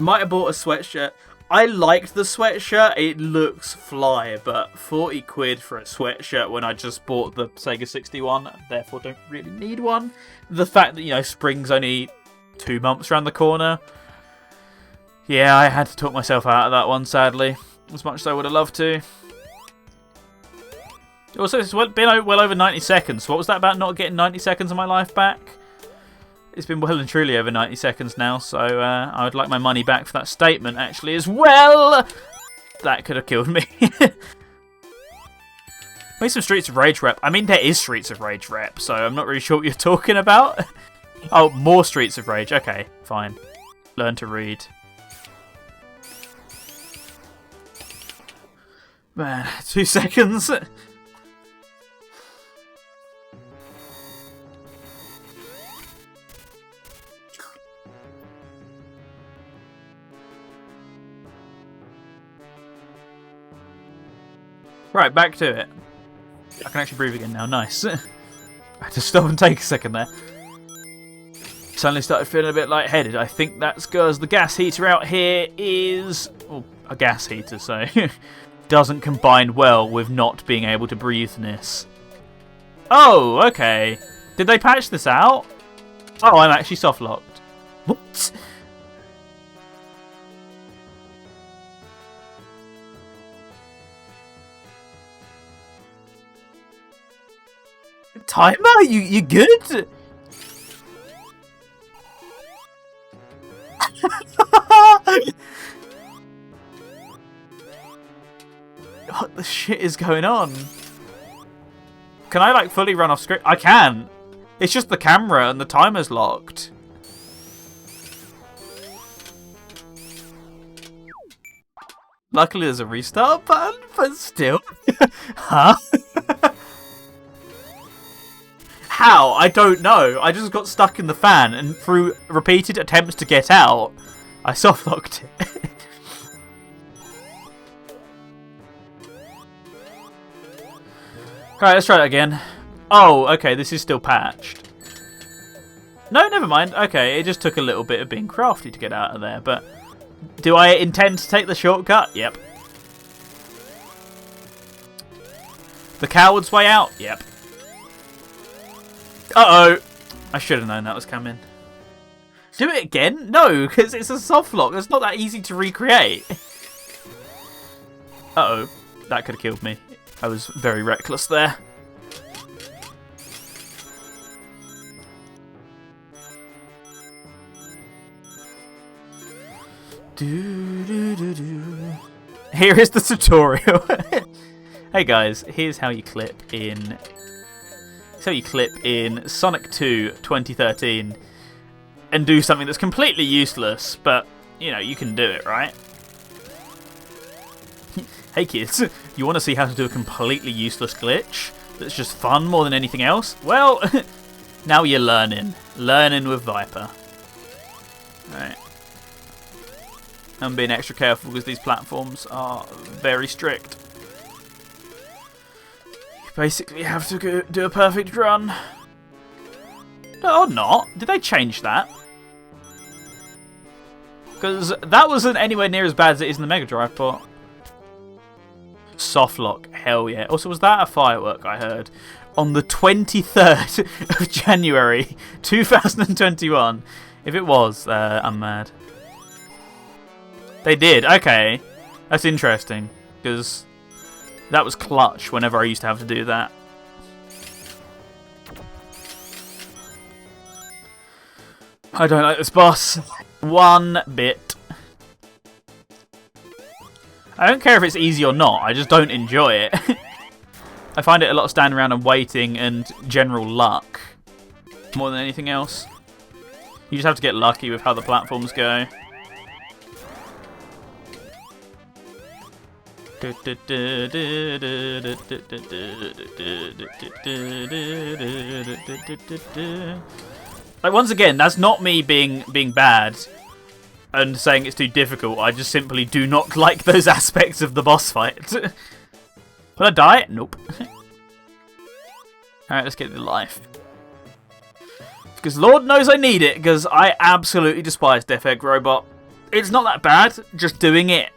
Speaker 2: Might have bought a sweatshirt. I liked the sweatshirt. It looks fly, but 40 quid for a sweatshirt when I just bought the Sega 61, therefore don't really need one. The fact that, you know, spring's only 2 months around the corner. Yeah, I had to talk myself out of that one, sadly. As much as I would have loved to. Also, it's been well over 90 seconds. What was that about not getting 90 seconds of my life back? It's been well and truly over 90 seconds now, so I would like my money back for that statement, actually, as well. That could have killed me. Maybe some Streets of Rage rep. I mean, there is Streets of Rage rep, so I'm not really sure what you're talking about. Oh, more Streets of Rage. Okay, fine. Learn to read. Man, 2 seconds. Right, back to it. I can actually breathe again now. Nice. I had to stop and take a second there. Suddenly started feeling a bit lightheaded. I think that's because the gas heater out here is a gas heater, so doesn't combine well with not being able to breathe-ness. Oh, okay. Did they patch this out? Oh, I'm actually soft-locked. What? Timer, you good? What the shit is going on? Can I like fully run off script? I can. It's just the camera and the timer's locked. Luckily there's a restart button, but still. Huh? How? I don't know. I just got stuck in the fan, and through repeated attempts to get out, I soft-locked it. Alright, let's try that again. Oh, okay, this is still patched. No, never mind. Okay, it just took a little bit of being crafty to get out of there, but do I intend to take the shortcut? Yep. The coward's way out? Yep. Uh-oh. I should have known that was coming. Do it again? No, because it's a soft lock. It's not that easy to recreate. Uh-oh. That could have killed me. I was very reckless there. Here is the tutorial. Hey guys, here's how you clip in... So you clip in Sonic 2 2013 and do something that's completely useless, but, you know, you can do it, right? Hey kids, you want to see how to do a completely useless glitch that's just fun more than anything else? Well, now you're learning. Learning with Viper. Right. I'm being extra careful because these platforms are very strict. Basically have to go do a perfect run. No, or not. Did they change that? Because that wasn't anywhere near as bad as it is in the Mega Drive port. Softlock, hell yeah. Also, was that a firework I heard? On the 23rd of January 2021. If it was, I'm mad. They did, okay. That's interesting. Because... that was clutch whenever I used to have to do that. I don't like this boss. One bit. I don't care if it's easy or not, I just don't enjoy it. I find it a lot of standing around and waiting and general luck. More than anything else. You just have to get lucky with how the platforms go. Like, once again, that's not me being bad and saying it's too difficult. I just simply do not like those aspects of the boss fight. Will I die? Nope. Alright, let's get the life. Because Lord knows I need it, because I absolutely despise Death Egg Robot. It's not that bad, just doing it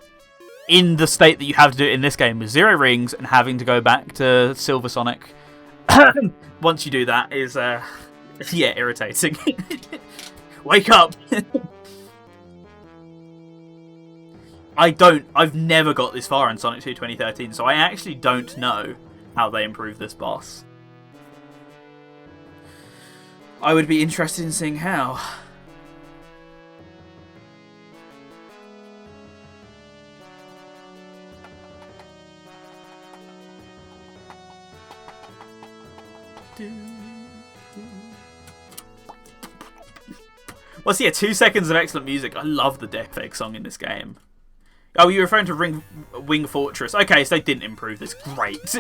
Speaker 2: in the state that you have to do it in this game with 0 rings and having to go back to Silver Sonic. Once you do that is, yeah, irritating. Wake up! I've never got this far in Sonic 2 2013, so I actually don't know how they improved this boss. I would be interested in seeing how. Well, so yeah, 2 seconds of excellent music. I love the Death Egg song in this game. Oh, you're referring to Wing Fortress. Okay, so they didn't improve this. Great.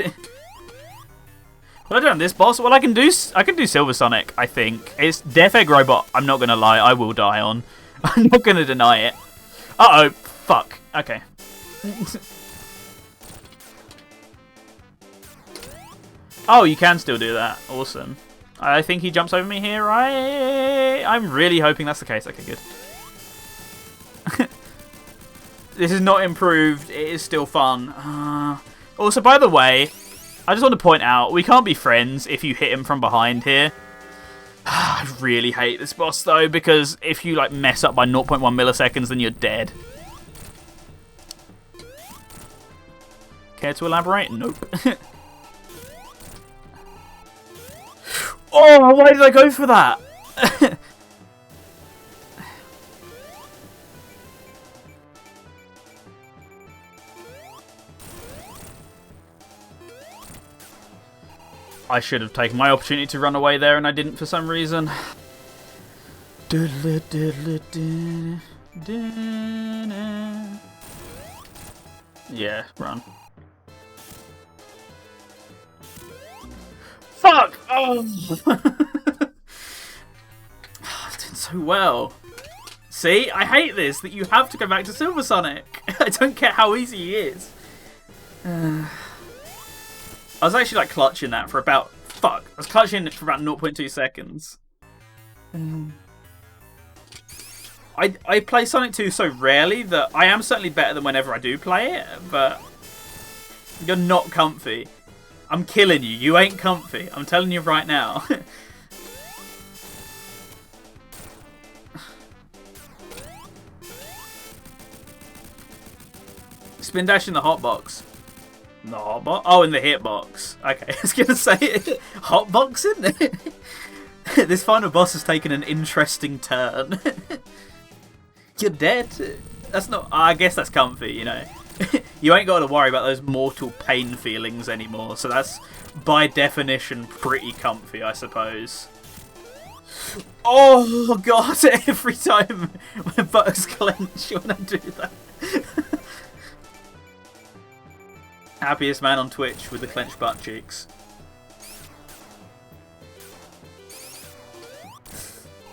Speaker 2: What have I done this boss? Well, I can do Silver Sonic, I think. It's Death Egg Robot, I'm not going to lie, I will die on. I'm not going to deny it. Uh-oh. Fuck. Okay. Oh, you can still do that. Awesome. I think he jumps over me here, right? I'm really hoping that's the case. Okay, good. This is not improved. It is still fun. Also, by the way, I just want to point out, we can't be friends if you hit him from behind here. I really hate this boss, though, because if you like mess up by 0.1 milliseconds, then you're dead. Care to elaborate? Nope. Oh, why did I go for that? I should have taken my opportunity to run away there and I didn't for some reason. Yeah, run. Fuck! Oh! I'm doing so well. See? I hate this, that you have to go back to Silver Sonic. I don't care how easy he is. I was actually like clutching that for about... Fuck. I was clutching it for about 0.2 seconds. I play Sonic 2 so rarely that I am certainly better than whenever I do play it, but... You're not comfy. I'm killing you. You ain't comfy. I'm telling you right now. Spin dash in the hotbox. The hotbox? Oh, in the hitbox. Okay, I was going to say hotbox, isn't it? This final boss has taken an interesting turn. You're dead. That's not... I guess that's comfy, you know. You ain't got to worry about those mortal pain feelings anymore, so that's, by definition, pretty comfy, I suppose. Oh, God, every time my buttocks clench when I do that. Happiest man on Twitch with the clenched butt cheeks.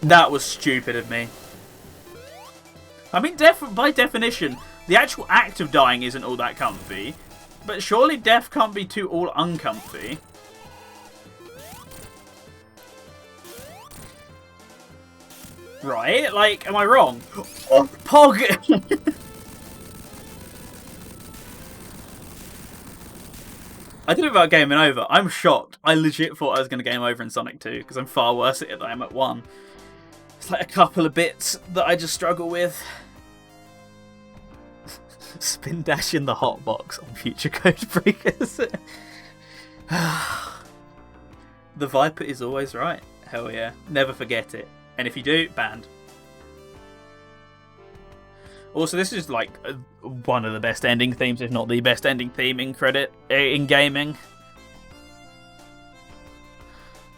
Speaker 2: That was stupid of me. I mean, by definition... The actual act of dying isn't all that comfy, but surely death can't be too all uncomfy. Right? Like, am I wrong? Oh, Pog! I did it about gaming over. I'm shocked. I legit thought I was going to game over in Sonic 2, because I'm far worse at it than I am at 1. It's like a couple of bits that I just struggle with. Spin dash in the hotbox on future code breakers. The Viper is always right. Hell yeah. Never forget it. And if you do, banned. Also, this is like one of the best ending themes, if not the best ending theme in gaming.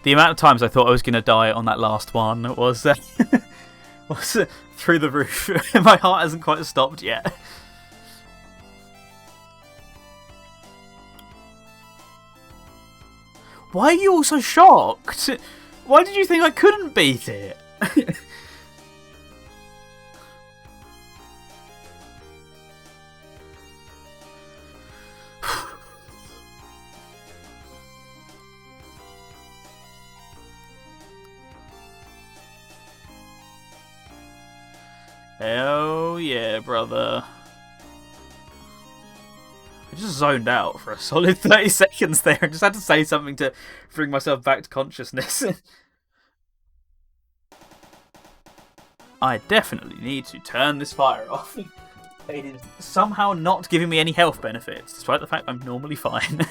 Speaker 2: The amount of times I thought I was going to die on that last one was through the roof. My heart hasn't quite stopped yet. Why are you all so shocked? Why did you think I couldn't beat it? Hell yeah, brother. I just zoned out for a solid 30 seconds there. I just had to say something to bring myself back to consciousness. I definitely need to turn this fire off. It is somehow not giving me any health benefits, despite the fact I'm normally fine.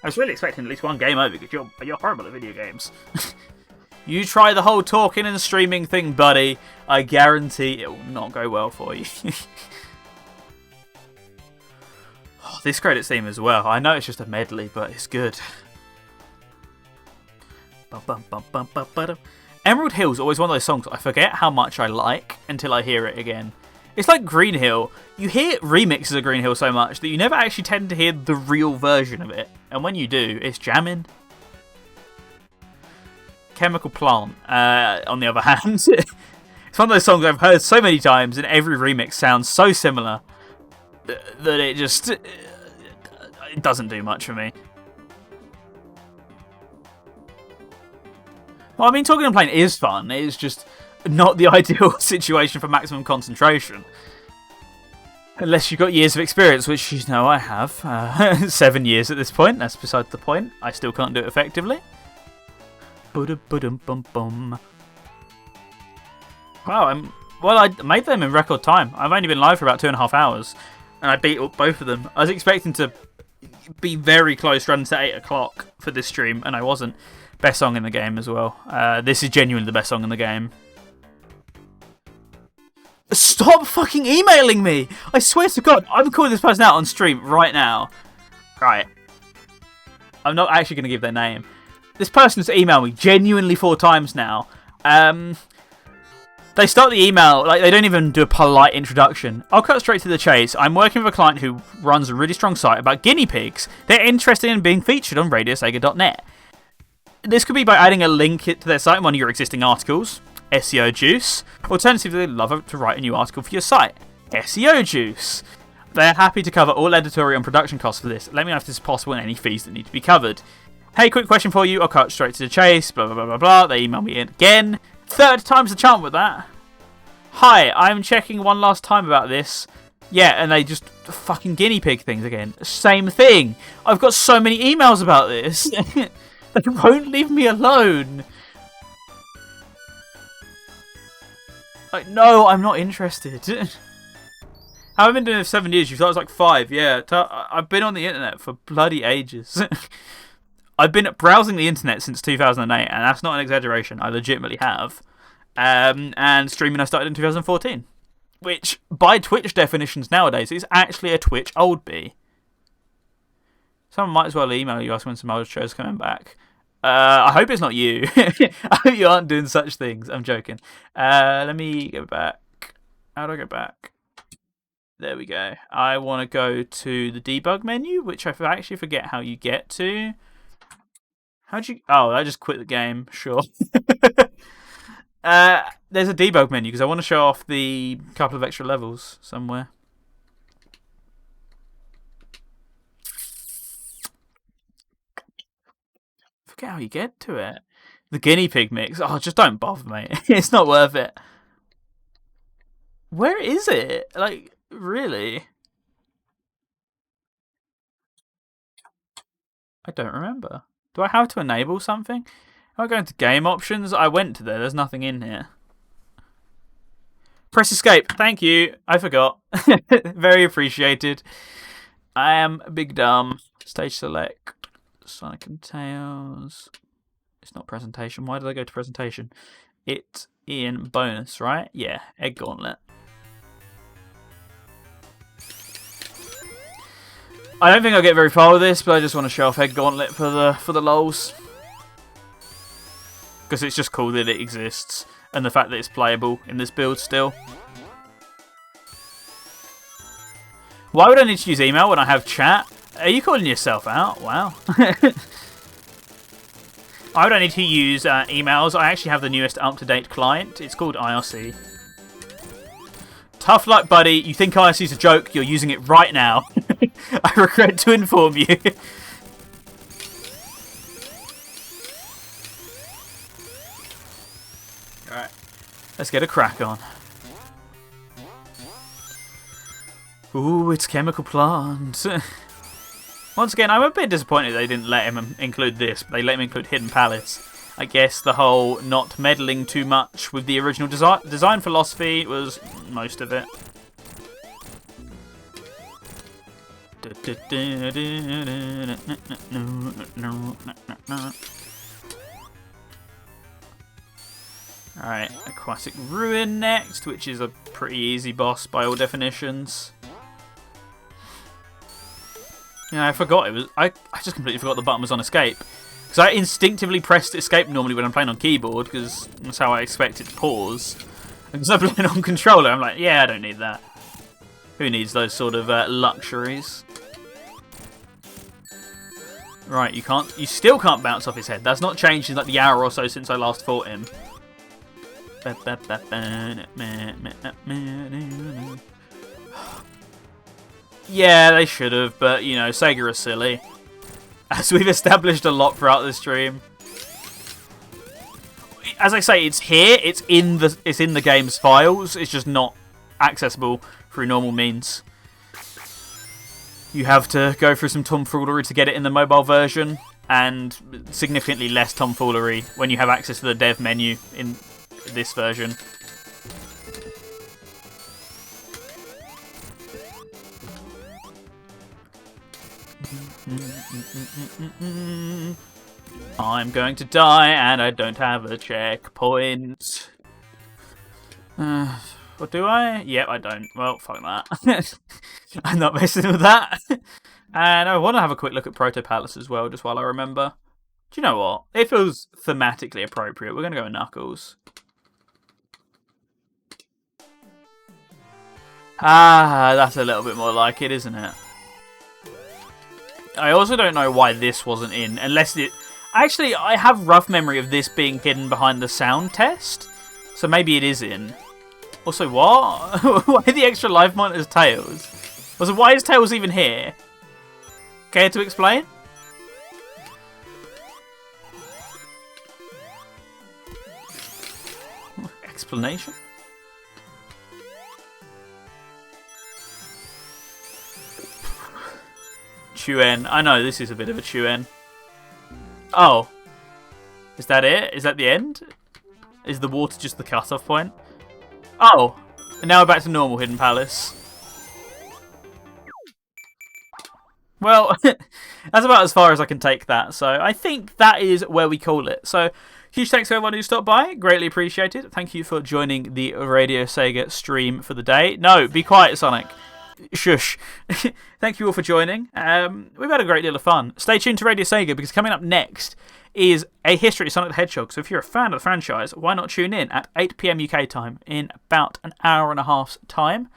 Speaker 2: I was really expecting at least one game over because you're horrible at video games. You try the whole talking and streaming thing, buddy. I guarantee it will not go well for you. Oh, this credits theme as well. I know it's just a medley, but it's good. Emerald Hill's always one of those songs I forget how much I like until I hear it again. It's like Green Hill. You hear remixes of Green Hill so much that you never actually tend to hear the real version of it. And when you do, it's jamming. Chemical Plant, on the other hand. It's one of those songs I've heard so many times and every remix sounds so similar that it just... it doesn't do much for me. Well, I mean, talking and playing is fun. It is just not the ideal situation for maximum concentration. Unless you've got years of experience, which you know I have. 7 years at this point. That's beside the point. I still can't do it effectively. Wow, I made them in record time. I've only been live for about 2.5 hours, and I beat up both of them. I was expecting to be very close, running to 8 o'clock for this stream, and I wasn't. Best song in the game as well. This is genuinely the best song in the game. Stop fucking emailing me! I swear to God, I'm calling this person out on stream right now. Right. I'm not actually going to give their name. This person's emailed me genuinely 4 times now. They start the email, like, they don't even do a polite introduction. I'll cut straight to the chase. I'm working with a client who runs a really strong site about guinea pigs. They're interested in being featured on RadioSega.net. This could be by adding a link to their site in one of your existing articles, SEO Juice. Alternatively, they'd love to write a new article for your site, SEO Juice. They're happy to cover all editorial and production costs for this. Let me know if this is possible and any fees that need to be covered. Hey, quick question for you. I'll cut straight to the chase. Blah, blah, blah, blah, blah. They email me again. 3rd time's the charm with that. Hi, I'm checking one last time about this. Yeah, and they just fucking guinea pig things again. Same thing. I've got so many emails about this. They won't leave me alone. Like, no, I'm not interested. How have I been doing it for 7 years? You thought it was like 5. Yeah, I've been on the internet for bloody ages. I've been browsing the internet since 2008, and that's not an exaggeration. I legitimately have. And streaming I started in 2014. Which, by Twitch definitions nowadays, is actually a Twitch old bee. Someone might as well email you asking when some old shows coming back. I hope it's not you. I hope you aren't doing such things. I'm joking. Let me go back. How do I go back? There we go. I want to go to the debug menu, which I actually forget how you get to. How'd you... Oh, I just quit the game. Sure. There's a debug menu because I want to show off the couple of extra levels somewhere. Forget how you get to it. The guinea pig mix. Oh, just don't bother, mate. It's not worth it. Where is it? Like, really? I don't remember. Do I have to enable something? Am I going to game options? I went to there. There's nothing in here. Press escape. Thank you. I forgot. Very appreciated. I am big dumb. Stage select. Sonic and Tails. It's not presentation. Why did I go to presentation? It's in bonus, right? Yeah, Egg Gauntlet. I don't think I'll get very far with this, but I just want to show off Egg Gauntlet for the lols. Because it's just cool that it exists, and the fact that it's playable in this build still. Why would I need to use email when I have chat? Are you calling yourself out? Wow. I don't need to use emails. I actually have the newest up-to-date client. It's called IRC. Tough luck, buddy. You think IRC's a joke? You're using it right now. I regret to inform you. Alright. Let's get a crack on. Ooh, it's Chemical Plant. Once again, I'm a bit disappointed they didn't let him include this. They let him include Hidden Palace. I guess the whole not meddling too much with the original design philosophy was most of it. Alright, Aquatic Ruin next, which is a pretty easy boss by all definitions. Yeah, I forgot it was. I just completely forgot the button was on escape. Because I instinctively pressed escape normally when I'm playing on keyboard, because that's how I expect it to pause. And because I'm playing on controller, I'm like, yeah, I don't need that. Who needs those sort of luxuries? Right, you still can't bounce off his head. That's not changed in like the hour or so since I last fought him. Yeah, they should have, but you know, Sega are silly. As we've established a lot throughout the stream. As I say, it's here. It's in the game's files. It's just not accessible through normal means. You have to go through some tomfoolery to get it in the mobile version, and significantly less tomfoolery when you have access to the dev menu in this version. I'm going to die and I don't have a checkpoint. What do I? Yep, I don't. Well, fuck that. I'm not messing with that. And I want to have a quick look at Proto Palace as well, just while I remember. Do you know what? It feels thematically appropriate. We're going to go with Knuckles. Ah, that's a little bit more like it, isn't it? I also don't know why this wasn't in, unless it... Actually, I have rough memory of this being hidden behind the sound test, so maybe it is in. Also, what? Why the extra life monitor's Tails? Also, why is Tails even here? Care to explain? Explanation? Chuen. I know, this is a bit of a Chuen. Oh. Is that it? Is that the end? Is the water just the cut-off point? Oh. And now we're back to normal Hidden Palace. Well, that's about as far as I can take that. So I think that is where we call it. So huge thanks to everyone who stopped by. Greatly appreciated. Thank you for joining the Radio Sega stream for the day. No, be quiet, Sonic. Shush. Thank you all for joining. We've had a great deal of fun. Stay tuned to Radio Sega, because coming up next is a history of Sonic the Hedgehog. So if you're a fan of the franchise, why not tune in at 8 PM UK time in about an hour and a half's time,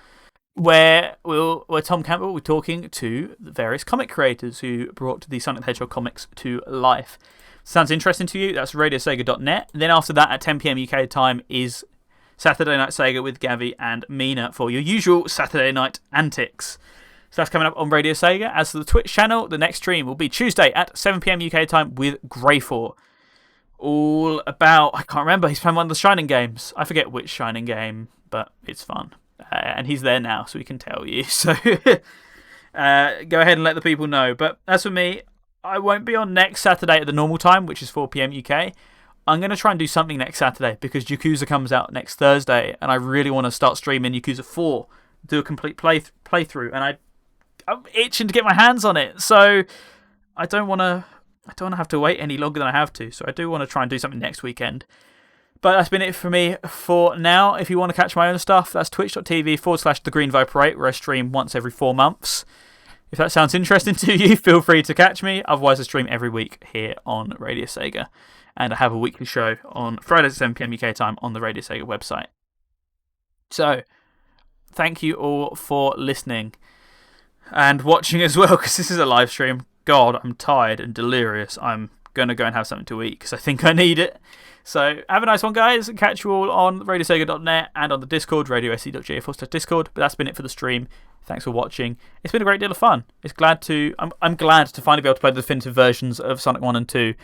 Speaker 2: where Tom Campbell will be talking to the various comic creators who brought the Sonic the Hedgehog comics to life. Sounds interesting to you? That's radiosega.net. Then after that, at 10 PM UK time, is Saturday Night Sega with Gavi and Mina for your usual Saturday night antics. So that's coming up on Radio Sega. As for the Twitch channel, the next stream will be Tuesday at 7 PM UK time with Greyfor. All about, I can't remember, he's playing one of the Shining games. I forget which Shining game, but it's fun. And he's there now, so he can tell you. So go ahead and let the people know. But as for me, I won't be on next Saturday at the normal time, which is 4 PM UK. I'm going to try and do something next Saturday, because Yakuza comes out next Thursday, and I really want to start streaming Yakuza 4, do a complete playthrough, and I'm itching to get my hands on it. So I don't want to have to wait any longer than I have to. So I do want to try and do something next weekend. But that's been it for me for now. If you want to catch my own stuff, that's twitch.tv/TheGreenViper8, where I stream once every 4 months. If that sounds interesting to you, feel free to catch me. Otherwise, I stream every week here on Radio Sega. And I have a weekly show on Fridays at 7 PM UK time on the Radio Sega website. So, thank you all for listening and watching as well, because this is a live stream. God, I'm tired and delirious. I'm going to go and have something to eat, because I think I need it. So, have a nice one, guys. Catch you all on radiosega.net and on the Discord, radiosc.ga/Discord. But that's been it for the stream. Thanks for watching. It's been a great deal of fun. I'm glad to finally be able to play the definitive versions of Sonic 1 and 2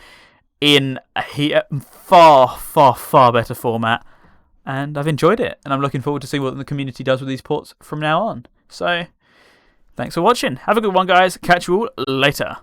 Speaker 2: in a far, far, far better format. And I've enjoyed it. And I'm looking forward to seeing what the community does with these ports from now on. So, thanks for watching. Have a good one, guys. Catch you all later.